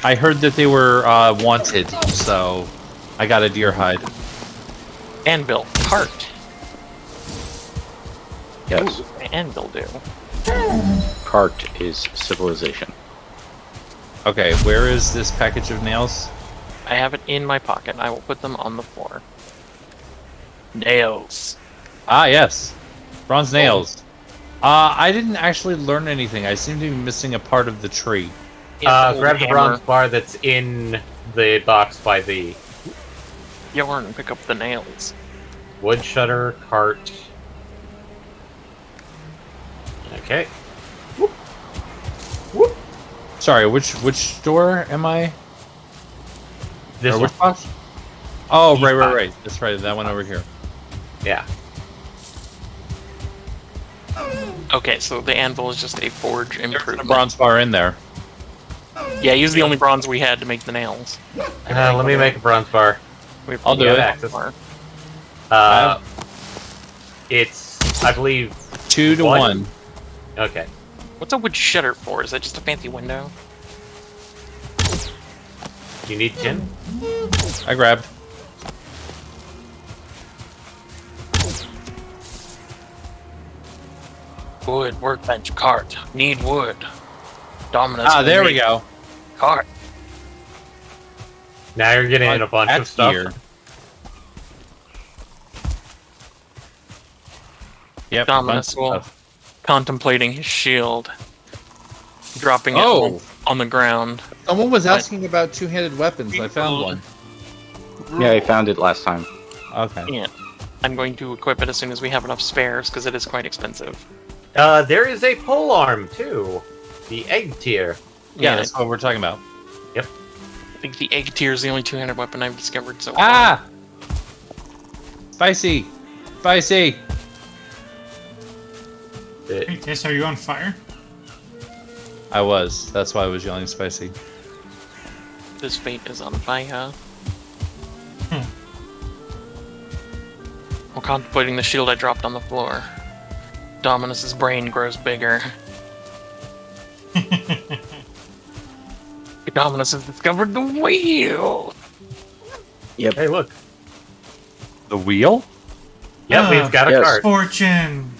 I heard that they were wanted, so I got a deer hide. Anvil, cart. Yes. Ooh, anvil do. Cart is civilization. Okay, where is this package of nails? I have it in my pocket. I will put them on the floor. Nails. Ah, yes. Bronze nails. I didn't actually learn anything. I seem to be missing a part of the tree. Grab the bronze bar that's in the box by the Yarn and pick up the nails. wood shutter cart. Okay. Sorry, which door am I? This Or one. which box? Oh, East right. box. That's right. That one over here. Yeah. Okay, so the anvil is just a forge There's a improvement. bronze bar in there. Yeah, use the only bronze we had to make the nails. Let me make a bronze bar. I'll do You have it. access. Bar. It's, I believe, 2 to 1. Okay. What's a wood shutter for? Is that just a fancy window? Do you need tin? I grabbed. Wood, workbench, cart. Need wood. Dominus. Ah, there we meat. go. Cart. Now you're getting in a bunch of That's stuff. weird. Yep. Dominus bunch of will stuff. contemplating his shield. Dropping it Oh. on the ground. Someone was asking about two-handed weapons. I found one. Yeah, I found it last time. Okay. Yeah. I'm going to equip it as soon as we have enough spares, because it is quite expensive. There is a pole arm too. The egg tier. Yeah, that's what we're talking about. I think the egg tier is the only two-handed weapon I've discovered so far. Ah! Spicy! Spicy! Hey, Tess, are you on fire? I was. That's why I was yelling spicy. This fate is on fire. While contemplating the shield I dropped on the floor, Dominus's brain grows bigger. Dominus has discovered the wheel! Yep. Hey, look. The wheel? Yep, we've got a yes. cart. Fortune.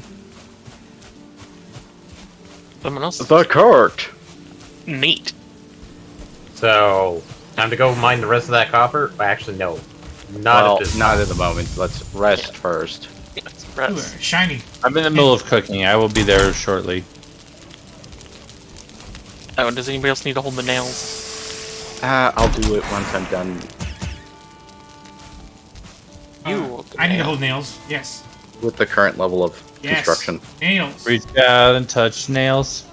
Dominus? The cart! Neat. So, time to go mine the rest of that copper? Actually, no. Not Well, at this not time. at the moment. Let's rest first. Yes, Ooh, press. shiny. I'm in the middle of cooking. I will be there shortly. Oh, does anybody else need to hold the nails? I'll do it once I'm done. You hold the I need to nails. hold nails. Yes. with the current level of Yes. construction. Nails. Reach out and touch nails.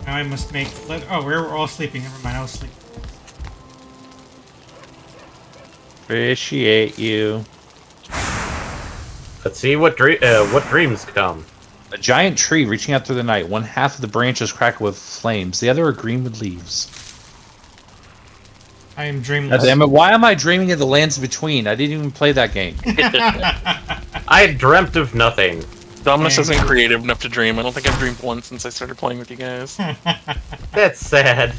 Now I must make. Oh, we're all sleeping. Never mind. I was sleeping. Appreciate you. Let's see what dreams come. A giant tree reaching out through the night. One half of the branches cracked with flames. The other are green with leaves. I am dreamless. Damn it! Why am I dreaming of the lands between? I didn't even play that game. I dreamt of nothing. Dominus isn't creative enough to dream. I don't think I've dreamed once since I started playing with you guys. That's sad.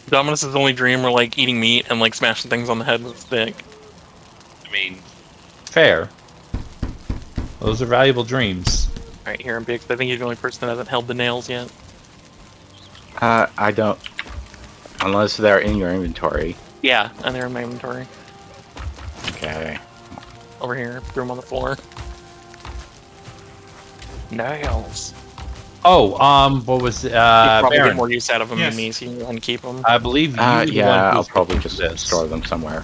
Dominus's only dream were like eating meat and like smashing things on the head with a stick. I mean, fair. Those are valuable dreams. Alright, here I'm Biggs. I think you're the only person that hasn't held the nails yet. I don't. Unless they're in your inventory. Yeah, and they're in my inventory. Okay. Over here, threw them on the floor. Nails. Oh, what was you probably Baron? get more use out of them Yes. than me, so you can keep them. I believe you. Yeah, I'll probably just store them somewhere.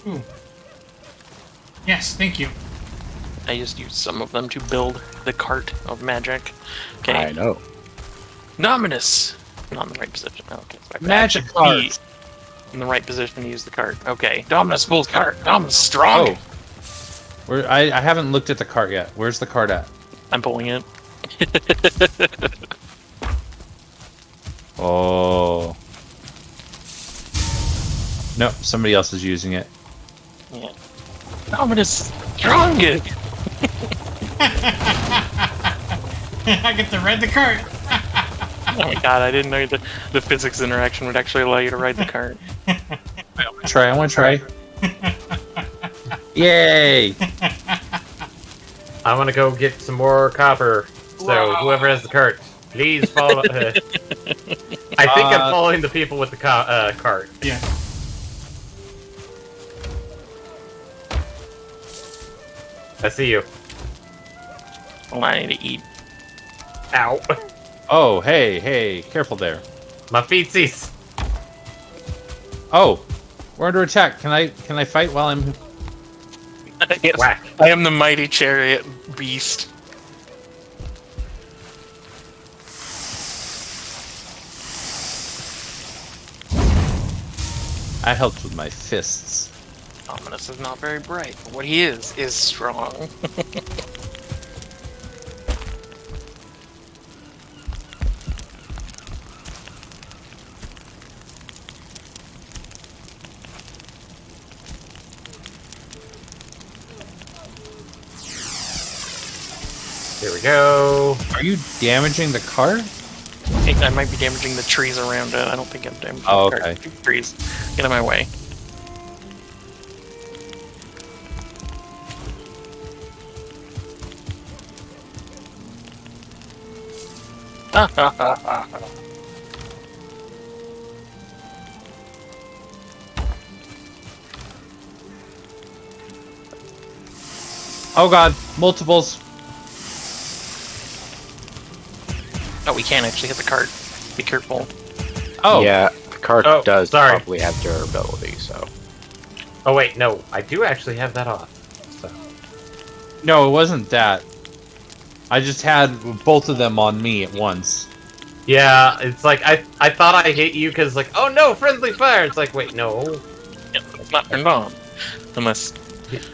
Ooh. Yes, thank you. I just used some of them to build the cart of magic. Okay. I know. Dominus! Not in the right position. Oh, okay. So I Magic actually cart. be in the right position to use the cart. Okay. Dominus pulls cart. Dominus strong! Oh. Where I haven't looked at the cart yet. Where's the cart at? I'm pulling it. Oh. Nope, somebody else is using it. Yeah. Dominus strong! I get to ride the cart. Oh my god, I didn't know the physics interaction would actually allow you to ride the cart. I want to try. Yay! I want to go get some more copper. So whoever has the cart, please follow. I think I'm following the people with the cart. Yeah. I see you. Well, I need to eat. Ow. Oh, hey, careful there. My feetsies. Oh, we're under attack. Can I fight while I'm? Yes, Whack. I am the mighty chariot beast. I helped with my fists. Dominus is not very bright, but what he is strong. Here we go. Are you damaging the cart? I think I might be damaging the trees around it. I don't think I'm damaging Oh, the okay. trees. Get out of my way. Oh god, multiples. Oh, we can't actually hit the cart. Be careful. Oh. Yeah, the cart Oh, does sorry. probably have durability, so. Oh wait, no, I do actually have that off. So. No, it wasn't that. I just had both of them on me at once. Yeah, it's like I thought I hit you because like, oh no, friendly fire. It's like, wait, no, Yeah, it's not turned on. Unless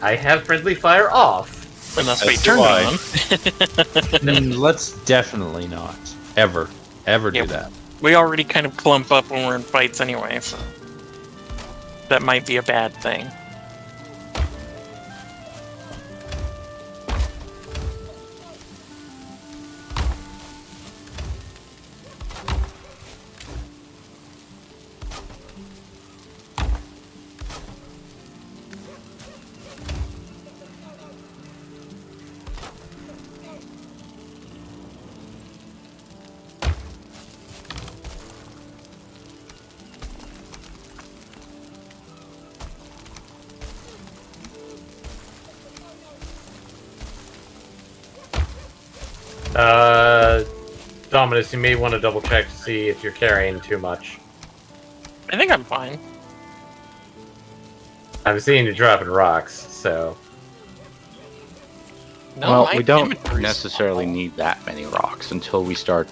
I have friendly fire off. we As turn do it I. on. Let's definitely not ever do Yep. that. We already kind of clump up when we're in fights anyway, so that might be a bad thing. Dominus, you may want to double check to see if you're carrying too much. I think I'm fine. I'm seeing you dropping rocks, so... No, well, my we don't inventory's necessarily need that many rocks until we start,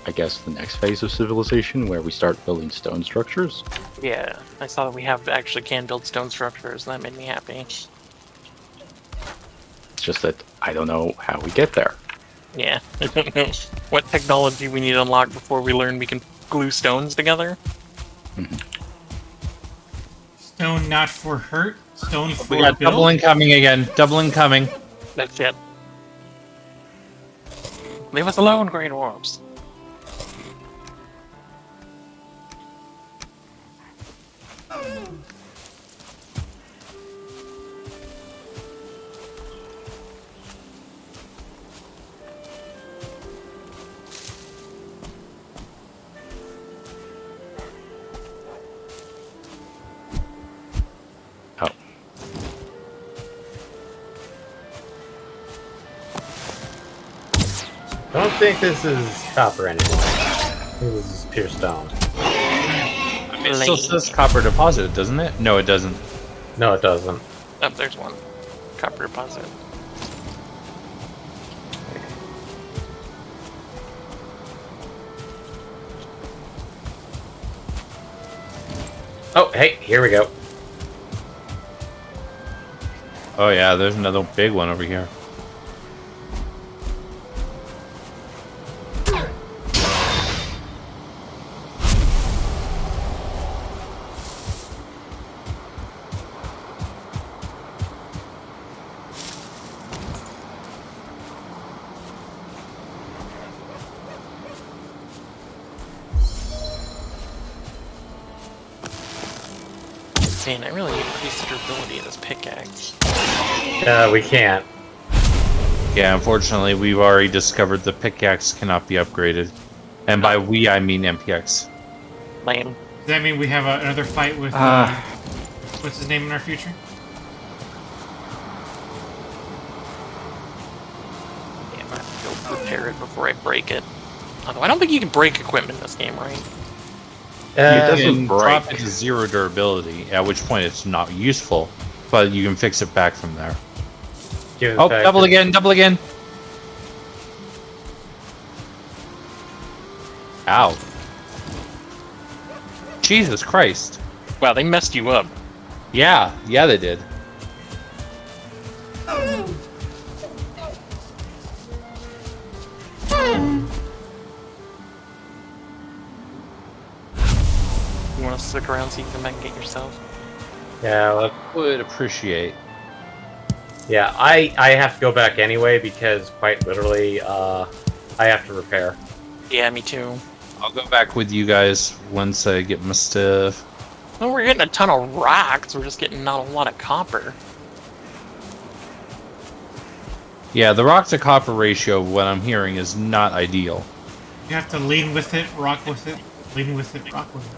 I guess, the next phase of civilization, where we start building stone structures. Yeah, I saw that we actually can build stone structures, and that made me happy. It's just that I don't know how we get there. Yeah, I don't know what technology we need to unlock before we learn we can glue stones together. Stone not for hurt. Stone for We got build. double incoming again. Double incoming. That's it. Leave us alone, Great Orbs. Oh. I don't think this is copper anymore. I think this is pure stone. It still says copper deposit, doesn't it? No, it doesn't. No, it doesn't. Oh, there's one. Copper deposit. Oh, hey, here we go. Oh yeah, there's another big one over here. Man, I really increased the durability of this pickaxe. We can't. Yeah, unfortunately, we've already discovered the pickaxe cannot be upgraded. And by we, I mean MPX. Lame. Does that mean we have another fight with what's his name in our future? Yeah, I'm gonna have to go repair it before I break it. Although I don't think you can break equipment in this game, right? It doesn't doesn't drop break. it to 0 durability, at which point it's not useful, but you can fix it back from there. Given the Oh, fact double that- again, double again! Ow. Jesus Christ. Wow, they messed you up. Yeah, they did. You want to stick around so you can come back and get yourself? Yeah, well, Would appreciate. yeah, I have to go back anyway because quite literally, I have to repair. Yeah, me too. I'll go back with you guys once I get my stuff. Well, we're getting a ton of rocks. We're just getting not a lot of copper. Yeah, the rock to copper ratio, what I'm hearing, is not ideal. You have to lean with it, rock with it, lean with it, rock with it.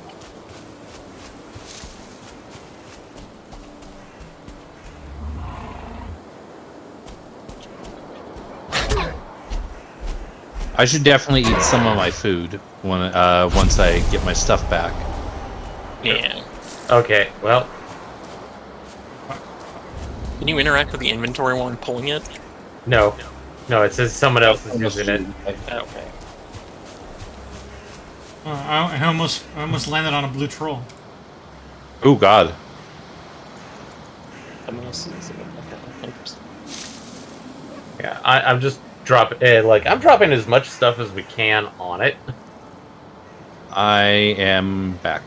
I should definitely eat some of my food when once I get my stuff back. Yeah. Okay, well, Can you interact with the inventory while I'm pulling it? no. No, it says someone else is using it. Okay. I almost landed on a blue troll. Oh God. Interesting. Yeah, I'm just dropping, I'm dropping as much stuff as we can on it. I am back.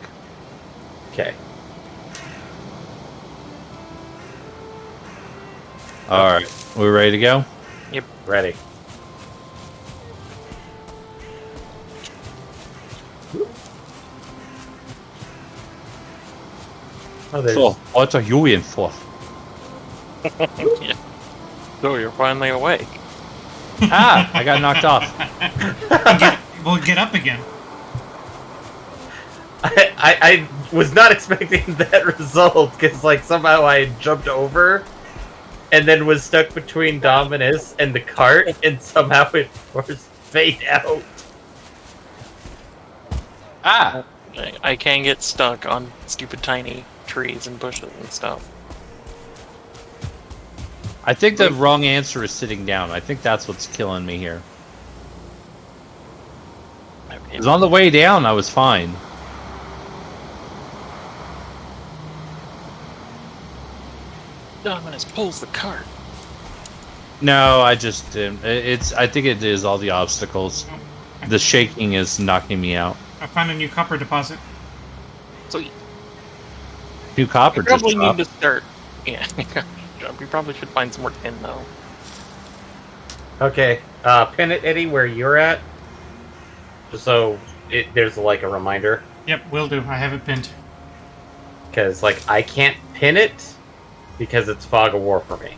Okay. Alright, we ready to go? Yep. Ready. Oh, there's... So, what are you in for? Yeah. So you're finally awake. Ah, I got knocked off. We'll get up again. I was not expecting that result because like somehow I jumped over and then was stuck between Dominus and the cart and somehow it forced fade out. Ah! I can get stuck on stupid tiny trees and bushes and stuff. I think the wrong answer is sitting down. I think that's what's killing me here. Because on the way down, I was fine. Dominus pulls the cart. No, I just didn't. I think it is all the obstacles. The shaking is knocking me out. I found a new copper deposit. So New copper you probably just need dropped. to start. Yeah, we probably should find some more tin though. Okay, pin it, Eddie, where you're at. Just so there's like a reminder. Yep, will do. I have it pinned. Because, like, I can't pin it because it's Fog of War for me.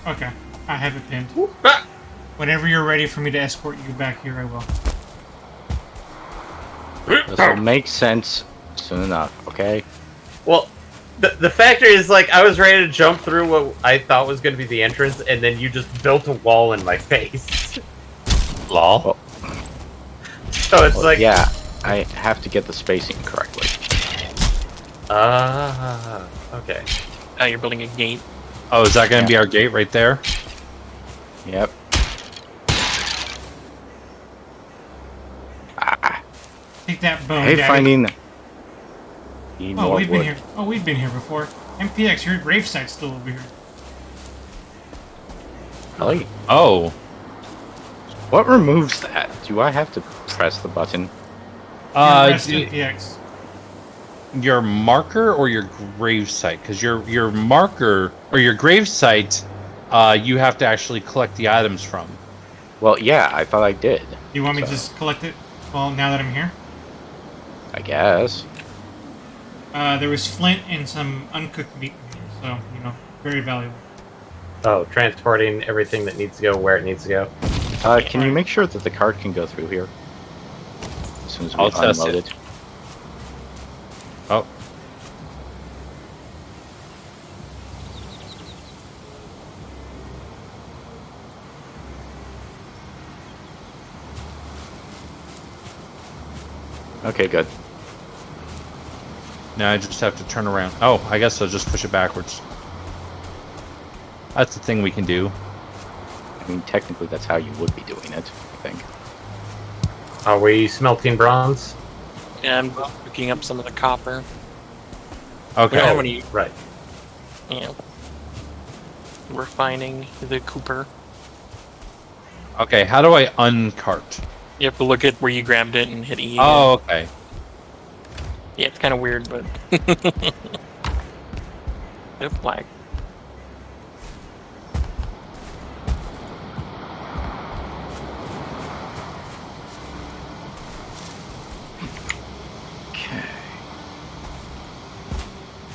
Okay, I have it pinned. Whenever you're ready for me to escort you back here, I will. This will make sense soon enough, okay? Well, the factor is, like, I was ready to jump through what I thought was going to be the entrance, and then you just built a wall in my face. Lol. So it's like... Yeah, I have to get the spacing correctly. Okay. Oh, you're building a gate. Oh, is that going to be our gate right there? Yep. Take that bone, Hey, Daddy. finding... Oh, we've been here. Oh, we've been here before. MPX, your gravesite's still over here. Really? Oh. What removes that? Do I have to press the button? Rest MPX. Your marker or your gravesite? Because your marker or your gravesite, you have to actually collect the items from. Well, yeah, I thought I did. You want me to just collect it? Well, now that I'm here? I guess. There was flint and some uncooked meat in here, so, you know, very valuable. Oh, transporting everything that needs to go where it needs to go. Can you make sure that the cart can go through here? As soon as we I'll test unload it. it. Oh. Okay, good. Now I just have to turn around. Oh, I guess I'll just push it backwards. That's the thing we can do. I mean, technically, that's how you would be doing it, I think. Are we smelting bronze? Yeah, I'm picking up some of the copper. Okay. We don't have any. Right. Yeah. We're finding the Cooper. Okay, how do I uncart? You have to look at where you grabbed it and hit E. Oh, okay. Yeah, it's kind of weird, but. No flag.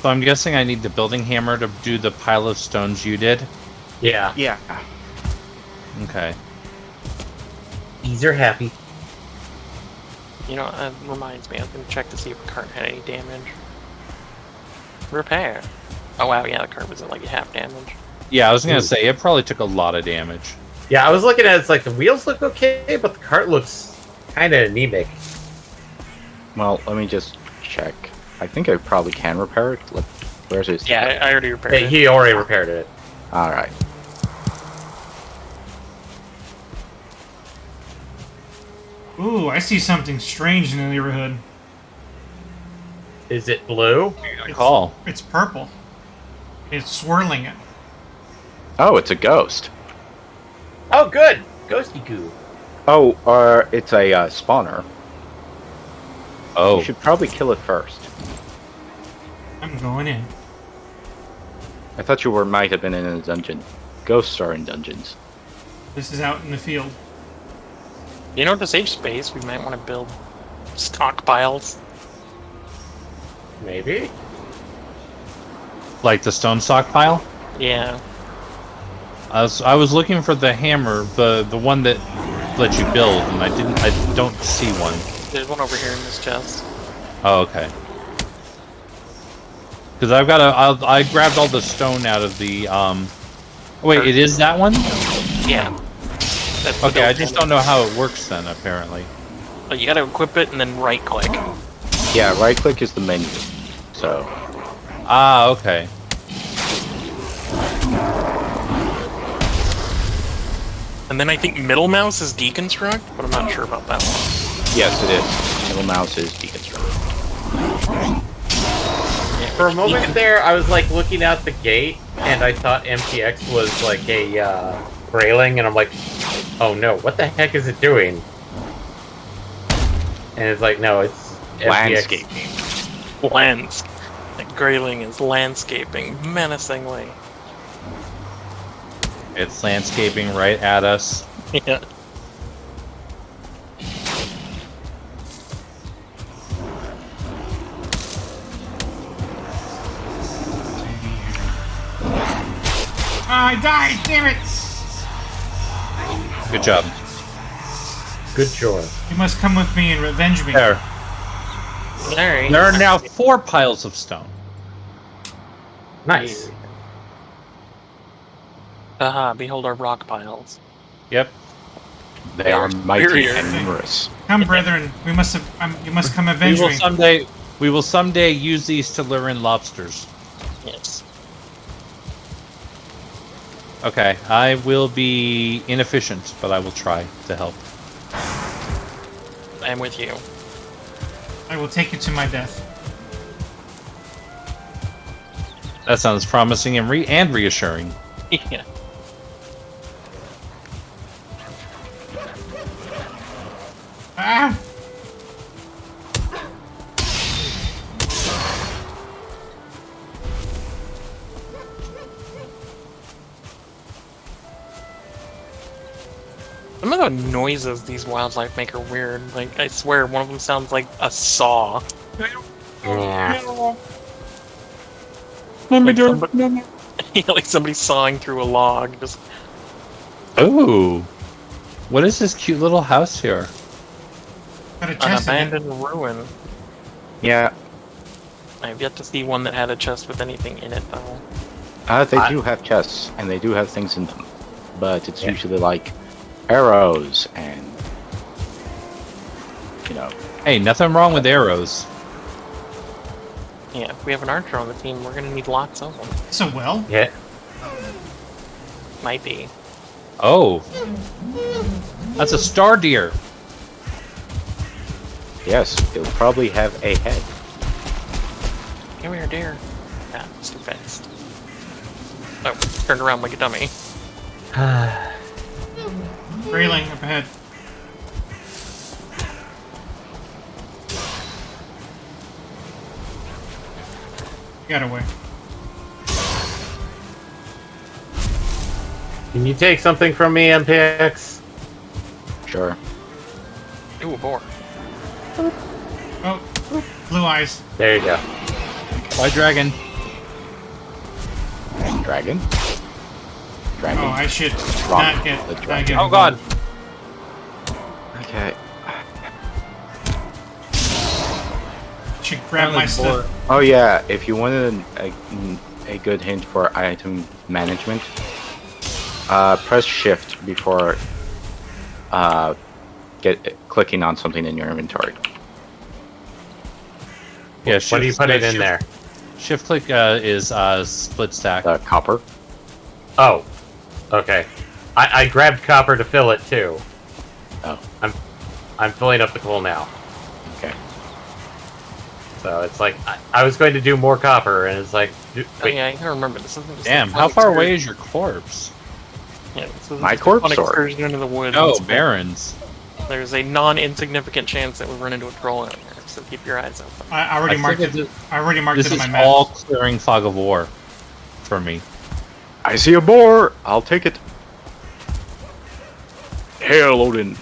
So I'm guessing I need the building hammer to do the pile of stones you did? Yeah. Yeah. Okay. Bees are happy. You know, it reminds me, I was going to check to see if the cart had any damage. Repair. Oh wow, yeah, the cart was at like half damage. Yeah, I was gonna say, it probably took a lot of damage. Yeah, I was looking at it, it's like the wheels look okay, but the cart looks kind of anemic. Well, let me just check. I think I probably can repair it. Look, where's his? Yeah, I already repaired it. He already repaired it. All right. Ooh, I see something strange in the neighborhood. Is it blue? Call. It's purple. It's swirling it. Oh, it's a ghost. Oh, good! Ghosty goo. Oh, it's a spawner. Oh. You should probably kill it first. I'm going in. I thought you might have been in a dungeon. Ghosts are in dungeons. This is out in the field. You know, to save space, we might want to build stockpiles. Maybe? Like the stone stockpile? Yeah. I was looking for the hammer, the one that let you build, and I don't see one. There's one over here in this chest. Oh, okay. Because I grabbed all the stone out of the wait, it is that one? Yeah. That's the Okay, I build just hammer. don't know how it works then, apparently. You gotta equip it and then right click. Yeah, right click is the menu. So Ah, okay. And then I think middle mouse is deconstruct, but I'm not sure about that one. yes, it is. Middle mouse is deconstruct. For a moment there, I was like looking out the gate, and I thought MTX was like a railing, and I'm like, oh no, what the heck is it doing? And it's like, no, it's Landscaping. The grayling is landscaping menacingly. It's landscaping right at us. Yeah. I died, damn it! Good job. Good job. You must come with me and revenge me. There. There There are now 4 piles of stone. Nice. Aha, behold our rock piles. Yep. They are mighty superior. and numerous. Come, brethren, you must come avenge me. We will someday use these to lure in lobsters. Yes. Okay, I will be inefficient, but I will try to help. I'm with you. I will take you to my death. That sounds promising and reassuring. Yeah. Ah! Some of the noises these wildlife make are weird. Like, I swear, one of them sounds like a saw. Yeah. Like somebody, yeah, like somebody sawing through a log. Just Ooh. What is this cute little house here? Got a an chest in it. abandoned ruin. Yeah, I have yet to see one that had a chest with anything in it, though. they do have chests, and they do have things in them. But it's usually like arrows and, you know. Hey, nothing wrong with arrows. Yeah, if we have an archer on the team, we're gonna need lots of them. So well. Yeah. Might be. Oh. That's a star deer. Yes, it'll probably have a head. Come here, dear. Ah, it's too fast. Oh, turned around like a dummy. Railing up ahead. Got away. Can you take something from me, MPX? Sure. Ooh, a boar. Oh, blue eyes. There you go. Why dragon? Dragon? Dragon. Oh, I should Wrong. not get. The not dragon. get Oh god. Okay. Should grab my stuff. Oh yeah, if you wanted a good hint for item management, press shift before clicking on something in your inventory. Yeah, What do you put it in there? Shift click is split stack. Copper. Oh. Okay. I grabbed copper to fill it too. Oh. I'm filling up the coal now. Okay. So it's like I was going to do more copper, and it's like, Oh, wait, yeah, I can remember. This isn't just Damn, a how fun far excursion. away is your corpse? Yeah, this isn't My just a corpse fun or- excursion into the woods. Oh, barons. There's a non-insignificant chance that we run into a troll out there, so keep your eyes open. I already I marked think it. I already marked This it on is my map. all clearing fog of war for me. I see a boar. I'll take it. Hail, Odin.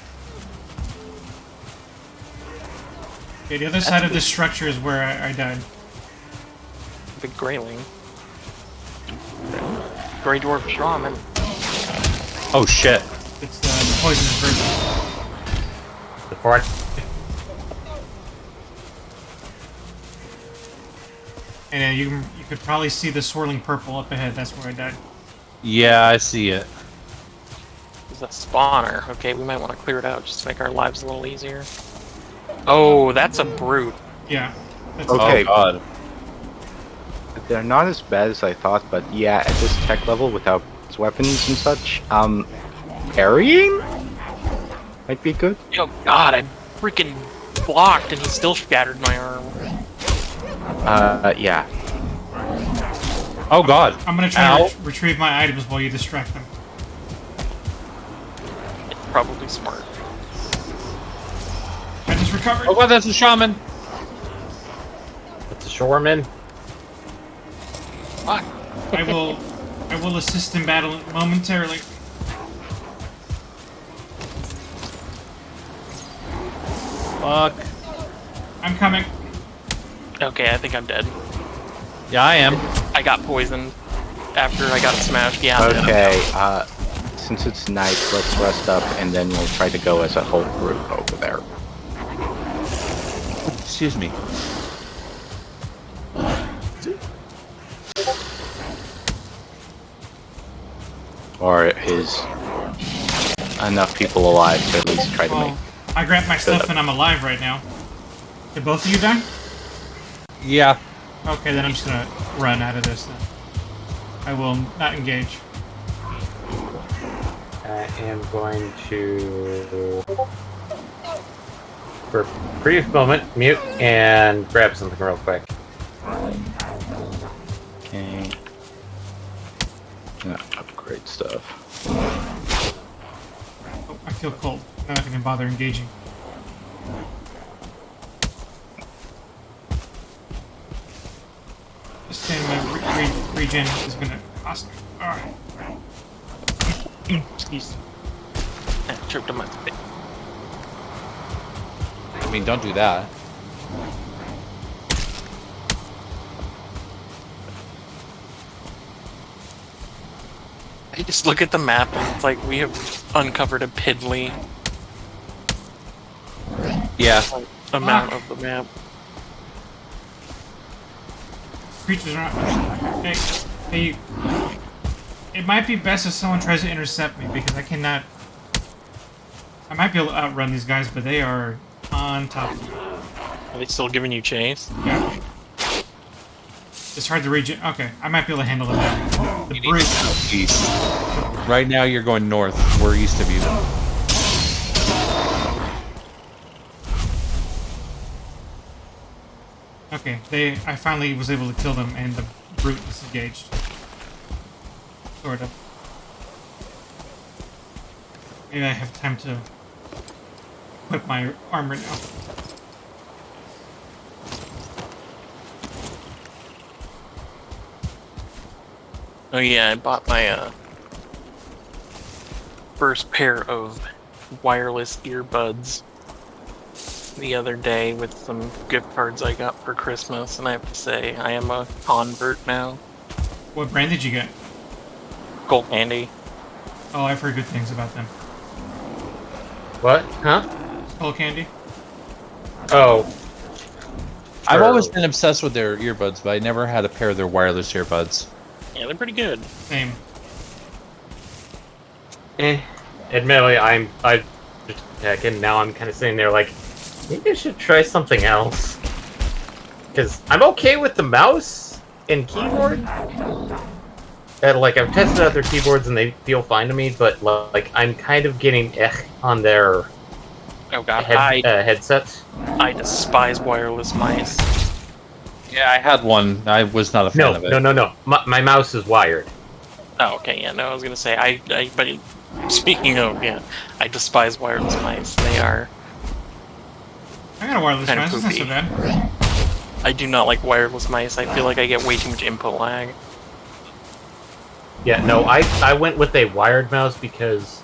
Okay, the other side of this structure is where I died. Big grayling. Grey dwarf shaman. Oh shit. It's the poisonous bird. before I... And you could probably see the swirling purple up ahead. That's where I died. Yeah, I see it. It's a spawner. Okay, we might want to clear it out just to make our lives a little easier. Oh, that's a brute. Yeah. That's Okay. Oh god. They're not as bad as I thought, but yeah, at this tech level, without weapons and such, parrying might be good. Oh god, I freaking blocked and he still shattered my arm. Yeah. Oh god. I'm gonna try Ow. to retrieve my items while you distract them. It's probably smart. I just recovered. Oh god, that's a shaman. It's a shoreman. Fuck. I will assist in battle momentarily. Fuck. I'm coming. Okay, I think I'm dead. Yeah, I am. I got poisoned after I got smashed. Yeah. I'm dead. Okay. Since it's night, let's rest up, and then we'll try to go as a whole group over there. Excuse me. Or is enough people alive to at least try to make. Well, I grabbed my stuff and I'm alive right now. Did both of you die? Yeah. Okay, then I'm just gonna run out of this then. I will not engage. I am going to, for a brief moment, mute and grab something real quick. Okay. Upgrade stuff. Oh, I feel cold. I'm not gonna bother engaging. Just saying my regen is gonna cost me. Jeez. I tripped on my spit. I mean, don't do that. I just look at the map and it's like we have uncovered a piddly Yeah. amount of the map. Creatures are not. Hey, it might be best if someone tries to intercept me because I cannot. I might be able to outrun these guys, but they are on top of me. Are they still giving you chase? Yeah. It's hard to regen. Okay, I might be able to handle them now. The brute. East. Right now you're going north. We're east of you. Okay, I finally was able to kill them, and the brute disengaged. Sort of. Maybe I have time to equip my armor now. Oh yeah, I bought my first pair of wireless earbuds the other day with some gift cards I got for Christmas, and I have to say, I am a convert now. What brand did you get? Gold Candy. Oh, I've heard good things about them. What? Huh? Skull Candy? Oh. I've Sure. always been obsessed with their earbuds, but I never had a pair of their wireless earbuds. Yeah, they're pretty good. Same. Admittedly, I just checking. Now I'm kind of sitting there like, maybe I should try something else. Because I'm okay with the mouse and keyboard. And, like, I've tested other keyboards and they feel fine to me, but like I'm kind of getting on their Oh god, headsets. I despise wireless mice. Yeah, I had one. I was not a fan of it. No. My mouse is wired. Oh, okay, yeah, no, I was gonna say, but speaking of, yeah, I despise wireless mice. They are I got a wireless Kinda mouse. It's not so poopy. bad. I do not like wireless mice. I feel like I get way too much input lag. Yeah, no, I went with a wired mouse because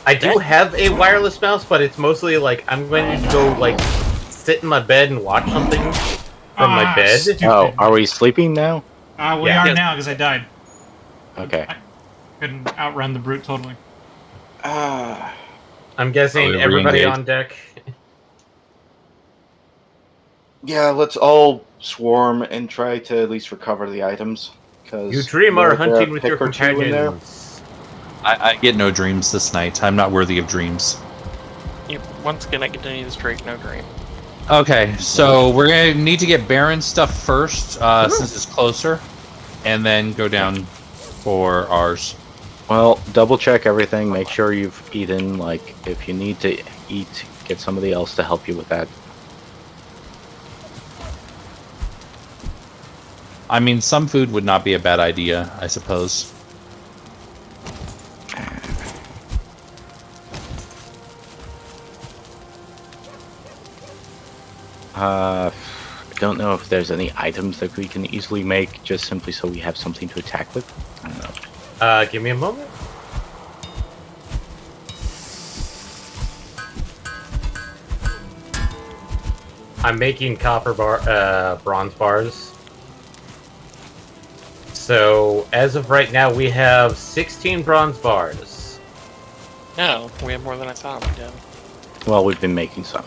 I do have a wireless mouse, but it's mostly like I'm going to go like sit in my bed and watch something from my bed. Stupid. Oh, are we sleeping now? We Yeah. are Yes. now because I died. Okay. I couldn't outrun the brute totally. I'm guessing Oh, we everybody re-engaged. on deck. Yeah, let's all swarm and try to at least recover the items. Cause You dream are there are hunting a with pick your or two in there. companions. I get no dreams this night. I'm not worthy of dreams. once again, I continue this Drake no dream. Okay, so we're gonna need to get Baron's stuff first, since it's closer, and then go down for ours. Well, double check everything. Make sure you've eaten. Like, if you need to eat, get somebody else to help you with that. I mean, some food would not be a bad idea, I suppose. I don't know if there's any items that we can easily make, just simply so we have something to attack with. I don't know. Give me a moment. I'm making bronze bars. So, as of right now, we have 16 bronze bars. No, we have more than I thought we did. Well, we've been making some.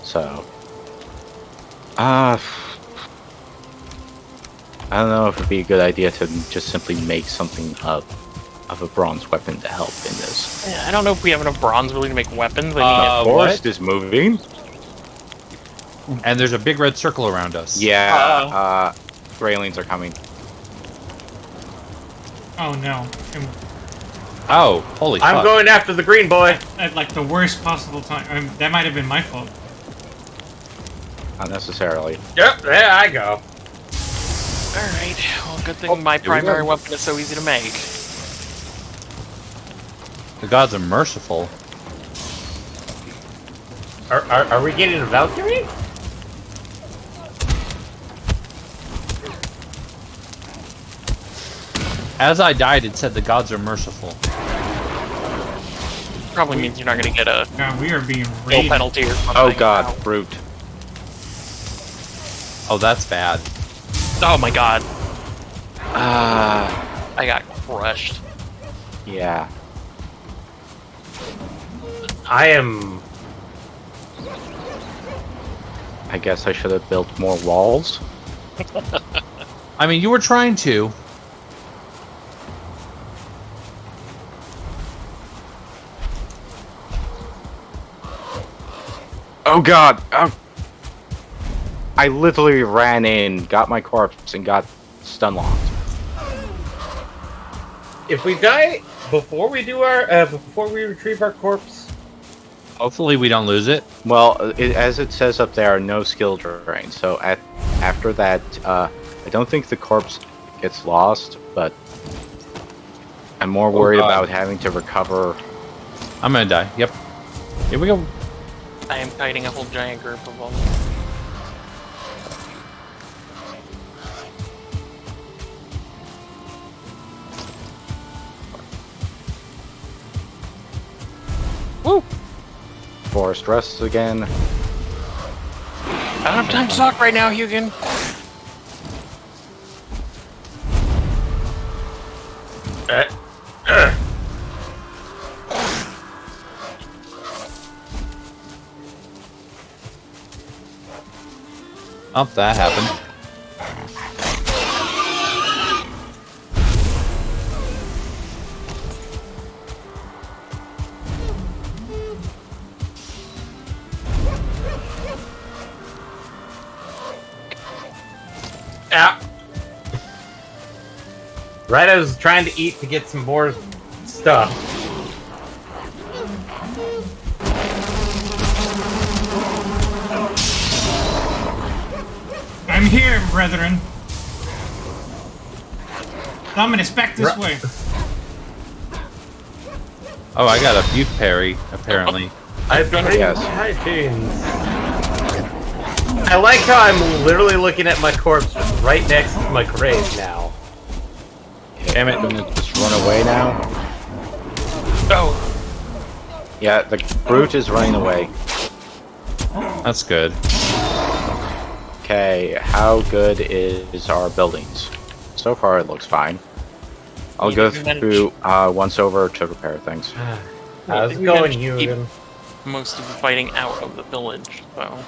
So, I don't know if it'd be a good idea to just simply make something of a bronze weapon to help in this. Yeah, I don't know if we have enough bronze really to make weapons. The forest is moving. And there's a big red circle around us. Yeah, Graylings are coming. Oh no. Oh, holy fuck. I'm going after the green boy! At like the worst possible time. That might have been my fault. Not necessarily. Yep, there I go. Alright, well, good thing my primary weapon is so easy to make. The gods are merciful. Are we getting a Valkyrie? As I died, it said the gods are merciful. Probably means you're not going to get a God, we are being no raided. penalty or something. Oh god, brute. Oh, that's bad. Oh my god. Ah, I got crushed. yeah. I guess I should have built more walls. I mean, you were trying to. Oh god! Oh. I literally ran in, got my corpse, and got stun locked. If we die before we do our before we retrieve our corpse, Hopefully we don't lose it. Well, as it says up there, no skill drain. So after that, I don't think the corpse gets lost, but I'm more worried about having to recover. I'm gonna die. Yep. Here we go. I am kiting a whole giant group of them. Woo! Forest rests again. I don't have time to talk right now, Hugin. Oh, that happened. ah. Right, I was trying to eat to get some more stuff. I'm here, brethren. Dominus, back this way. Oh, I got a butte parry, apparently. I've been Yes. high teens. I like how I'm literally looking at my corpse right next to my grave now. Damn it. I'm gonna just run away now. Oh, Yeah, the brute is running away. That's good. Okay, how good is our buildings? So far, it looks fine. I'll go through once over to repair things. How's it we going, managed to keep Ewan? most of the fighting out of the village, so.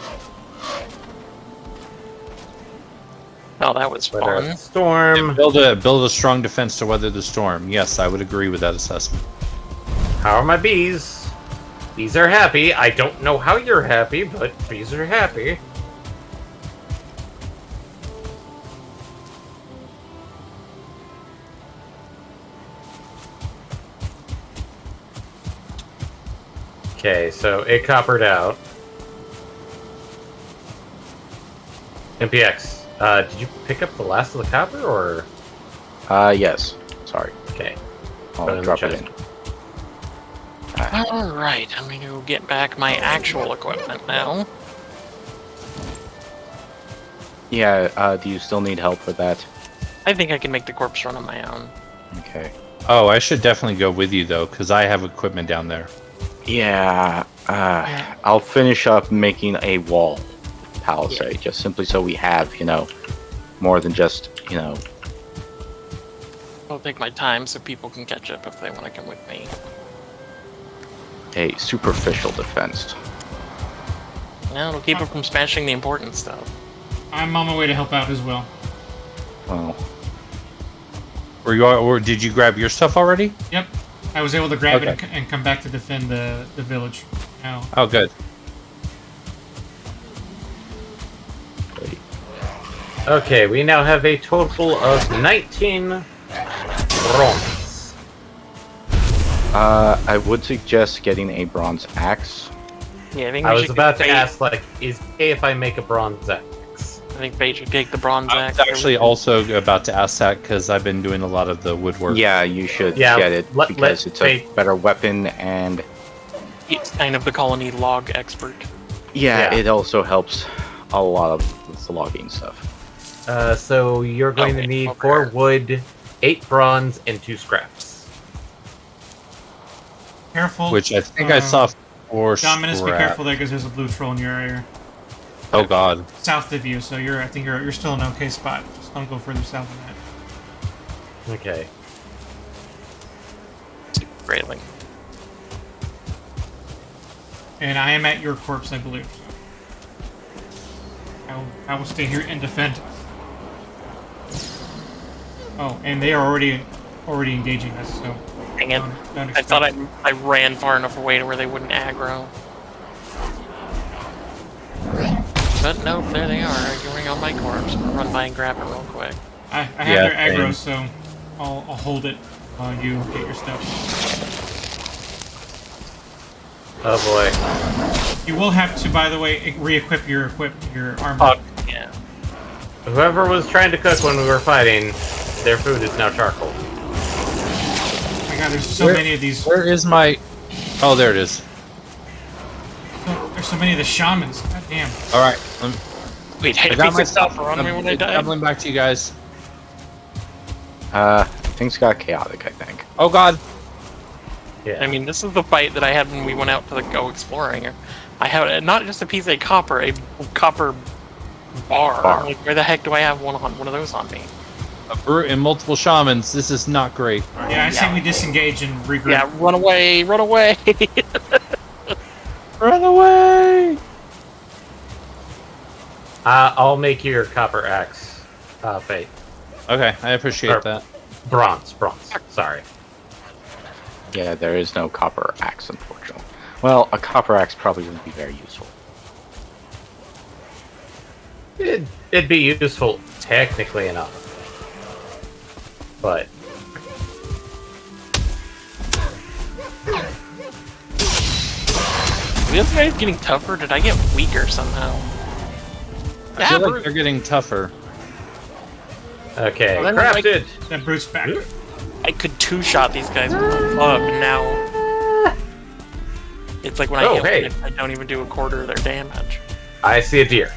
Oh, that was Weather fun. storm. Build a strong defense to weather the storm. Yes, I would agree with that assessment. How are my bees? Bees are happy. I don't know how you're happy, but bees are happy. Okay, so it coppered out. MPX, did you pick up the last of the copper, or? Yes. Sorry. Okay. I'll drop it in. Alright, I'm going to get back my actual equipment now. Yeah, do you still need help with that? I think I can make the corpse run on my own. Okay. Oh, I should definitely go with you though, because I have equipment down there. Yeah, I'll finish up making a wall palisade, just simply so we have, more than just, I'll take my time so people can catch up if they want to come with me. a superficial defense. No, it'll keep them from smashing the important stuff. I'm on my way to help out as well. Well, Or did you grab your stuff already? Yep. I was able to grab Okay. it and come back to defend the village. Now, Oh, good. Okay, we now have a total of 19 bronze. I would suggest getting a bronze axe. Yeah, I think I we was should about to take- ask, like, is it okay if I make a bronze axe? I think Paige should take the bronze I axe. was actually also about to ask that because I've been doing a lot of the woodwork. Yeah, you should Yeah, get it let- because it's a they- better weapon, and It's kind of the colony log expert. Yeah. it also helps a lot of the logging stuff. So you're going to Okay, need over 4 there. wood, 8 bronze, and 2 scraps. careful. Which I think I saw for Dominus, be scrap. careful there because there's a blue troll in your area. Oh god. South of you, so I think you're still in an okay spot. Just don't go further south than that. Okay. Greatly. And I am at your corpse, I believe. So I will stay here and defend. Oh, and they are already engaging us. So Dang it. don't I thought expect- I ran far enough away to where they wouldn't aggro. But nope, there they are, aggroing on my corpse. I'm gonna run by and grab it real quick. I have Yeah, their aggro, same. so I'll hold it while you get your stuff. Oh boy. You will have to, by the way, re-equip your armor. Oh, yeah. Whoever was trying to cook when we were fighting, their food is now charcoal. Oh my god, there's so Where- many of these. Where is my... Oh, there it is. There's so many of the shamans. God damn. Alright. Wait, I hey, got piece my of stuff. stuff on me when I I'm died. doubling back to you guys. Things got chaotic, I think. Oh god. Yeah. I mean, this is the fight that I had when we went out to go exploring. I had not just a piece of copper, a copper bar. Like, where the heck do I have one of those on me? A brute and multiple shamans. This is not great. Yeah, I say we disengage and regroup. Yeah, run away, run away! Run away! I'll make your copper axe, Fate. Okay, I appreciate Or- that. Bronze. Sorry. Yeah, there is no copper axe, unfortunately. Well, a copper axe probably wouldn't be very useful. It'd be useful technically enough. But Are these guys getting tougher? Did I get weaker somehow? I feel like they're getting tougher. okay, Well, then, like- crafted. That brute's back. I could two-shot these guys with my club, and now it's like when I Oh, hit hey. one, I don't even do a quarter of their damage. I see a deer.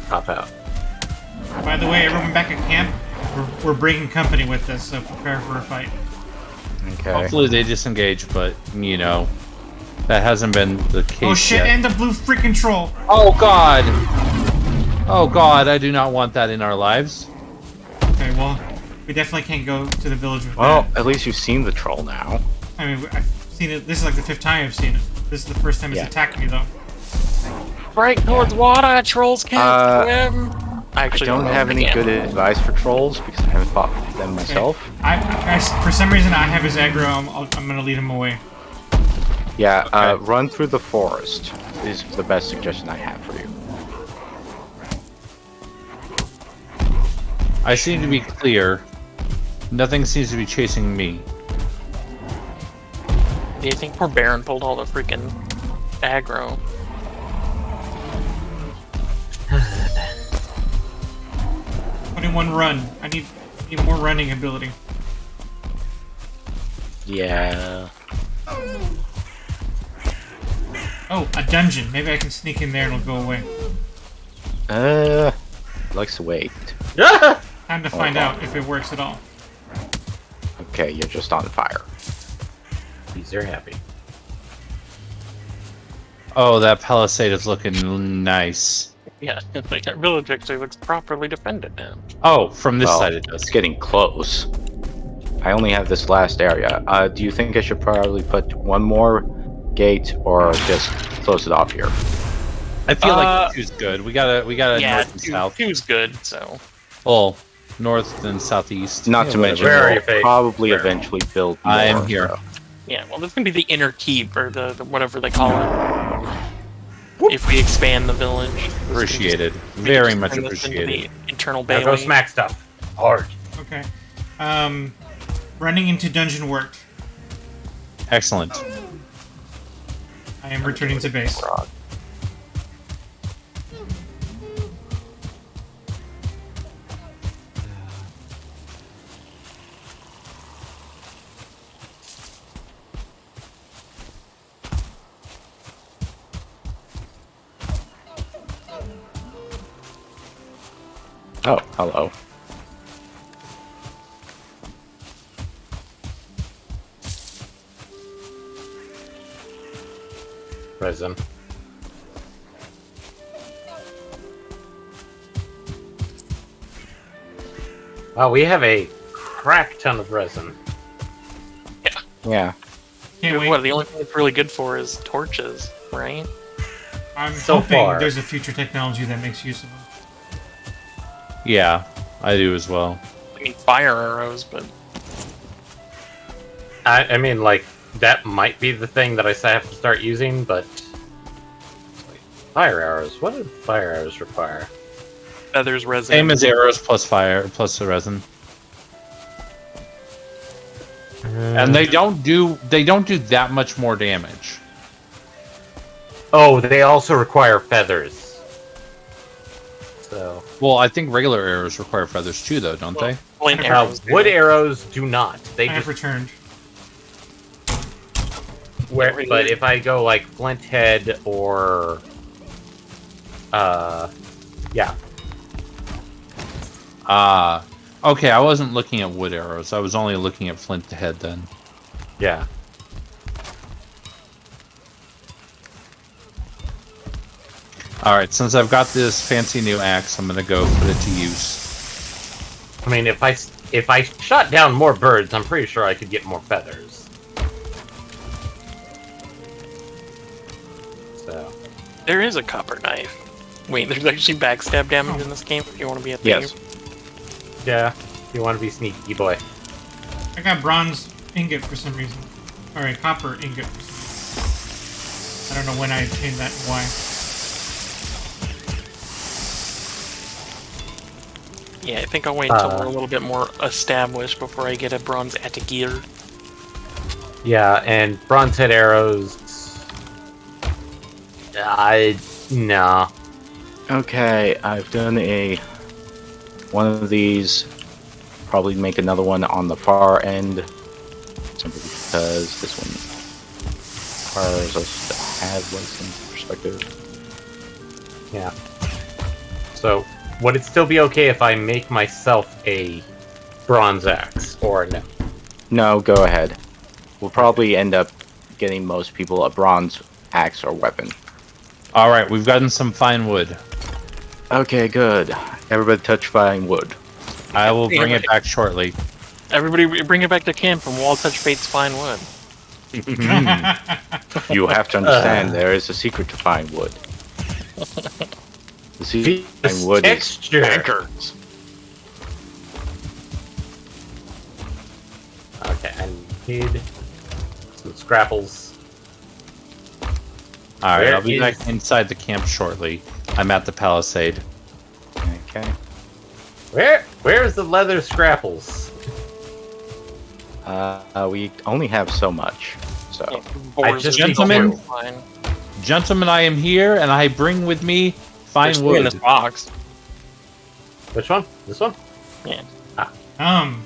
Pop out. By the way, everyone back at camp, we're bringing company with us, so prepare for a fight. Okay. Hopefully they disengage, but, that hasn't been the case Oh shit, yet. and the blue freaking troll! Oh god! Oh god, I do not want that in our lives. Okay, well, we definitely can't go to the village with Well, that. at least you've seen the troll now. I mean, I've seen it. This is like the 5th time I've seen it. This is the first time it's Yeah. attacked me, though. Break towards water, trolls can't swim! I Actually, don't no, have they any can't. good advice for trolls because I haven't fought them myself. I for some reason, I have his aggro. I'm gonna lead him away. Yeah, Okay. run through the forest is the best suggestion I have for you. I seem to be clear. Nothing seems to be chasing me. Do you think poor Baron pulled all the freaking aggro? 21 run. I need more running ability. Yeah. Oh, a dungeon. Maybe I can sneak in there and it'll go away. Likes to wait. Time to find out if it works at all. Okay, you're just on fire. These are happy. Oh, that palisade is looking nice. Yeah, like that village actually looks properly defended now. Oh, from this Well, side it does. It's getting close. I only have this last area. Do you think I should probably put one more gate or just close it off here? I feel like two's good. We got Yeah, north and south. two's good. So Well, north and southeast. Not to mention, Where are we'll you, Faith? probably Where? eventually build more. I am here. so- yeah, well, this is gonna be the inner keep or the whatever they call it. If we expand the village, this is gonna Appreciated. just- we Very can much turn this into appreciated. the internal Now go bailey. smack stuff. Hard. Okay. Running into dungeon worked. Excellent. I am returning to base. Oh, hello. Resin. Wow, we have a crap ton of resin. Yeah. Can't wait. What, the only thing it's really good for is torches, right? I'm So hoping far. there's a future technology that makes use of them. Yeah, I do as well. I mean, fire arrows, but I mean, like, that might be the thing that I have to start using, but... Fire arrows. What do fire arrows require? feathers, resin. Same as arrows plus fire plus the resin. And they don't do that much more damage. Oh, they also require feathers. So... Well, I think regular arrows require feathers too, though, don't they? Flint arrows. wood arrows do not. They I have just... returned. But if I go, like, flint head or... yeah. Okay, I wasn't looking at wood arrows. I was only looking at flint head then. Yeah. Alright, since I've got this fancy new axe, I'm gonna go put it to use. I mean, if I shot down more birds, I'm pretty sure I could get more feathers. So... There is a copper knife. Wait, there's actually backstab damage in this game if you want to be a thief. Yes. Yeah, you want to be sneaky, boy. I got bronze ingot for some reason. Or a copper ingot for some reason. I don't know when I obtained that and why. Yeah, I think I'll wait until we're a little bit more established before I get a bronze gear. Yeah, and bronze head arrows... no. Okay, I've done one of these. Probably make another one on the far end. Simply because this one requires us to have like some perspective. Yeah. So, would it still be okay if I make myself a bronze axe, or no? No, go ahead. We'll probably end up getting most people a bronze axe or weapon. Alright, we've gotten some fine wood. Okay, good. Everybody touch fine wood. I will bring it back shortly. Everybody bring it back to camp and we'll all touch Fate's fine wood. You have to understand, there is a secret to fine wood. The secret to fine wood texture. is bankers. Okay, I need some scrapples. All right, Where I'll be is- back inside the camp shortly. I'm at the palisade. Okay. Where's the leather scrapples? We only have so much, so. Boars just is need Gentlemen, two. fine. Gentlemen, I am here, and I bring with me fine There's three in this wood. box. Which one? This one? Um,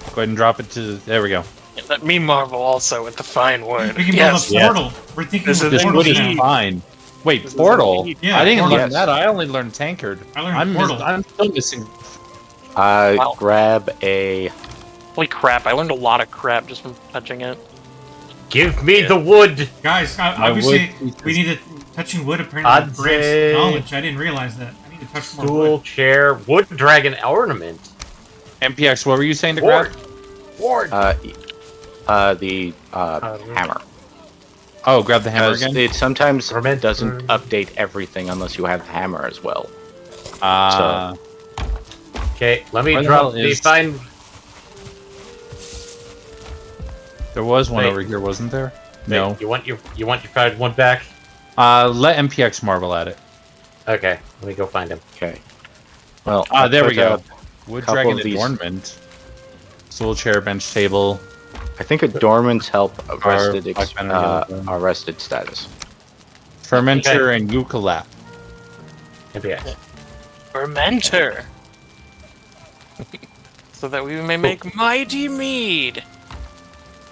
Go ahead and drop it to. There we go. Yeah, let me marvel also at the fine wood. we can Yes. build a portal. We're thinking This of is This portals wood is now. fine. Wait, This is portal? what we need. Yeah, I didn't portal. learn that. I only learned tankard. I learned portal. I'm still missing. Wow. Grab a. Holy crap! I learned a lot of crap just from touching it. Give me the wood! Guys, My obviously, wood we need to touching wood. Apparently, I'd grants say- knowledge. I didn't realize that. I need to touch more Stool, wood. chair, wood dragon ornament. MPX, what were you saying to Ward! grab? Ward! The hammer. Oh, grab the hammer Because again? it sometimes Ferment- doesn't update everything unless you have the hammer as well. Okay, let me Where the drop hell the is- fine. There was one Wait. over here, wasn't there? Wait, No. You want your fine one back? Let MPX marvel at it. Okay, let me go find him. Okay. Well, I There we put go. up- Wood couple dragon of these- adornment. Stool, chair, bench, table. I think adornments help arrested, Black Banner, arrested status. Fermenter and Eucalap. MPX. Fermenter. So that we may make mighty mead.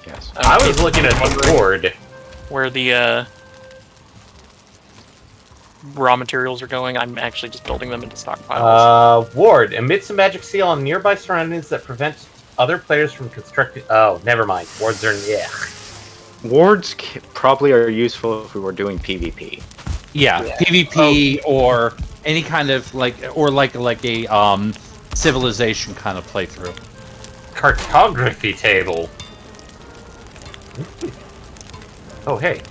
Yes. I was looking at the board. Where the raw materials are going. I'm actually just building them into stockpiles. Ward emits a magic seal on nearby surroundings that prevents other players from constructing. Oh, never mind. Wards are Wards probably are useful if we were doing PvP. Yeah, PvP or any kind of like a civilization kind of playthrough. Cartography table. Oh hey,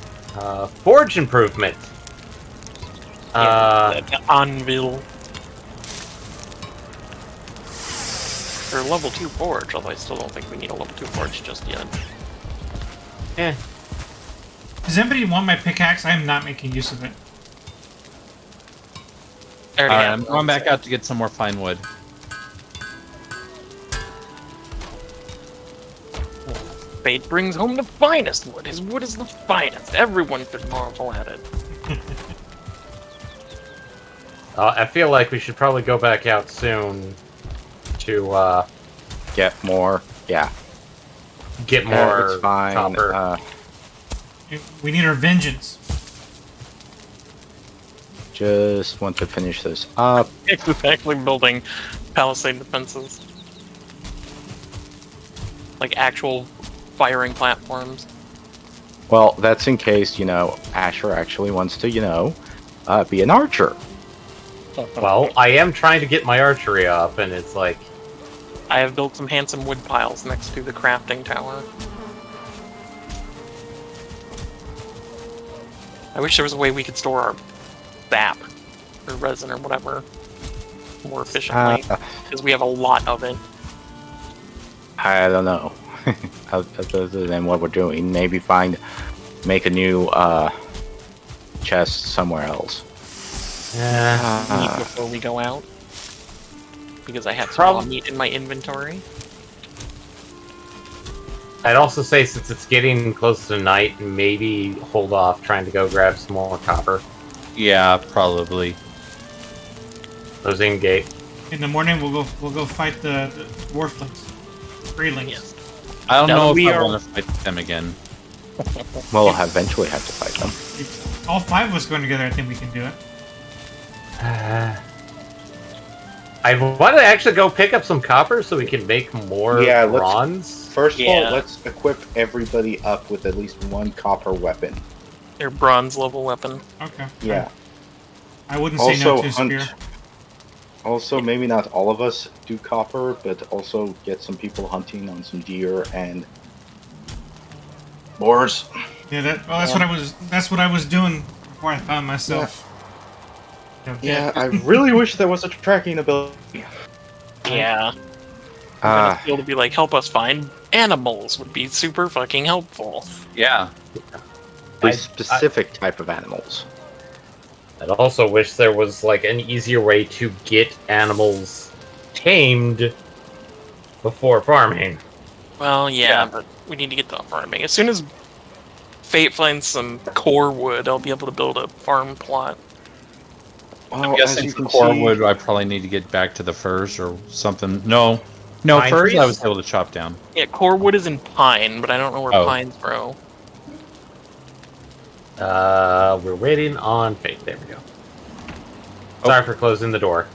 forge improvement. Anvil. Or level 2 forge, although I still don't think we need a level 2 forge just yet. Eh. Does anybody want my pickaxe? I am not making use of it. I already have I'm one, going back so- out to get some more fine wood. Fate brings home the finest wood. His wood is the finest. Everyone could marvel at it. I feel like we should probably go back out soon to Get more. Yeah. get more it's fine. copper. We need our vengeance. Just want to finish this up. Exactly, building palisade defenses. Like actual firing platforms. Well, that's in case, Asher actually wants to, be an archer. Well, I am trying to get my archery up, and it's like, I have built some handsome wood piles next to the crafting tower. I wish there was a way we could store our sap, or resin, or whatever, more efficiently, because we have a lot of it. I don't know. Other than what we're doing, maybe make a new chest somewhere else. Meat before we go out, because I have some raw meat in my inventory. I'd also say since it's getting close to night, maybe hold off trying to go grab some more copper. Yeah, probably. Those in-gate. In the morning, we'll go fight the dwarflings, freelings. Yes. I don't Now know that we if I are- want to fight them again. We'll eventually have to fight them. If all 5 of us going together, I think we can do it. I want to actually go pick up some copper so we can make more bronze. First of all, Yeah. let's equip everybody up with at least one copper weapon. Their bronze level weapon. Okay. Yeah. I wouldn't say no to a hunt. spear. Also, maybe not all of us do copper, but also get some people hunting on some deer and boars. Yeah, that's what I was doing before I found myself. Yeah, I really wish there was a tracking ability. Yeah. Ah, Feel to be like, help us find animals would be super fucking helpful. Yeah. The specific type of animals. I'd also wish there was like an easier way to get animals tamed before farming. Well, yeah, but we need to get to farming. As soon as Fate finds some core wood, I'll be able to build a farm plot. I'm Well, as guessing you for can core see, wood, I probably need to get back to the firs or something. No, Pine firs trees? I was able to chop down. Yeah, core wood is in pine, but I don't know where Oh. pines grow. We're waiting on Fate. There we go. Sorry for closing the door.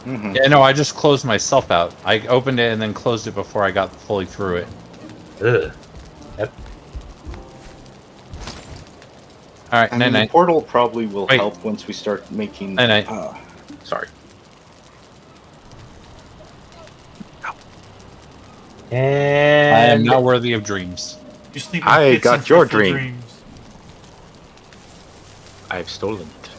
Mhm. Yeah, no, I just closed myself out. I opened it and then closed it before I got fully through it. Ugh. All right, I mean, the night. portal probably will Wait. help once we start making. Night. Sorry. I am And not worthy of dreams. You're sleeping I fits got and your fitful dream. dreams. I've stolen it.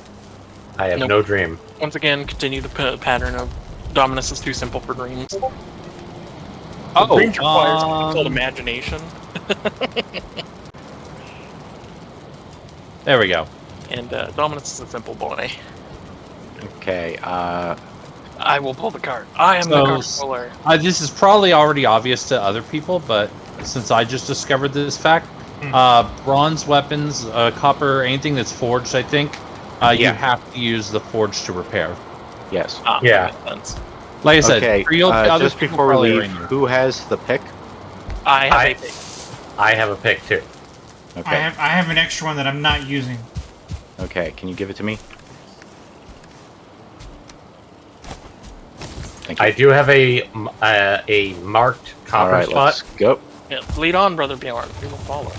I have Nope. no dream. Once again, continue the pattern of Dominus is too simple for dreams. Oh, Dreams requires something called imagination, there we go. and Dominus is a simple boy. Okay. I will pull the card. I am the So, card puller. This is probably already obvious to other people, but since I just discovered this fact, bronze weapons, copper, anything that's forged, I think, you Yeah. have to use the forge to repair. Yes. Ah, Yeah. that makes sense. Like I said, Okay. for you, other Just people before we probably leave, already knew. who has the pick? I have I- a pick. I have a pick too. Okay. I have an extra one that I'm not using. Okay. Can you give it to me? Thank you. I do have a marked All copper right. spot. Let's go. Yeah, lead on, Brother Bjorn. We will follow.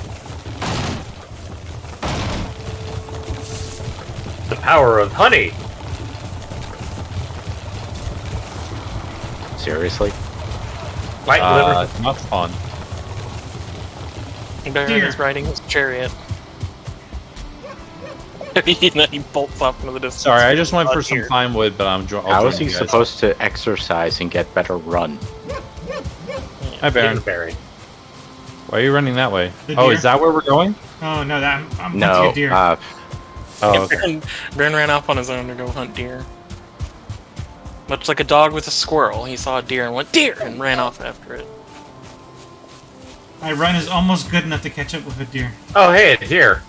The power of honey. Seriously. White liver. Not fun. Baron Deer. is riding his chariot. He bolts off into the distance. Sorry, I just went for some Deer. pine wood, but I'll How join is he you guys. supposed to exercise and get better run? Hi, Baron. Barry. Why are you running that way? The Oh, deer. is that where we're going? Oh no, I'm hunting No. a deer. Oh, okay. Baron ran off on his own to go hunt deer. Much like a dog with a squirrel, he saw a deer and went, deer! And ran off after it. My run is almost good enough to catch up with a deer. Oh, hey, it's here.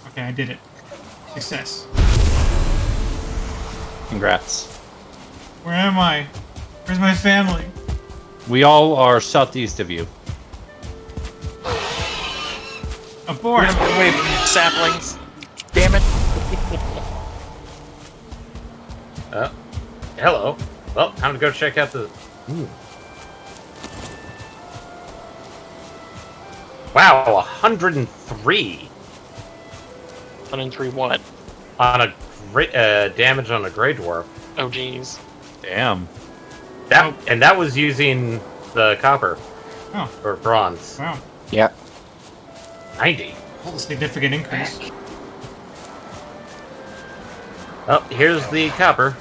Okay, I did it. Success. Congrats. Where am I? Where's my family? We all are southeast of you. Abort! Wait, saplings. Damn it. Hello. Well, time to go check out the. Ooh. Wow, 103 103 what? on a damage on a gray dwarf. Oh, jeez. Damn. And that was using the copper Oh, or bronze. wow. Yeah. 90. That's a significant increase. Oh, here's the copper.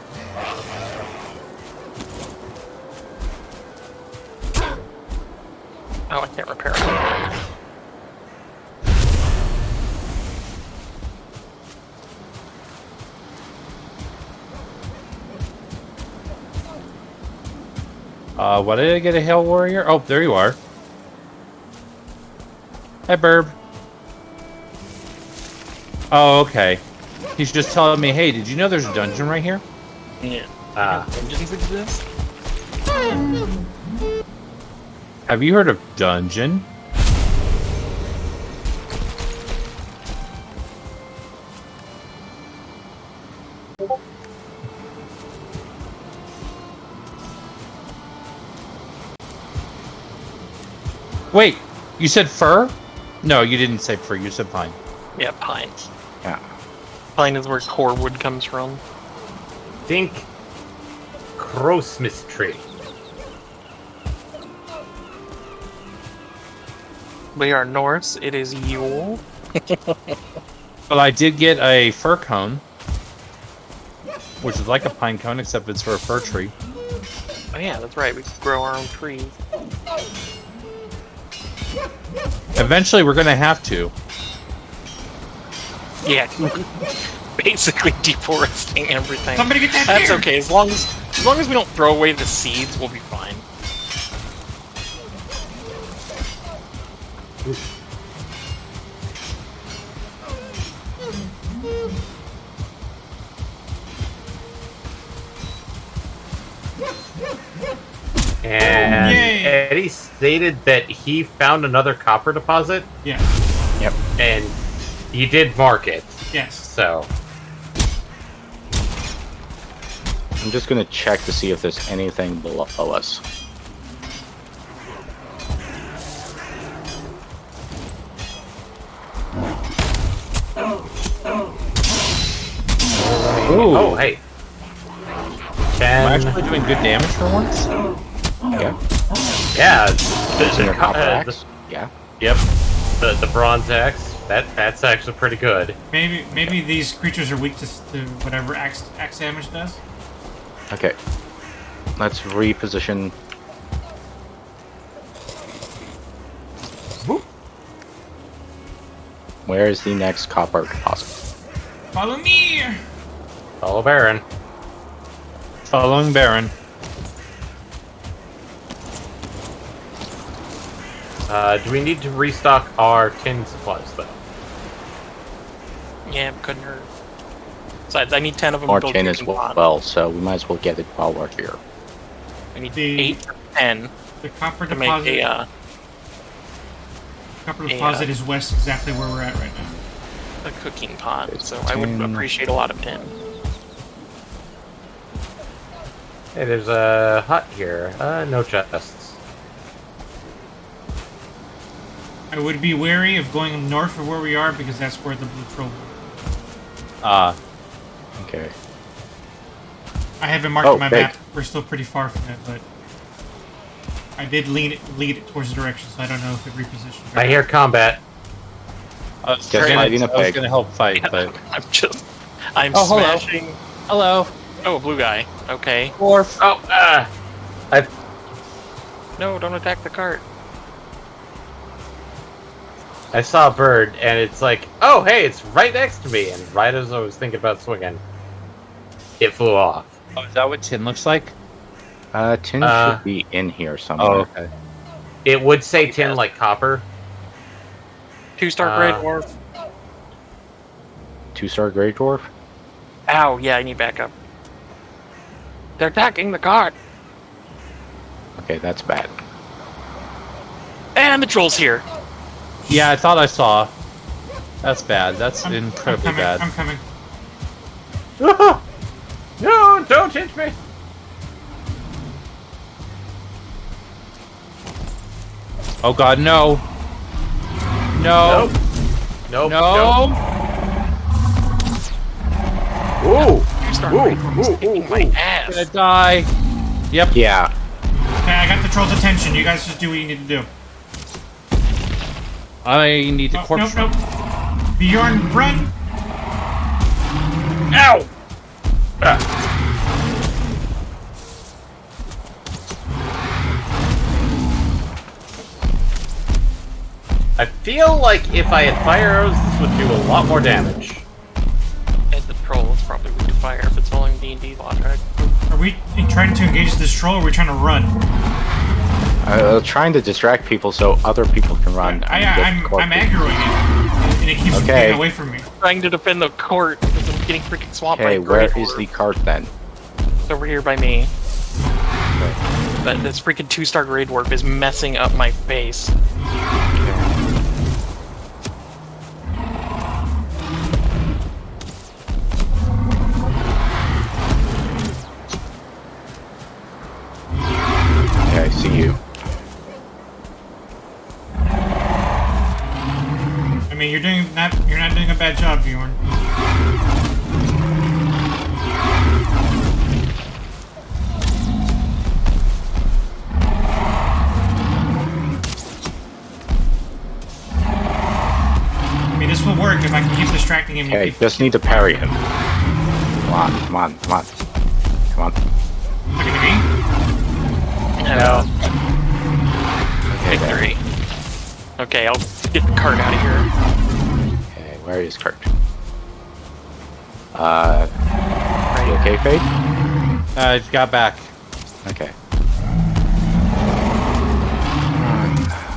Oh, I can't repair it. What did I get a Hail Warrior? Oh, there you are. Hi, Burb. Oh, okay. He's just telling me, hey, did you know there's a dungeon right here? Yeah. Dungeons exist? Have you heard of dungeon? Wait, you said fir? No, you didn't say fir, you said pine. Yeah, pine. Yeah. Pine is where core wood comes from. Think Christmas tree. We are Norse. It is Yule. But I did get a fir cone, which is like a pine cone, except it's for a fir tree. Oh yeah, that's right. We could grow our own trees. Eventually, we're gonna have to. Yeah, basically deforesting everything. Somebody get that That's deer! okay, as long as we don't throw away the seeds, we'll be fine. And Yay. Eddie stated that he found another copper deposit, Yeah. Yep. and he did mark it. Yes. So I'm just gonna check to see if there's anything below us. Ooh, oh hey, we're 10. actually doing good damage for once. Yeah. Yeah, Using your copper the- axe. Yeah. yep, the bronze axe. That's actually pretty good. Maybe these creatures are weak to whatever axe damage does. Okay. Let's reposition. Whoop. Where is the next copper deposit? Follow me! Follow Baron. Following Baron. Do we need to restock our tin supplies though? Yeah, it couldn't hurt. Besides, I need 10 of them Our to build tin a as cooking pot. well, so we might as well get it while we're here. I need The- 8 or 10 The copper to make deposit. a Copper deposit is west, exactly where we're at right now. cooking pot, It's so I would 10. appreciate a lot of 10. Hey, there's a hut here. No chests. I would be wary of going north of where we are because that's where the blue troll is. Okay. I haven't marked Oh, my hey. map. We're still pretty far from it, but I did lead it towards the direction, so I don't know if it repositioned. I hear combat. I was Just fighting a pig. gonna help fight, but I'm Oh, hello. smashing. hello, Oh, a blue guy. Okay. dwarf. Oh, No, don't attack the cart. I saw a bird, and it's like, oh, hey, it's right next to me. And right as I was thinking about swinging, it flew off. Oh, is that what tin looks like? Tin should be in here somewhere. Oh, okay. It would say tin like copper. 2-star Grey Dwarf. 2-star Grey Dwarf? Ow, yeah, I need backup. They're attacking the cart. Okay, that's bad. And the troll's here. Yeah, I thought I saw. That's bad. That's I'm incredibly coming, bad. I'm coming. No, don't hit me. Oh god, no. No. Nope. No. Ooh. 2-star Grey Dwarf is kicking my I'm ass. gonna die. Yep. Yeah. Okay, I got the troll's attention. You guys just do what you need to do. I need to corpse. Nope. Bjorn, run! Ow. I feel like if I had fire arrows, this would do a lot more damage. And the troll is probably weak to fire if it's following D&D logic. Are we trying to engage this troll or are we trying to run? Trying to distract people so other people can run. I'm aggroing it, and it keeps Okay. getting away from me. Trying to defend the court because I'm getting freaking swamped by Okay, a Grey where is Dwarf. the cart then? It's over here by me. But this freaking 2-star Grey Dwarf is messing up my face. Okay, I see you. I mean, you're not doing a bad job, Bjorn. I mean, this will work if I can keep distracting him. Okay, just need to parry him. Come on. Looking at me? No. Okay, there. Victory. Okay, I'll get the cart out of here. Okay, where is Kurt? You okay, Fade? I just got back. Okay.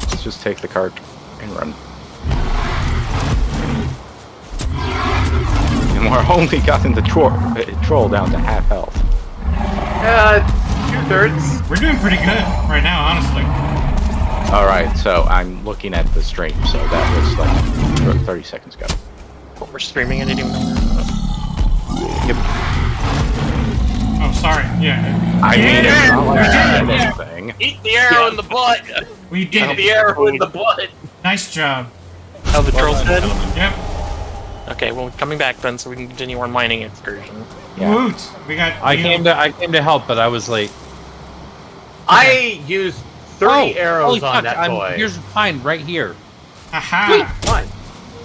Let's just take the cart and run. And we're only gotten the troll down to half health. 2/3. We're doing pretty good right now, honestly. Alright, so I'm looking at the stream, so that was like 30 seconds ago. We're streaming. I didn't even know. Yep. Oh, sorry. Yeah. I mean, it's not like I said Yeah. anything. Eat the arrow in the butt. We did Eat the it. arrow in the butt. Nice job. Oh, the troll's dead? Yep. Okay, well, coming back then so we can continue our mining excursion. Yeah. Woot. We got. I came to help, but I was late. I used 30 arrows holy on fuck, that toy. Here's a pine right here. Aha. Fine.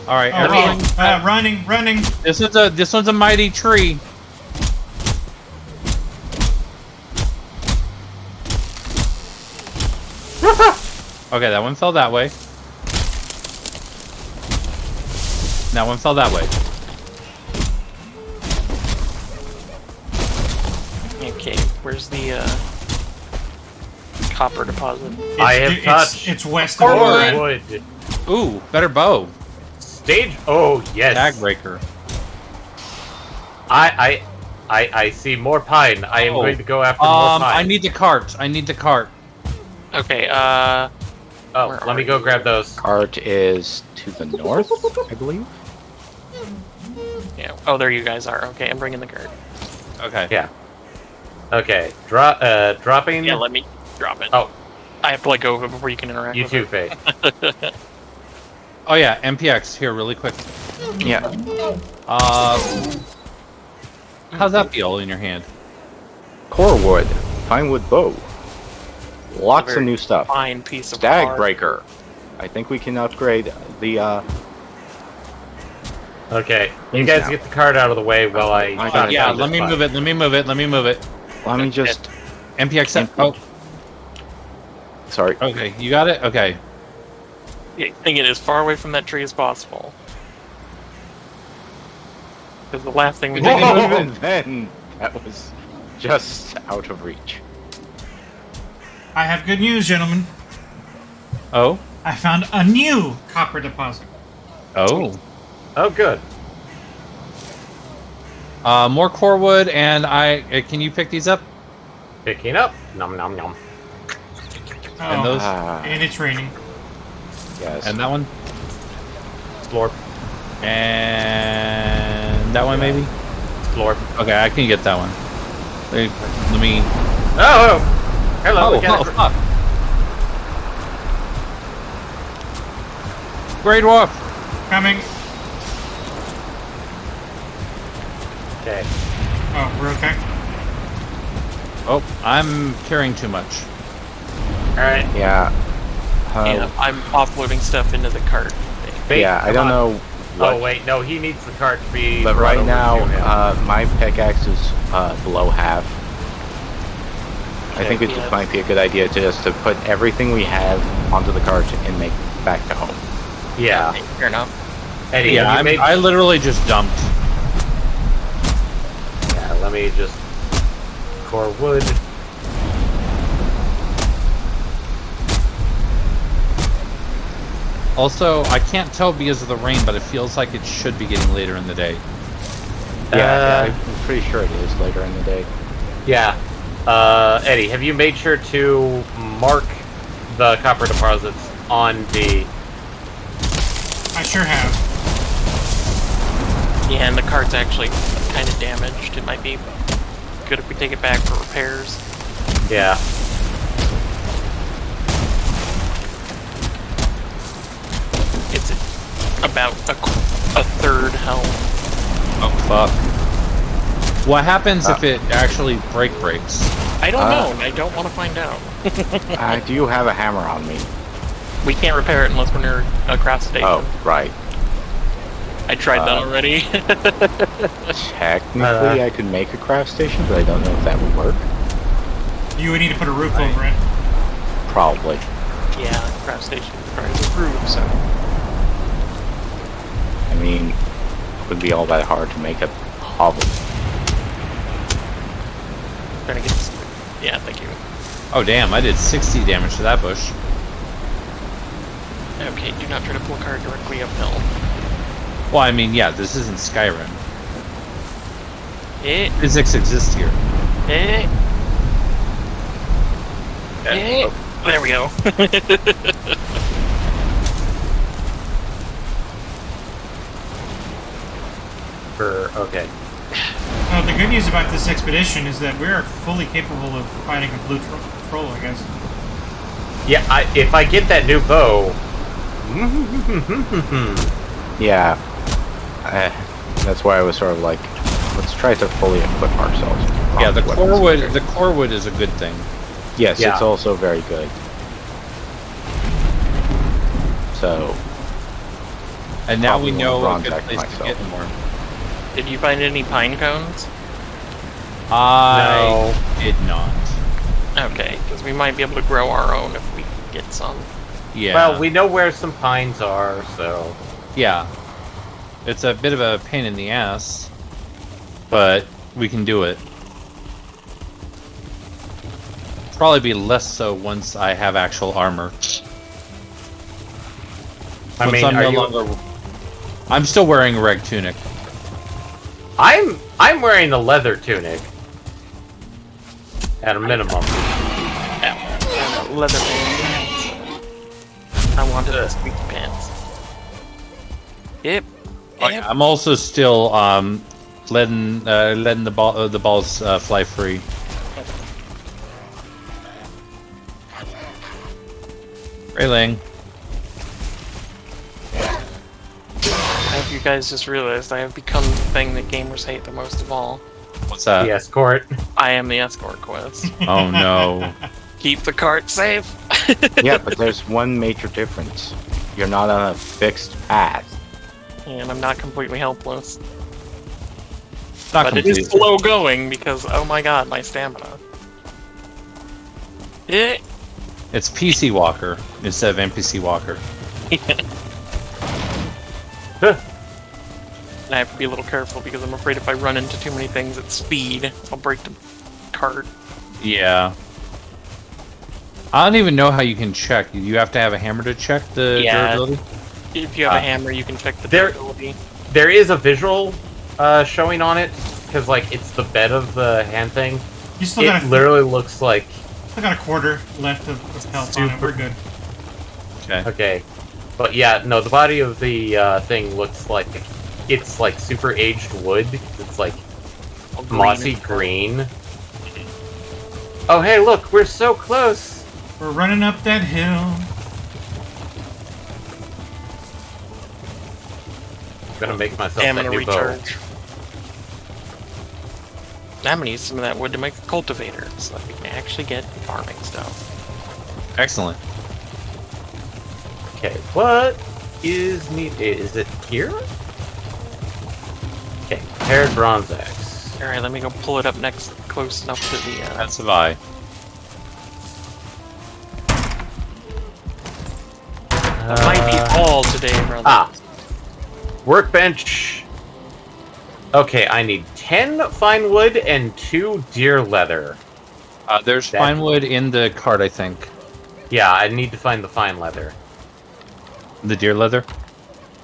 All right, Oh, everyone. running. This one's a mighty tree. Okay, that one fell that way. That one fell that way. Okay, where's the copper deposit? I have touched It's west of the wood. Ooh, better bow. Stage. Oh yes. Tag breaker. I see more pine. I am going to go after more pine. I need the cart. I need the cart. Okay, Oh, where let me are go you? grab those. Cart is to the north, I believe. yeah. Oh, there you guys are. Okay, I'm bringing the cart. Okay. Yeah. Okay. Dropping. Yeah, let me drop it. Oh. I have to let go of it before you can interact You with too, it. Faye. Oh yeah, MPX here, really quick. Yeah. How's that feel in your hand? Core wood, pine wood bow. Lots of very new stuff. Fine piece of Stag art. breaker. I think we can upgrade the Okay. You Things guys now. get the cart out of the way while I. I try got to it. Yeah, find let this me pine. move it. Let me move it. Let me move it. let me just MPX. Oh, sorry. okay. You got it. Okay. Yeah, bring it as far away from that tree as possible. Because the last thing we Whoa! need Even then, that was just out of reach. I have good news, gentlemen. Oh. I found a new copper deposit. Oh. Oh, good. More core wood, and can you pick these up? Picking up. Nom nom nom. Oh, And those. and it's raining. Yes. And that one. Slorp. And that one maybe. Slorp. Okay, I can get that one. Let me. Oh! Hello. Oh, we got oh it. fuck! Great Wolf. Coming. Okay. Oh, we're okay. Oh, I'm carrying too much. Alright. Yeah. Yeah, I'm offloading stuff into the cart. Yeah, I don't know what. Oh, wait. No, he needs the cart to be. But brought right over now, to him. my pickaxe is below half. I think it yeah. might be a good idea just to put everything we have onto the cart and make it back to home. Yeah. Fair enough. Eddie, Yeah, have you made... I literally just dumped. Yeah, let me just... Core wood. Also, I can't tell because of the rain, but it feels like it should be getting later in the day. Yeah, I'm pretty sure it is later in the day. Yeah. Eddie, have you made sure to mark the copper deposits on the... I sure have. Yeah, and the cart's actually kind of damaged. It might be good if we take it back for repairs. Yeah. It's about a third health. Oh fuck! What happens if it actually breaks? I don't know. I don't want to find out. I do have a hammer on me. We can't repair it unless we're near a craft station. Oh, right. I tried that already. Technically, I could make a craft station, but I don't know if that would work. You would need to put a roof over it. Probably. Yeah, craft station requires a roof, so. I mean, it would be all that hard to make a hovel. Trying to get this. Yeah, thank you. Oh damn! I did 60 damage to that bush. Okay, do not try to pull a cart directly uphill. Well, I mean, yeah, this isn't Skyrim. Physics exists here. There we go. Okay. Well, the good news about this expedition is that we're fully capable of fighting a blue troll, I guess. Yeah, if I get that new bow. Yeah. That's why I was sort of like, let's try to fully equip ourselves. Yeah, the core wood is a good thing. Yes, Yeah. it's also very good. So. And now we Probably know a won't good bronze place act to get more. Did you find any pine cones? I did not. Okay, because we might be able to grow our own if we get some. Yeah. Well, we know where some pines are, so. Yeah. It's a bit of a pain in the ass, but we can do it. Probably be less so once I have actual armor. I mean, I'm still wearing a reg tunic. I'm wearing the leather tunic. At a minimum. Leather pants. I wanted the squeaky pants. Yep. I'm also still letting the balls fly free. Railing. I hope you guys just realized I have become the thing that gamers hate the most of all. What's that? The escort. I am the escort quest. Oh no. Keep the cart safe. Yeah, but there's one major difference. You're not on a fixed path. And I'm not completely helpless. Not But it is slow going because, oh my god, my stamina. It's PC Walker instead of NPC Walker. And I have to be a little careful because I'm afraid if I run into too many things at speed, I'll break the cart. Yeah. I don't even know how you can check. You have to have a hammer to check the durability? If you have a hammer, you can check the There- durability. There is a visual showing on it, because, like, it's the bed of the hand thing. You still It got literally looks like... I got a quarter left of health on it. We're good. Okay. Okay. But yeah, no, the body of the thing looks like... It's, like, super aged wood. It's, like, mossy green. Oh, hey, look, we're so close! We're running up that hill. I'm gonna make myself Damn, that I'm new gonna bow. recharge. I'm gonna use some of that wood to make a cultivator so that we can actually get farming stuff. Excellent. Okay, what is needed? Is it here? Okay, paired bronze axe. Alright, let me go pull it up next, close enough to the, That's a vi. That might be all today, brother. Workbench. Okay, I need 10 fine wood and 2 deer leather. There's fine wood in the cart, I think. Yeah, I need to find the fine leather. The deer leather?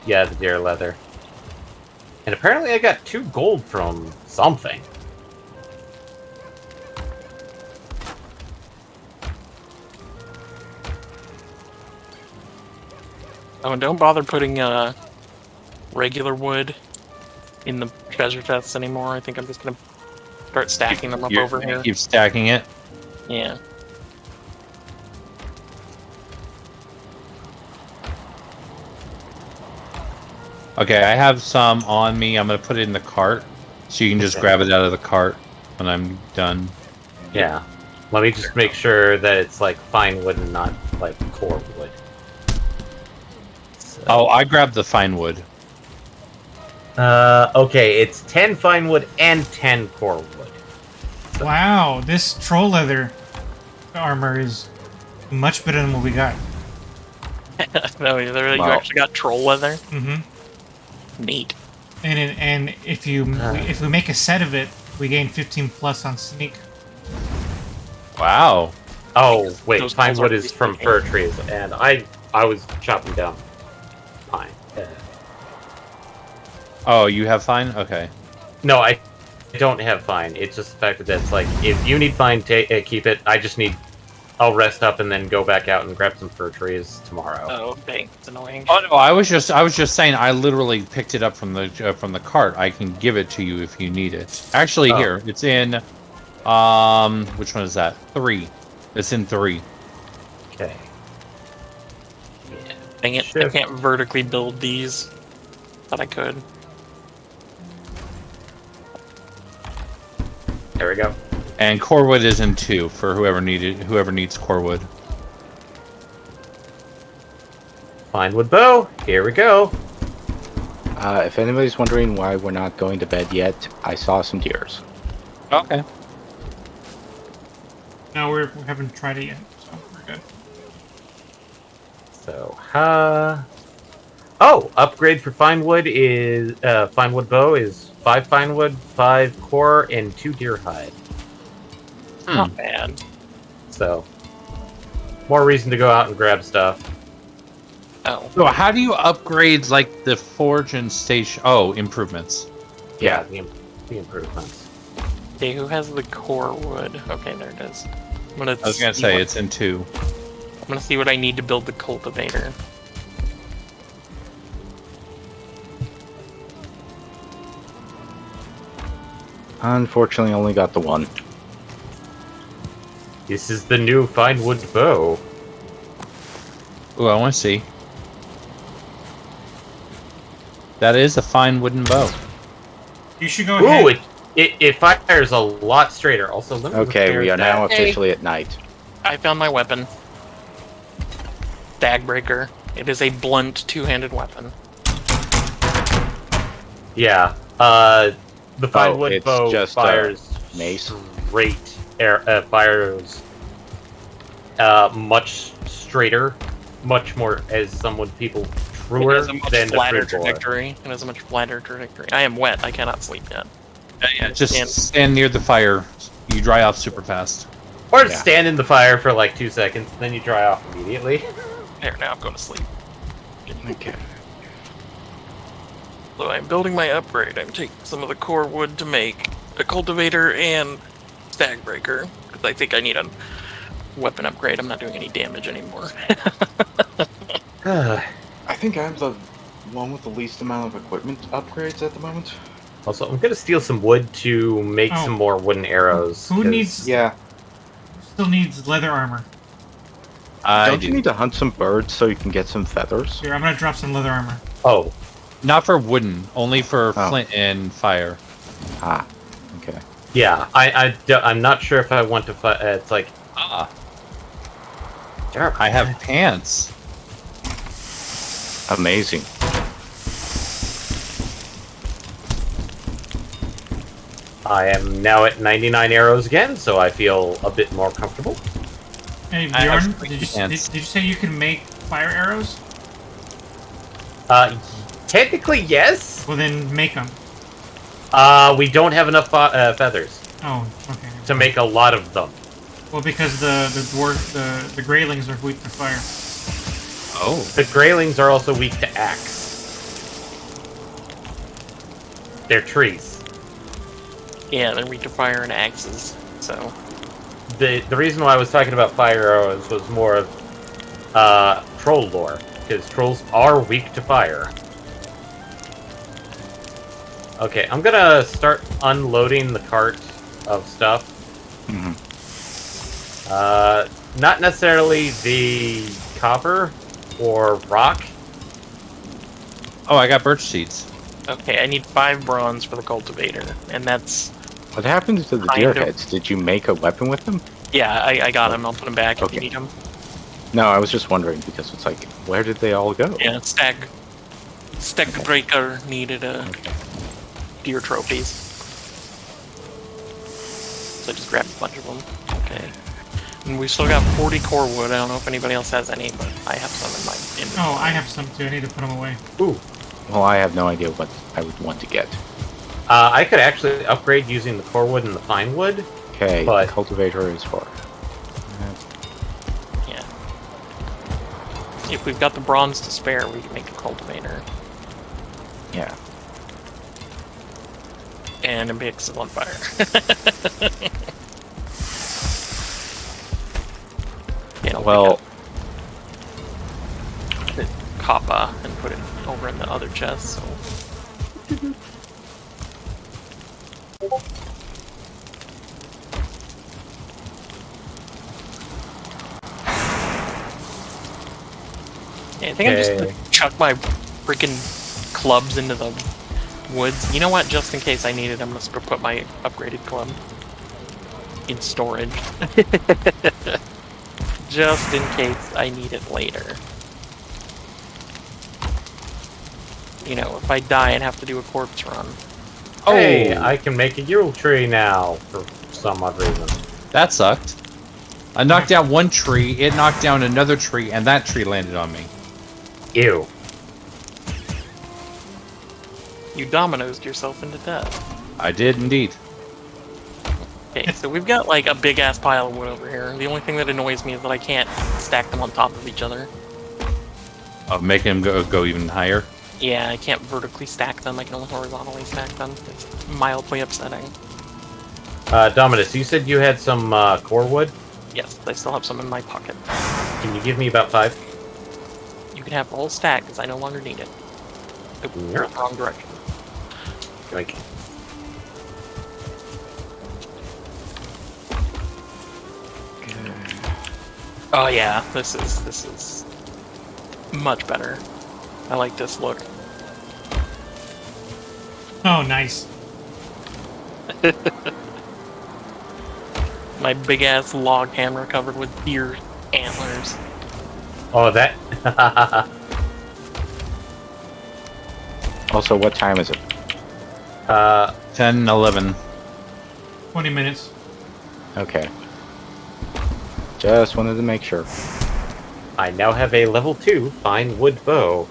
Yeah, the deer leather. And apparently I got 2 gold from something. Oh, and don't bother putting regular wood in the treasure chests anymore. I think I'm just gonna start stacking them up You're over gonna here. keep stacking it? Yeah. Okay, I have some on me. I'm gonna put it in the cart, so you can just grab it out of the cart when I'm done. Yeah. Let me just make sure that it's like fine wood and not like core wood. So. Oh, I grabbed the fine wood. Okay, it's 10 fine wood and 10 core wood. Wow, this troll leather armor is much better than what we got. No, you Well- actually got troll leather. Mm-hmm. Neat. And if we make a set of it, we gain 15 plus on sneak. Wow. Oh, wait, Those pine poles wood are is from pretty fir trees, and I was chopping down pine. Oh, you have fine? Okay. No, I don't have fine. It's just the fact that it's like, if you need fine, keep it. I just need... I'll rest up and then go back out and grab some fir trees tomorrow. Oh, dang, it's annoying. Oh no, I was just saying I literally picked it up from the cart. I can give it to you if you need it. Actually, Oh. here it's in. Which one is that? 3. It's in 3. Okay. Dang it, I can't vertically build these. Thought I could. There we go. And corewood is in 2 for whoever needs corewood. Fine wood bow. Here we go. If anybody's wondering why we're not going to bed yet, I saw some deers. Okay. No, we haven't tried it yet, so we're good. So, oh, upgrade for fine wood is fine wood bow is 5 fine wood, 5 core, and 2 deer hide. Not bad. So, more reason to go out and grab stuff. Oh. So how do you upgrade like the forge and station? Oh, improvements. Yeah, the improvements. Okay, who has the core wood? Okay, there it is. I was gonna say it's in 2. I'm gonna see what I need to build the cultivator. Unfortunately, only got the one. This is the new fine wood bow. Ooh, I want to see. That is a fine wooden bow. You should go ahead. Ooh, it fires a lot straighter. Also, let me Okay, repair we are now that. officially at night. I found my weapon. Dagbreaker. It is a blunt, two-handed weapon. Yeah. The fine Oh, wood it's bow just, fires mace? straight. Fires much straighter, much more as people It truer has a much than the flatter fruit boar. trajectory. It has a much flatter trajectory. I am wet. I cannot sleep yet. Yeah, just And- stand near the fire. You dry off super fast. Or Yeah. stand in the fire for like 2 seconds, then you dry off immediately. There, now I'm going to sleep. Okay. So I'm building my upgrade. I'm taking some of the core wood to make a cultivator and Dagbreaker, because I think I need a weapon upgrade. I'm not doing any damage anymore. I think I'm the one with the least amount of equipment upgrades at the moment. Also, I'm gonna steal some wood to make Oh. some more wooden arrows. Who 'cause- needs? Yeah. Still needs leather armor. Don't you need to hunt some birds so you can get some feathers? Here, I'm gonna drop some leather armor. Oh, Not for wooden, only for Oh. flint and fire. Ah, okay. yeah. I'm not sure if I want to fight. It's like, Ah. I have pants. Amazing. I am now at 99 arrows again, so I feel a bit more comfortable. Hey I have Bjorn, three did pants. you say you can make fire arrows? Technically, yes. Well, then make them. We don't have enough feathers Oh, okay. to make a lot of them. Well, because the dwarf, the greylings are weak to fire. Oh. The greylings are also weak to axe. They're trees. Yeah, they're weak to fire and axes. So The reason why I was talking about fire arrows was more of troll lore, because trolls are weak to fire. Okay, I'm gonna start unloading the cart of stuff. Mhm. Not necessarily the copper or rock. Oh, I got birch seeds. okay, I need 5 bronze for the cultivator, and that's What happened to the Kind deer of. heads? Did you make a weapon with them? yeah. I got them. I'll put them back if Okay. you need them. No, I was just wondering because it's like, where did they all go? Yeah, Dagbreaker needed deer trophies, so I just grabbed a bunch of them. Okay. And we've still got 40 core wood. I don't know if anybody else has any, but I have some in my inventory. Oh, I have some too. I need to put them away. Ooh. Well, I have no idea what I would want to get. I could actually upgrade using the core wood and the pine wood. Okay, But- the cultivator is for. Yeah. If we've got the bronze to spare, we can make a cultivator. Yeah. And a mix on fire. Yeah, Well, the copper and put it over in the other chest. So. Yeah, I think I'm just Okay. gonna chuck my freaking clubs into the woods. You know what? Just in case I need it, I'm gonna put my upgraded club in storage. Just in case I need it later. You know, if I die and have to do a corpse run. Hey, Oh. I can make a Yule tree now for some odd reason. That sucked. I knocked down one tree, it knocked down another tree, and that tree landed on me. Ew. You dominoed yourself into death. I did indeed. Okay, so we've got like a big ass pile of wood over here. The only thing that annoys me is that I can't stack them on top of each other. Of making them go even higher. Yeah, I can't vertically stack them. I can only horizontally stack them. It's mildly upsetting. Dominus, you said you had some core wood. Yes, I still have some in my pocket. Can you give me about 5? You can have the whole stack because I no longer need it. Oop, you're in the wrong direction. Like, Oh yeah, this is much better. I like this look. Oh, nice. My big ass log hammer covered with deer antlers. oh, that. also, what time is it? 10, 11. 20 minutes. Okay. Just wanted to make sure. I now have a level 2 fine wood bow.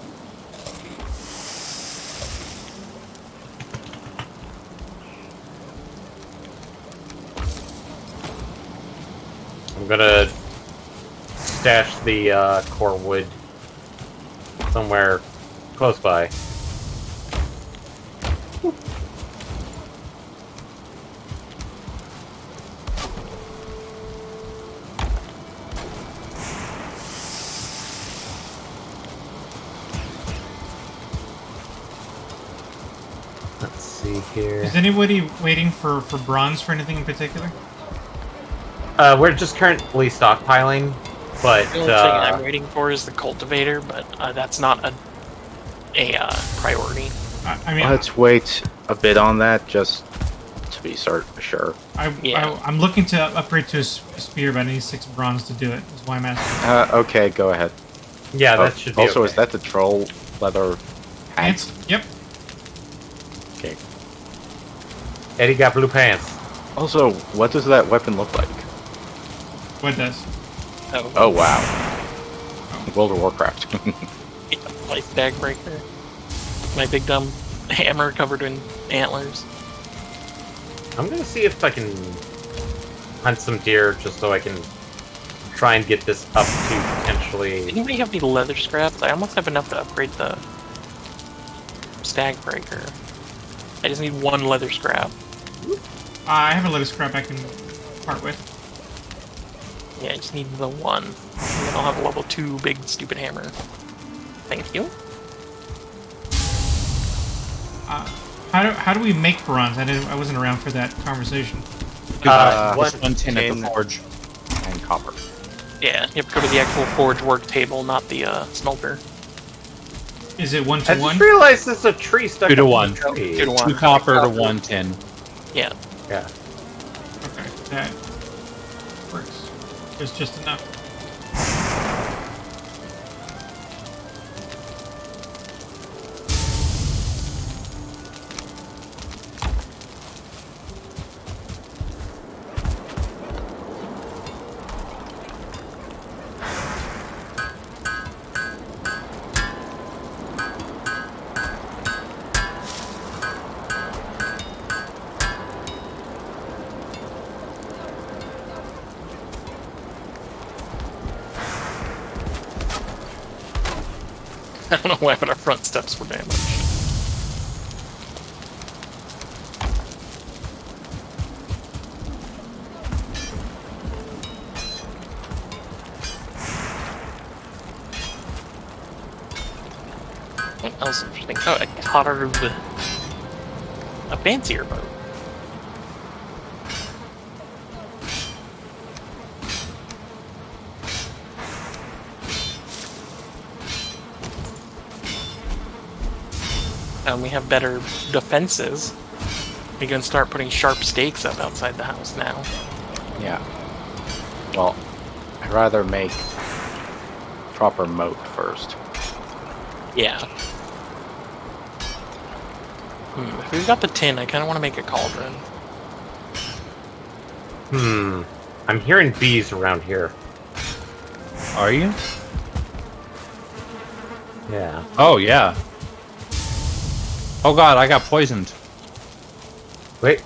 I'm gonna stash the core wood somewhere close by. Let's see here. Is anybody waiting for bronze for anything in particular? We're just currently stockpiling, but The only thing I'm waiting for is the cultivator, but that's not a priority. I mean, Let's wait a bit on that, just to be sure. I'm looking to upgrade to a spear, but I need 6 bronze to do it. Is why I'm asking. Okay, go ahead. yeah, that should be Also, okay. is that the troll leather pants? Yep. Okay. Eddie got blue pants. Also, what does that weapon look like? What does? Oh, wow. World of Warcraft. My stag breaker. My big dumb hammer covered in antlers. I'm gonna see if I can hunt some deer just so I can try and get this up to potentially. Anybody have any leather scraps? I almost have enough to upgrade the stag breaker. I just need 1 leather scrap. I have a leather scrap I can part with. Yeah, I just need the 1. And then I'll have a level 2 big stupid hammer. Thank you. How do we make bronze? I wasn't around for that conversation. Just 110 at the forge. And copper. Yeah, you have to go to the actual forge work table, not the smelter. Is it 1 I to just 1? realized there's a tree stuck 2 to up in 1. the tree. 2 to 1. 2 copper to 1 tin. Yeah. Yeah. Okay, that works. There's just enough. I don't know why, but our front steps were damaged. What else interesting? Oh, I caught a fancier boat. And we have better defenses. We can start putting sharp stakes up outside the house now. Yeah. Well, I'd rather make proper moat first. Yeah. If we've got the tin, I kind of want to make a cauldron. I'm hearing bees around here. Are you? Yeah. Oh, yeah. Oh god, I got poisoned. Wait.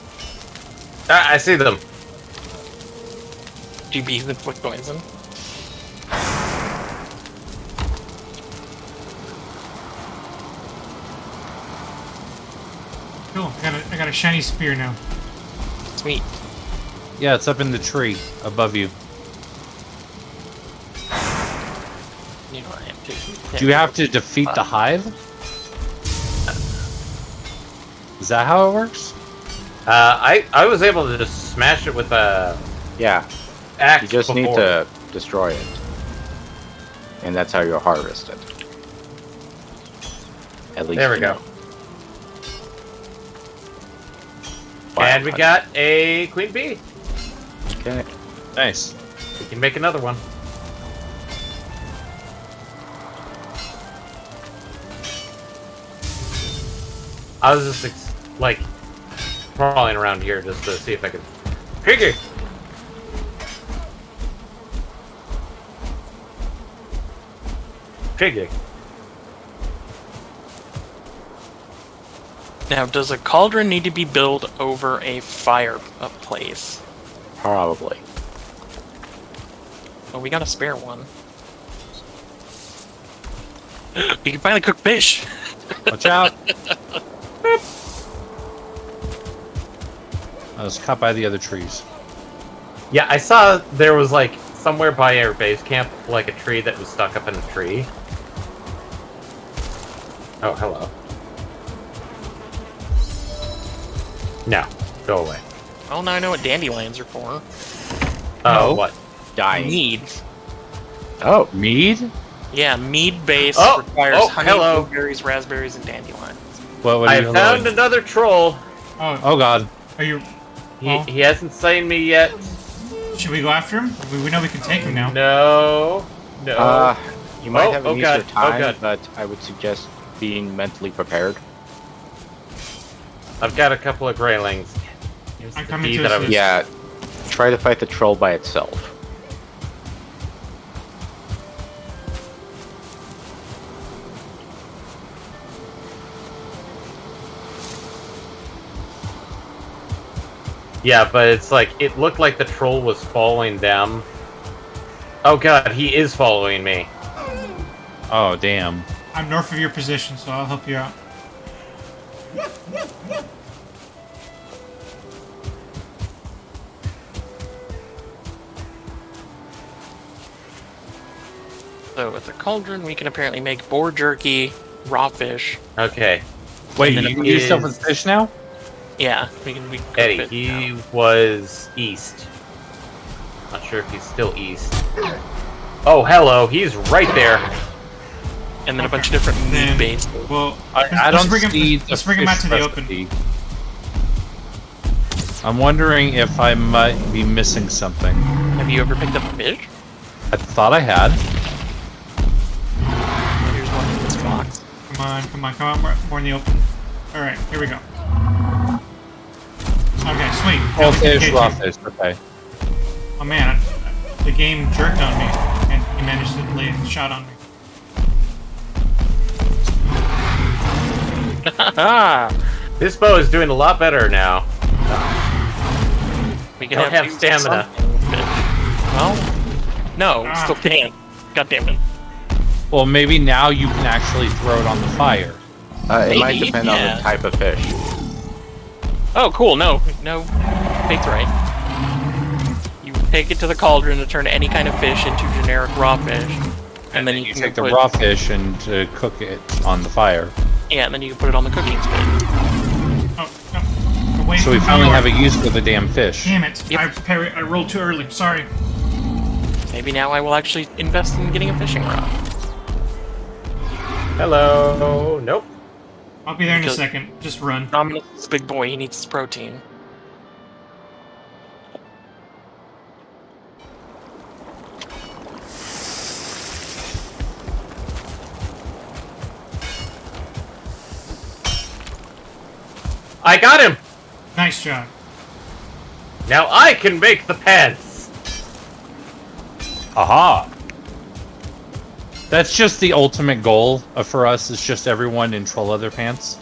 Ah, I see them. Do bees inflict poison? Cool. I got a shiny spear now. Sweet. Yeah, it's up in the tree above you. You know, I have to. Do you have to defeat the hive? Is that how it works? I was able to just smash it with a Yeah. axe. You just need before. to destroy it. And that's how you'll harvest it. At least There we you go. know. And we got a queen bee. Okay. Nice. We can make another one. I was just like crawling around here just to see if I could. Piggy. Piggy. Now, does a cauldron need to be built over a fireplace? Probably. Well, we got a spare one. We can finally cook fish! Watch out! I was cut by the other trees. Yeah, I saw there was like somewhere by our base camp, like a tree that was stuck up in a tree. Oh, hello. No, go away. Well, now I know what dandelions are for. Oh, No. what? Dying. Mead. Oh, mead? Yeah, mead base Oh, requires oh, honey, hello. blueberries, raspberries, and dandelions. What I are you found loading? another troll. Oh god. Are you? He hasn't seen me yet. Should we go after him? We know we can take him now. No. No. You might Oh, have an oh easier god, oh time, god. but I would suggest being mentally prepared. I've got a couple of graylings. Here's I'm the coming bee to that I assist. was- Yeah, try to fight the troll by itself. Yeah, but it's like, it looked like the troll was following them. Oh god, he is following me. Oh damn. I'm north of your position, so I'll help you out. So with the cauldron, we can apparently make boar jerky, raw fish. Okay. Wait, And you then can use is- stuff with fish now? Yeah, we can cook Eddie, fish he now. was east. Not sure if he's still east. Oh, hello, he's right there. And then a bunch of different Then- meat based. Well, I let's don't bring him. see the Let's bring him out fish to the open. recipe. I'm wondering if I might be missing something. Have you ever picked up a fish? I thought I had. Here's one in this box. Come on, come on, come on. We're in the open. All right, here we go. Okay, sweet. Now Cold we can fish, get raw you. fish, okay. Oh man, the game jerked on me, and he managed to lay a shot on me. This bow is doing a lot better now. We can Don't have you stamina. something with fish. Well, no, Ah. still can't. God damn it. Well, maybe now you can actually throw it on the fire. It might Maybe, depend on yeah. the type of fish. Oh, cool. No. Faith's right. You take it to the cauldron to turn any kind of fish into generic raw fish, and then you can take the put, raw fish and cook it on the fire. Yeah, and then you can put it on the cooking spit. Oh, wait. So we finally have a use for the damn fish. Damn it! Yep. I rolled too early. Sorry. Maybe now I will actually invest in getting a fishing rod. Hello. Nope. I'll be there in a Because- second. Just run. Dominus is a big boy. He needs his protein. I got him. Nice job. Now I can make the pants. Aha! That's just the ultimate goal for us. Is just everyone in troll leather pants.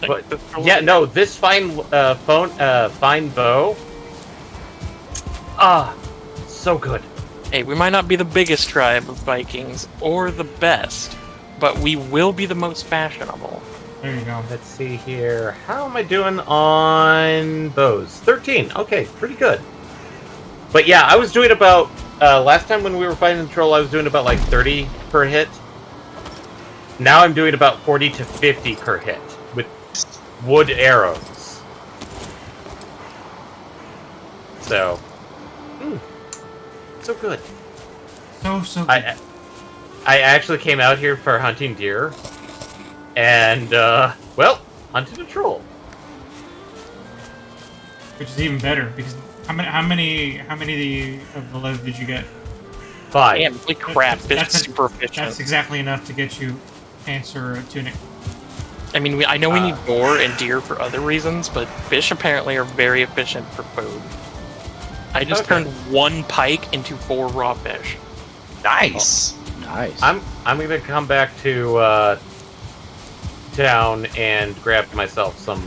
But, yeah, no, this fine bow. Ah, so good. Hey, we might not be the biggest tribe of Vikings or the best, but we will be the most fashionable. There you go. Let's see here. How am I doing on bows? 13. Okay, pretty good. But yeah, I was doing about last time when we were fighting the troll, I was doing about like 30 per hit. Now I'm doing about 40 to 50 per hit with wood arrows. So, so good. So good. I actually came out here for hunting deer, and well, hunted a troll. Which is even better because how many of the leather did you get? 5. Damn, holy crap, fish is super efficient. That's exactly enough to get you pants or a tunic. I mean, I know we need boar and deer for other reasons, but fish apparently are very efficient for food. I just turned 1 pike into 4 raw fish. Nice. Nice. I'm gonna come back to town and grab myself some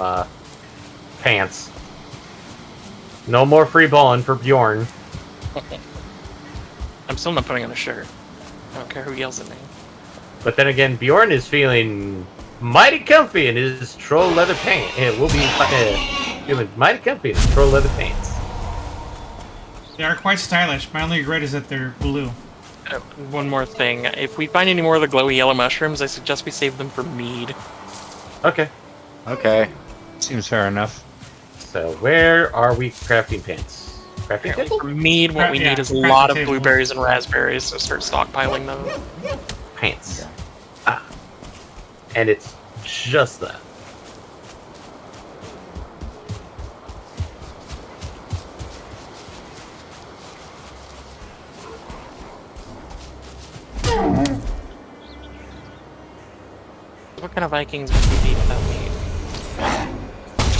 pants. No more free balling for Bjorn. I'm still not putting on a shirt. I don't care who yells at me. But then again, Bjorn is feeling mighty comfy in his troll leather pants. It will be feeling mighty comfy in his troll leather pants. They are quite stylish. My only regret is that they're blue. One more thing. If we find any more of the glowy yellow mushrooms, I suggest we save them for mead. Okay. Okay. Seems fair enough. So where are we crafting pants? Crafting Apparently table? for mead, what we Yeah, need is a crafting lot of table. blueberries and raspberries, so start stockpiling those. Pants. Ah. And it's just that. What kind of Vikings would we be without mead?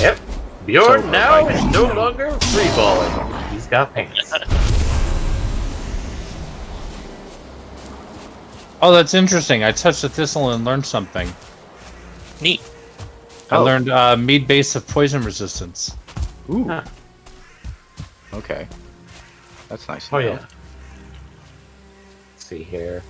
Yep. Bjorn So, now like- is no longer freeballing. He's got pants. Oh, that's interesting. I touched a thistle and learned something. Neat. I Oh. learned mead base of poison resistance. Ooh. Huh. Okay. That's nice. to Oh know. yeah. Let's see here.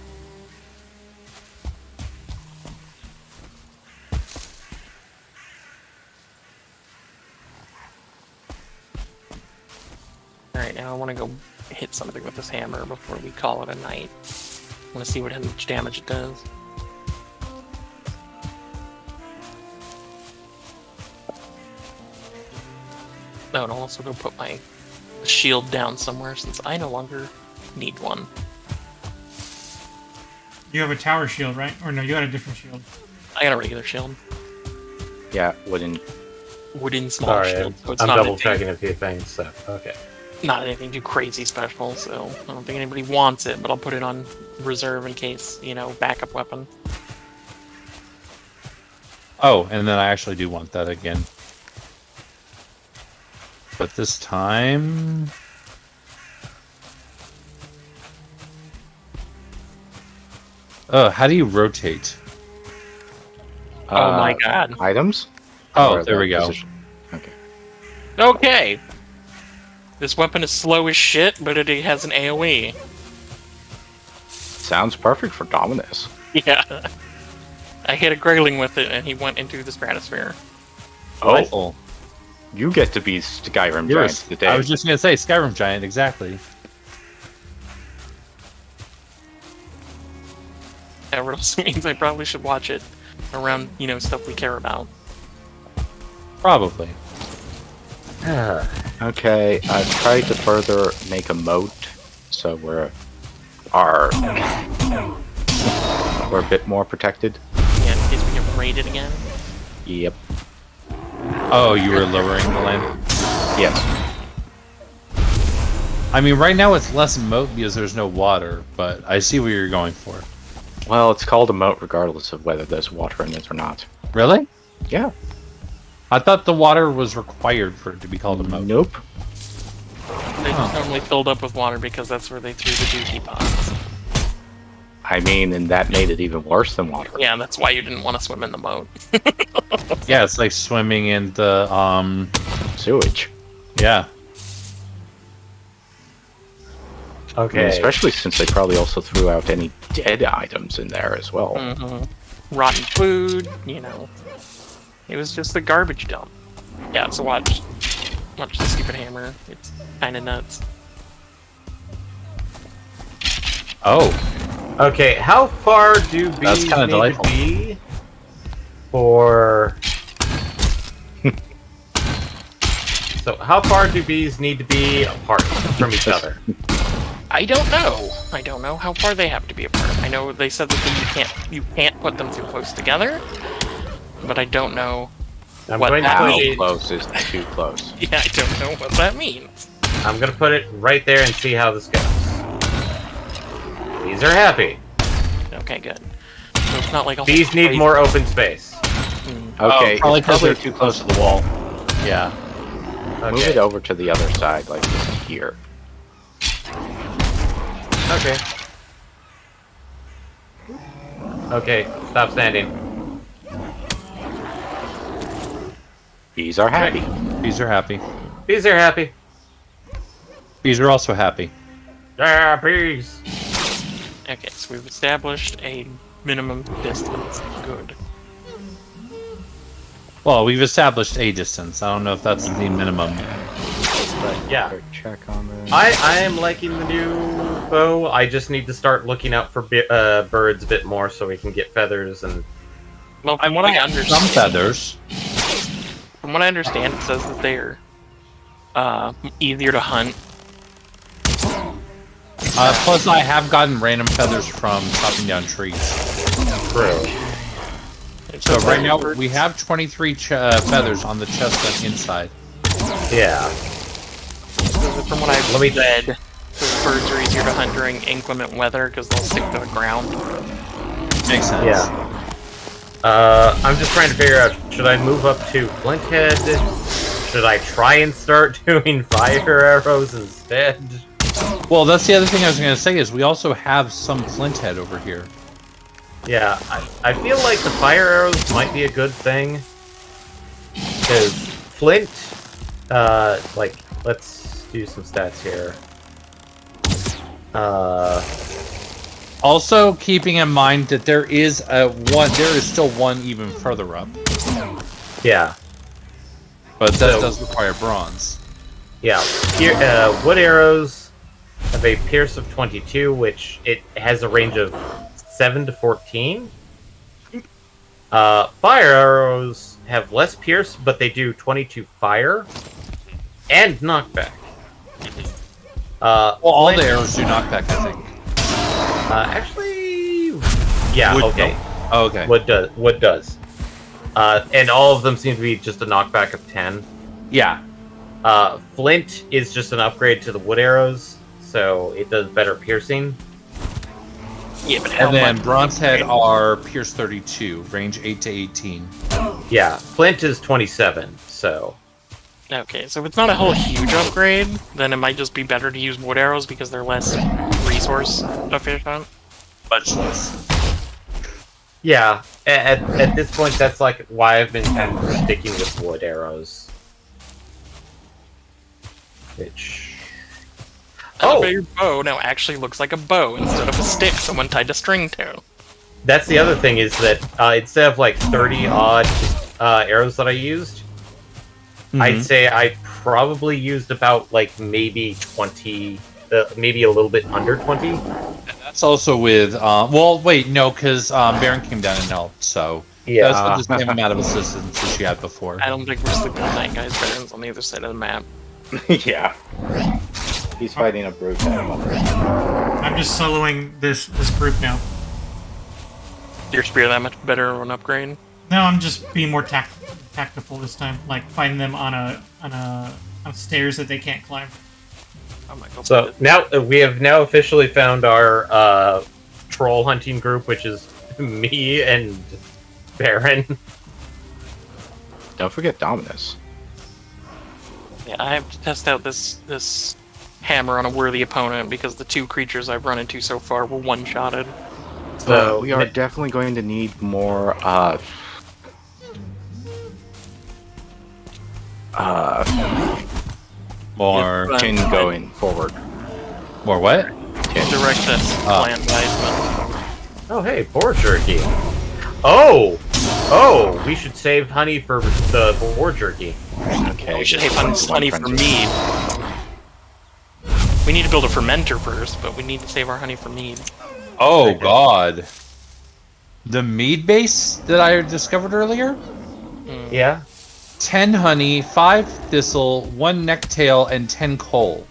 Alright, now I want to go hit something with this hammer before we call it a night. I want to see how much damage it does. Oh, and I'll also go put my shield down somewhere since I no longer need one. You have a tower shield, right? Or no, you had a different shield. I got a regular shield. Yeah, wooden. Wooden small Sorry, shield. So it's I'm not double anything, checking a few things. So okay. not anything too crazy special, so I don't think anybody wants it, but I'll put it on reserve in case, you know, backup weapon. Oh, and then I actually do want that again. But this time... how do you rotate? Oh my god. Items? Oh, Or there the we go. position? Okay. Okay! This weapon is slow as shit, but it has an AoE. sounds perfect for Dominus. Yeah. I hit a Grayling with it, and he went into the stratosphere. Oh, you get to be Skyrim Giant today. I was just gonna say Skyrim Giant, exactly. That also means I probably should watch it around, stuff we care about. Probably. Okay, I've tried to further make a moat, so we're a bit more protected. Yeah, in case we get raided again. Yep. Oh, you were lowering the land? Yes. I mean, right now it's less moat because there's no water, but I see what you're going for. Well, it's called a moat regardless of whether there's water in it or not. Really? Yeah. I thought the water was required for it to be called a moat. Nope. They just normally filled up with water because that's where they threw the dookie pots. I mean, and that made it even worse than water. Yeah, that's why you didn't want to swim in the moat. Yeah, it's like swimming in the sewage. Yeah. Okay. I mean, especially since they probably also threw out any dead items in there as well. Mm-hmm. Rotten food, It was just a garbage dump. Yeah, so watch the stupid hammer. It's kind of nuts. Oh. Okay, how far do bees need to be for... So, how far do bees need to be apart from each other? I don't know. I don't know how far they have to be apart. I know they said that you can't put them too close together, but I don't know what that means. How close is too close? Yeah, I don't know what that means. I'm gonna put it right there and see how this goes. Bees are happy. Okay, good. So it's not like a bees need more open space. Okay, probably it's probably too close to the wall. Yeah. Okay. Move it over to the other side, like here. Okay. Okay, stop standing. Bees are happy. Bees are happy. Bees are happy. Bees are also happy. Yeah, bees. Okay, so we've established a minimum distance. Good. Well, we've established a distance. I don't know if that's the minimum. But yeah. Check on this. I am liking the new bow. I just need to start looking out for birds a bit more so we can get feathers and... Well, from what I understand... Some feathers. From what I understand, it says that they're easier to hunt. Plus, I have gotten random feathers from chopping down trees. True. So right now, we have 23 feathers on the chest and inside. Yeah. From what I've read, those birds are easier to hunt during inclement weather because they'll stick to the ground. Makes sense. Yeah. I'm just trying to figure out, should I move up to Flinthead? Should I try and start doing fire arrows instead? Well, that's the other thing I was going to say is we also have some Flinthead over here. Yeah, I feel like the fire arrows might be a good thing. Because Flint, let's do some stats here. Also, keeping in mind that there is still one even further up. Yeah. But that does require bronze. Yeah, here, wood arrows have a pierce of 22, which it has a range of 7 to 14. Fire arrows have less pierce, but they do 22 fire and knockback. Well, all the arrows do knockback, I think. Actually, yeah, Wood okay. don't. Oh, okay. Wood does. And all of them seem to be just a knockback of 10. Yeah. Flint is just an upgrade to the wood arrows, so it does better piercing. Yeah, but and then Bronzehead are Pierce 32, range 8 to 18. Yeah, Flint is 27, so... Okay, so if it's not a whole huge upgrade, then it might just be better to use wood arrows because they're less resource efficient. Much less. Yeah, at this point, that's like why I've been kind of sticking with wood arrows. Which... Oh! Your bow now actually looks like a bow instead of a stick someone tied a string to. That's the other thing is that instead of like 30 odd arrows that I used, I'd say I probably used about like maybe 20, maybe a little bit under 20. That's also with, well, wait, no, because Baron came down and helped, so Yeah. that's what the same amount of assistance as she had before. I don't think we're sleeping tonight, guys. Baron's on the other side of the map. Yeah. He's fighting a brute at the moment. I'm just soloing this group now. Your spear that much better on upgrade? No, I'm just being more tactful this time, like fighting them on stairs that they can't climb. Oh my god. So now we have now officially found our troll hunting group, which is me and Baron. Don't forget Dominus. Yeah, I have to test out this hammer on a worthy opponent because the 2 creatures I've run into so far were one-shotted. So we are definitely going to need more more tin going forward. More what? Direct us, plant guys. Oh hey, boar jerky. Oh, we should save honey for the boar jerky. Okay. We should save honey for mead. We need to build a fermenter first, but we need to save our honey for mead. Oh god. The mead base that I discovered earlier? Yeah. 10 honey, 5 thistle, 1 necktail, and 10 coal.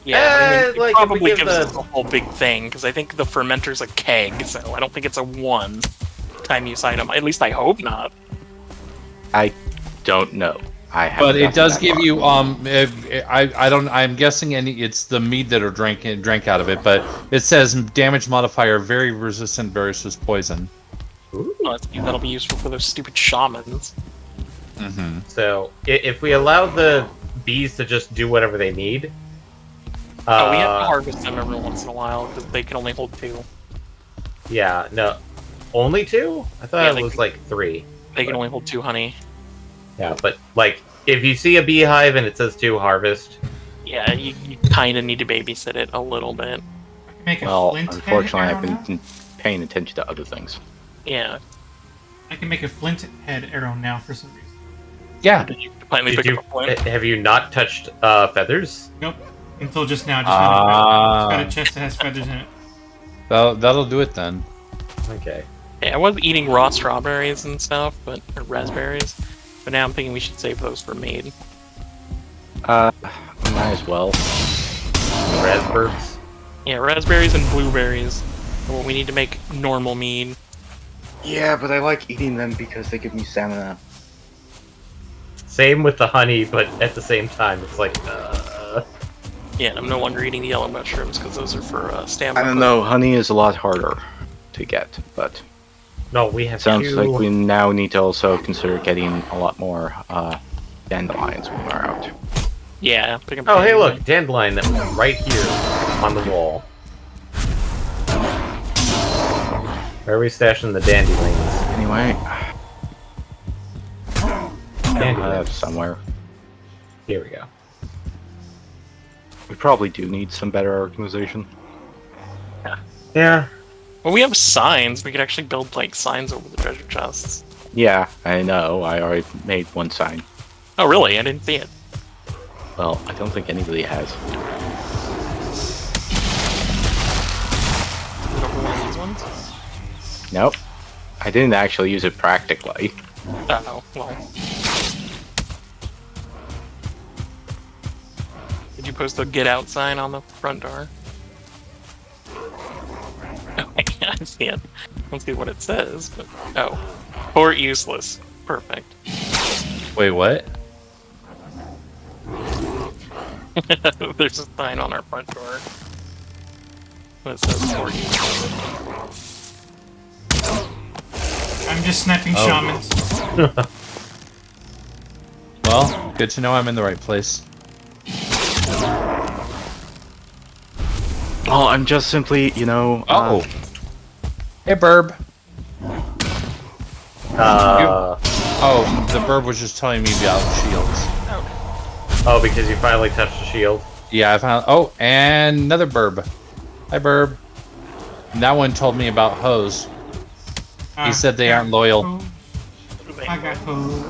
Yeah, I mean, it like, probably if we give gives us a whole big thing, because I think the fermenter's a keg, so I don't think it's a one-time use item. At least I hope not. I don't know. I have. But it does give you I'm guessing it's the mead that are drank out of it, but it says damage modifier very resistant versus poison. Well, that'll be useful for those stupid shamans. Mm-hmm. So if we allow the bees to just do whatever they need. We have to harvest them every once in a while because they can only hold 2. Yeah, no. Only 2? I thought it was like 3. They can only hold 2 honey. Yeah, but like if you see a beehive and it says 2 harvest. Yeah, you kind of need to babysit it a little bit. Well, unfortunately, I've been paying attention to other things. Yeah. I can make a flint head arrow now for some reason. Yeah. Have you not touched feathers? Nope. Until just now. Just got a chest that has feathers in it. That'll do it then. Okay. Yeah, I was eating raw strawberries and stuff, or raspberries. But now I'm thinking we should save those for mead. Might as well. Raspberries? Yeah, raspberries and blueberries are what we need to make normal mead. Yeah, but I like eating them because they give me stamina. Same with the honey, but at the same time, it's like, Yeah, I'm no longer eating the yellow mushrooms because those are for stamina. I don't know. Honey is a lot harder to get, but no, we have. Sounds like we now need to also consider getting a lot more dandelions when we're out. Yeah. Oh, hey, look, dandelion that was right here on the wall. Where are we stashing the dandelions? Anyway, dandelions somewhere. Here we go. We probably do need some better organization. Yeah. Well, we have signs. We could actually build like signs over the treasure chests. Yeah, I know. I already made one sign. Oh, really? I didn't see it. Well, I don't think anybody has. Over one of these ones? Nope. I didn't actually use it practically. Oh, well. Did you post the get out sign on the front door? Okay, I see it. I don't see what it says, but... Oh. Port useless. Perfect. Wait, what? There's a sign on our front door. That says port useless. I'm just sniping shamans. Well, good to know I'm in the right place. Well, I'm just simply, Hey, Burb. Oh, the Burb was just telling me about shields. Oh, because you finally touched the shield? Yeah, I found. Oh, and another burb. Hi, burb. And that one told me about hoes. He said they aren't loyal. I got hose.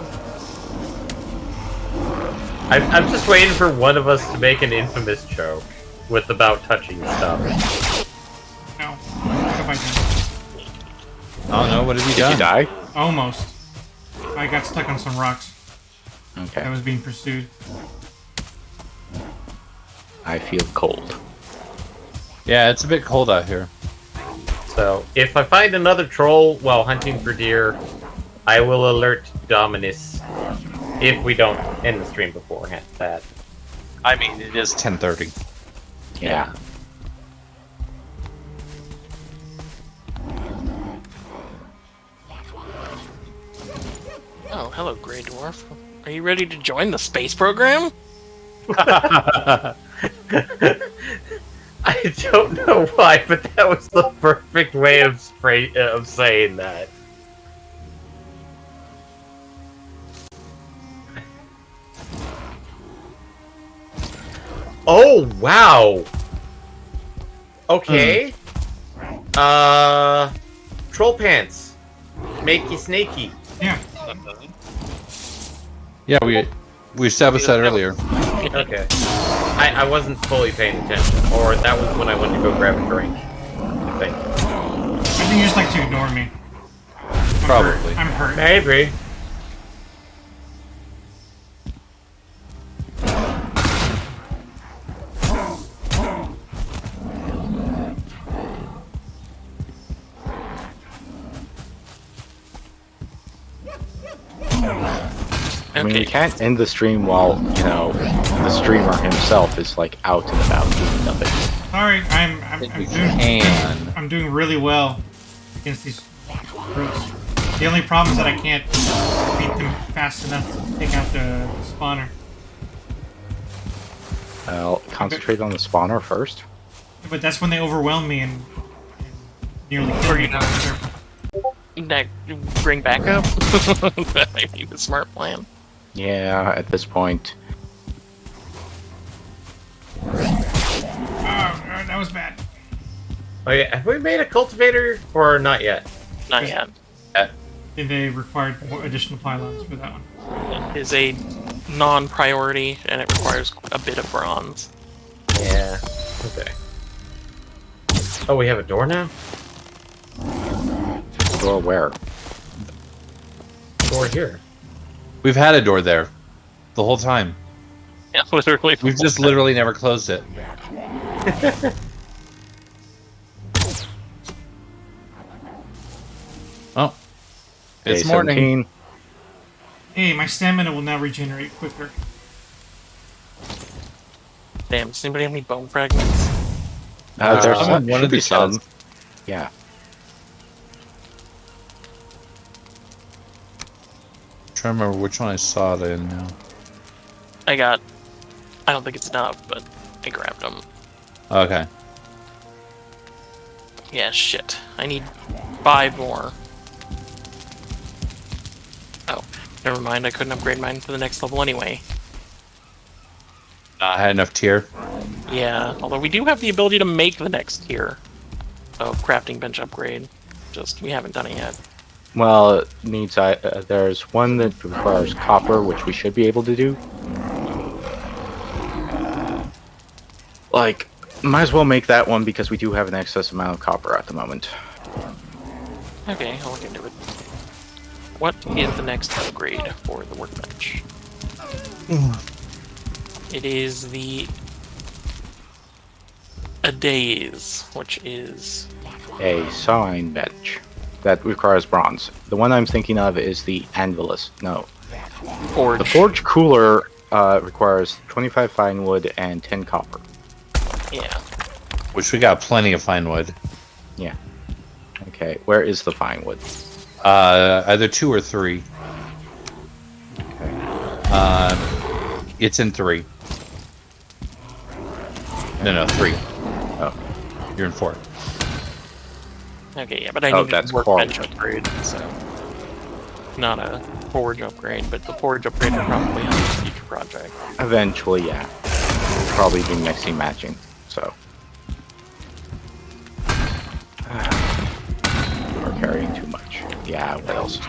I'm just waiting for one of us to make an infamous joke with about touching stuff. No. What have I done? I don't know. What have you Did done? you die? Almost. I got stuck on some rocks. Okay. I was being pursued. I feel cold. Yeah, it's a bit cold out here. So, if I find another troll while hunting for deer, I will alert Dominus if we don't end the stream beforehand. That. I mean, it is 10:30. Yeah. Oh, hello, Grey Dwarf. Are you ready to join the space program? I don't know why, but that was the perfect way of saying that. Oh, wow. Okay. Troll pants. Make you snaky. Yeah. Yeah, we established that earlier. Okay. I wasn't fully paying attention, or that was when I went to go grab a drink. I think. I think you just like to ignore me. Probably. I'm hurt. Maybe. I mean, we can't end the stream while, you know, the streamer himself is like out and about doing nothing. Sorry, I'm doing really well against these brutes. The only problem is that I can't beat them fast enough to take out the spawner. Well, concentrate on the spawner first. But that's when they overwhelm me and nearly kill me. That bring backup? That might be the smart plan. Yeah, at this point. Oh, that was bad. Oh yeah, have we made a cultivator or not yet? Not yet. They required more additional pylons for that one. It is a non-priority, and it requires a bit of bronze. Yeah. Okay. Oh, we have a door now? Door where? Door here. We've had a door there the whole time. Yeah, literally. We've just literally never closed it. Oh. It's Day morning. 17. Hey, my stamina will now regenerate quicker. Damn, does anybody have any bone fragments? There's I'm on one should of be the some. chests. Yeah. Trying to remember which one I saw it in now. I don't think it's enough, but I grabbed them. Okay. Yeah, shit. I need 5 more. Oh, never mind. I couldn't upgrade mine to the next level anyway. I had enough tier. Yeah, although we do have the ability to make the next tier of crafting bench upgrade. Just, we haven't done it yet. Well, it needs. There's one that requires copper, which we should be able to do. Like, might as well make that one because we do have an excess amount of copper at the moment. Okay, I'll look into it. What is the next upgrade for the workbench? It is the a days, which is A sawing bench that requires bronze. The one I'm thinking of is the anvilus. No, forge. the forge cooler requires 25 fine wood and 10 copper. Yeah. Which we got plenty of fine wood. Yeah. Okay, where is the fine wood? Either 2 or 3. Okay. It's in 3. No, 3. Oh. You're in 4. Okay, yeah, but I Oh, need that's a workbench upgrade, so not a forge upgrade, but the forge upgrade will probably have a future project. Eventually, yeah. probably be mixing matching. So we're carrying too much. Yeah. What else?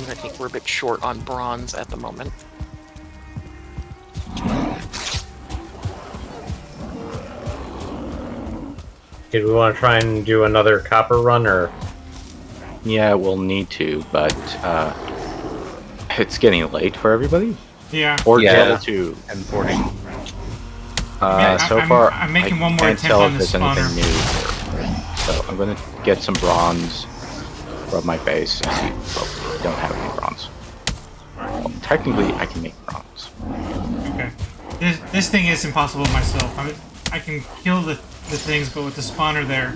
I think we're a bit short on bronze at the moment. Did we want to try and do another copper run, or? Yeah, we'll need to, but it's getting late for everybody. Yeah. Or Yeah. level 2. And 40. So I'm far, making I one more can't attempt tell on if the there's spawner. anything new here. So I'm gonna get some bronze from my base. And see. Oh, I don't have any bronze. Well, technically, I can make bronze. Okay. This thing is impossible myself. I can kill the things, but with the spawner there,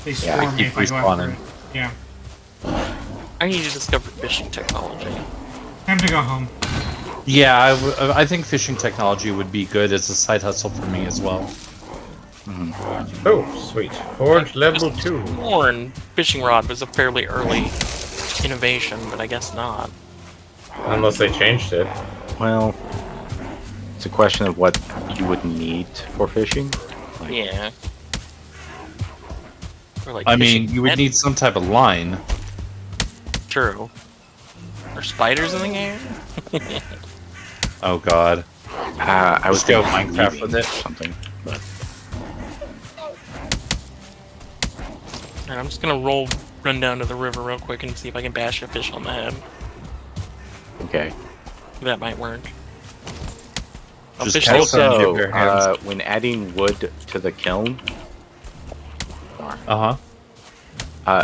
they swarm me keep if I go after respawning. it. Yeah. I need to discover fishing technology. Time to go home. Yeah, I think fishing technology would be good as a side hustle for me as well. Oh, sweet. Forge level 2. Horn fishing rod was a fairly early innovation, but I guess not. Unless they changed it. Well, it's a question of what you would need for fishing. Like, Yeah. Or like I fishing mean, you would net. need some type of line. True. Are spiders in the game? Oh god. I was Just go thinking Minecraft weaving with it. or something, but Alright, I'm just gonna run down to the river real quick and see if I can bash a fish on the head. okay. That might work. Just fish catch those some up. with Also, your hands. when adding wood to the kiln,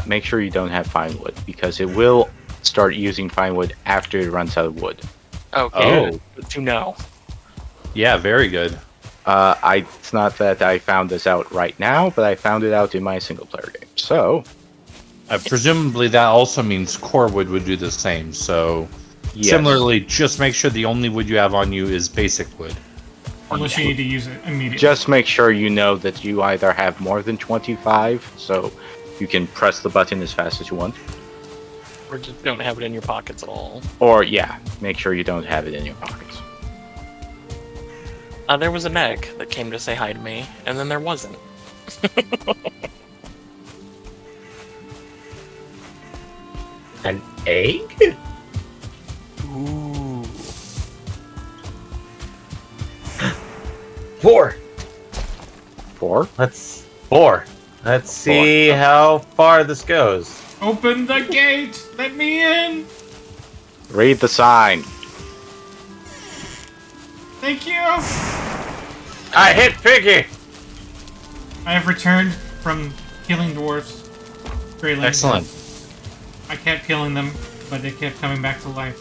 make sure you don't have fine wood because it will start using fine wood after it runs out of wood. Okay, Oh. good to know. Yeah, very good. It's not that I found this out right now, but I found it out in my single player game. So, Presumably that also means core wood would do the same. So, yes. similarly, just make sure the only wood you have on you is basic wood. Unless you need to use it immediately. Just make sure you know that you either have more than 25, so you can press the button as fast as you want, Or just don't have it in your pockets at all. or yeah, make sure you don't have it in your pockets. There was an egg that came to say hi to me, and then there wasn't. An egg? Ooh. 4. 4? Let's see how far this goes. Open the gate! Let me in! Read the sign. Thank you! I hit Piggy! I have returned from killing dwarves. Greyling. Excellent. I kept killing them, but they kept coming back to life.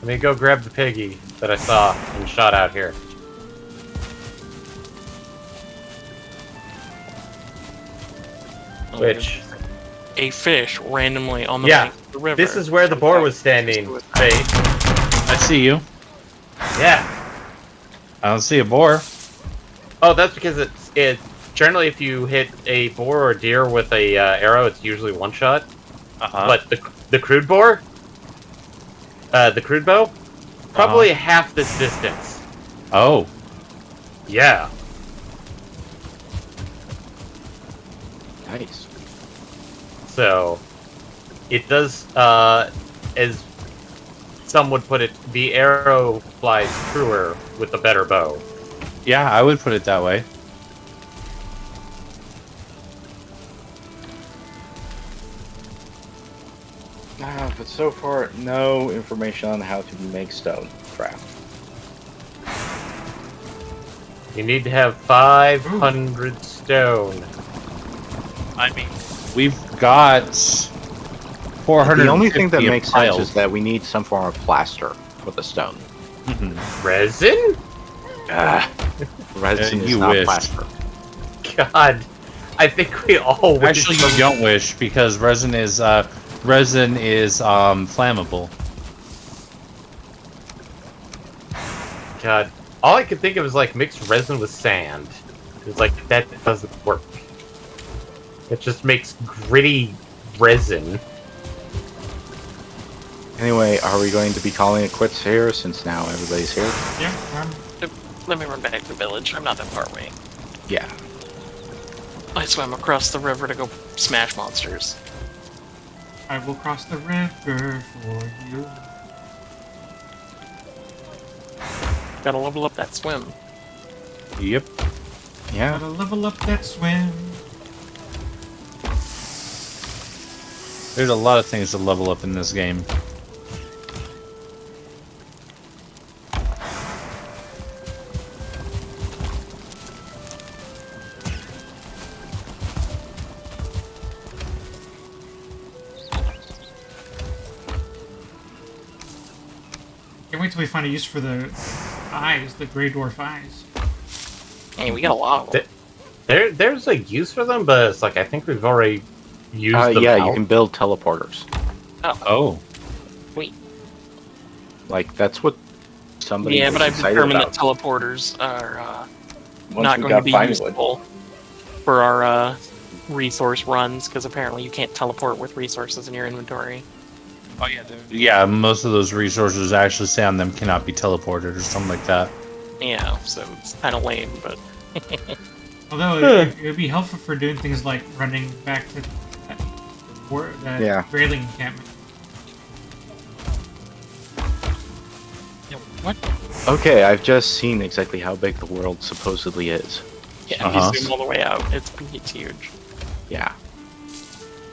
Let me go grab the piggy that I saw and shot out here. Which? A fish randomly on the Yeah, bank of the river. this is where the boar was standing. Faith. I see you. Yeah. I don't see a boar. Oh, that's because it generally if you hit a boar or deer with a arrow, it's usually one shot. But the crude boar, the crude bow, probably half this distance. Oh. Yeah. Nice. So, it does, as some would put it, the arrow flies truer with the better bow. Yeah, I would put it that way. But so far, no information on how to make stone craft. You need to have 500 stone. I mean, we've got 400. The only thing that makes sense is that we need some form of plaster for the stone. Resin? Resin is you not wished. plaster. God, I think we all wish. Actually, you don't wish because resin is flammable. God, all I could think of is like mixed resin with sand. It's like that doesn't work. It just makes gritty resin. Anyway, are we going to be calling it quits here since now everybody's here? Yeah. Let me run back to the village. I'm not that far away. Yeah. I swam across the river to go smash monsters. I will cross the river for you. Gotta level up that swim. Yep. Yeah. Gotta level up that swim. There's a lot of things to level up in this game. Can't wait till we find a use for the eyes, the Grey Dwarf eyes. Hey, we got a lot of them. There's a use for them, but it's like I think we've already used them. Yeah, out. you can build teleporters. Oh. Wait. Like that's what somebody. Yeah, was but I've excited determined about. that teleporters are Once not we going to got be Vinewood. useful for our resource runs, because apparently you can't teleport with resources in your inventory. Oh yeah, yeah. Most of those resources actually say on them cannot be teleported or something like that. Yeah, so it's kind of lame, but... Although it would be helpful for doing things like running back to that railing encampment. What? Okay, I've just seen exactly how big the world supposedly is. Yeah, if you zoom all the way out, it's huge. Yeah.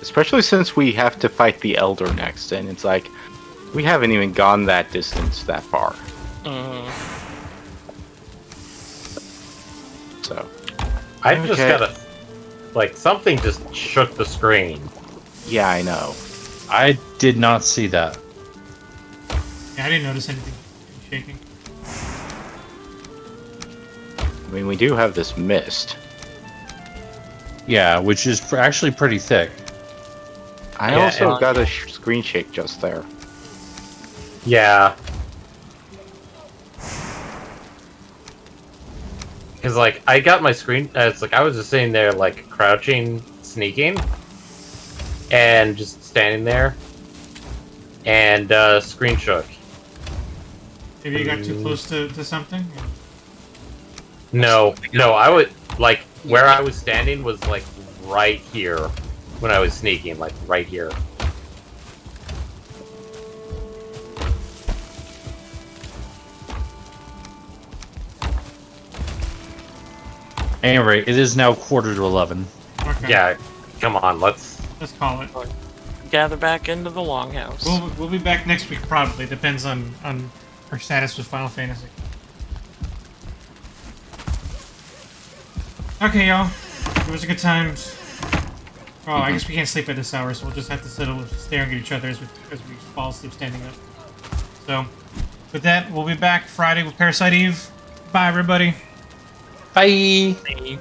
Especially since we have to fight the Elder next, and it's like, we haven't even gone that distance that far. So. I just gotta... Like, something just shook the screen. Yeah, I know. I did not see that. Yeah, I didn't notice anything shaking. I mean, we do have this mist. Yeah, which is actually pretty thick. I also got a screen shake just there. Yeah. Because, like, I got my screen... it's like, I was just sitting there, like, crouching, sneaking. And just standing there. And, screen shook. Maybe you got too close to something? No, I would... Like, where I was standing was, like, right here. When I was sneaking, like, right here. Anyway, it is now 11:45. Okay. Yeah, come on, let's call it. Gather back into the longhouse. We'll be back next week probably. Depends on our status with Final Fantasy. Okay, y'all. It was a good time. Oh, I guess we can't sleep at this hour, so we'll just have to settle, staring at each other as we fall asleep standing up. So, with that, we'll be back Friday with Parasite Eve. Bye, everybody. Bye. Bye.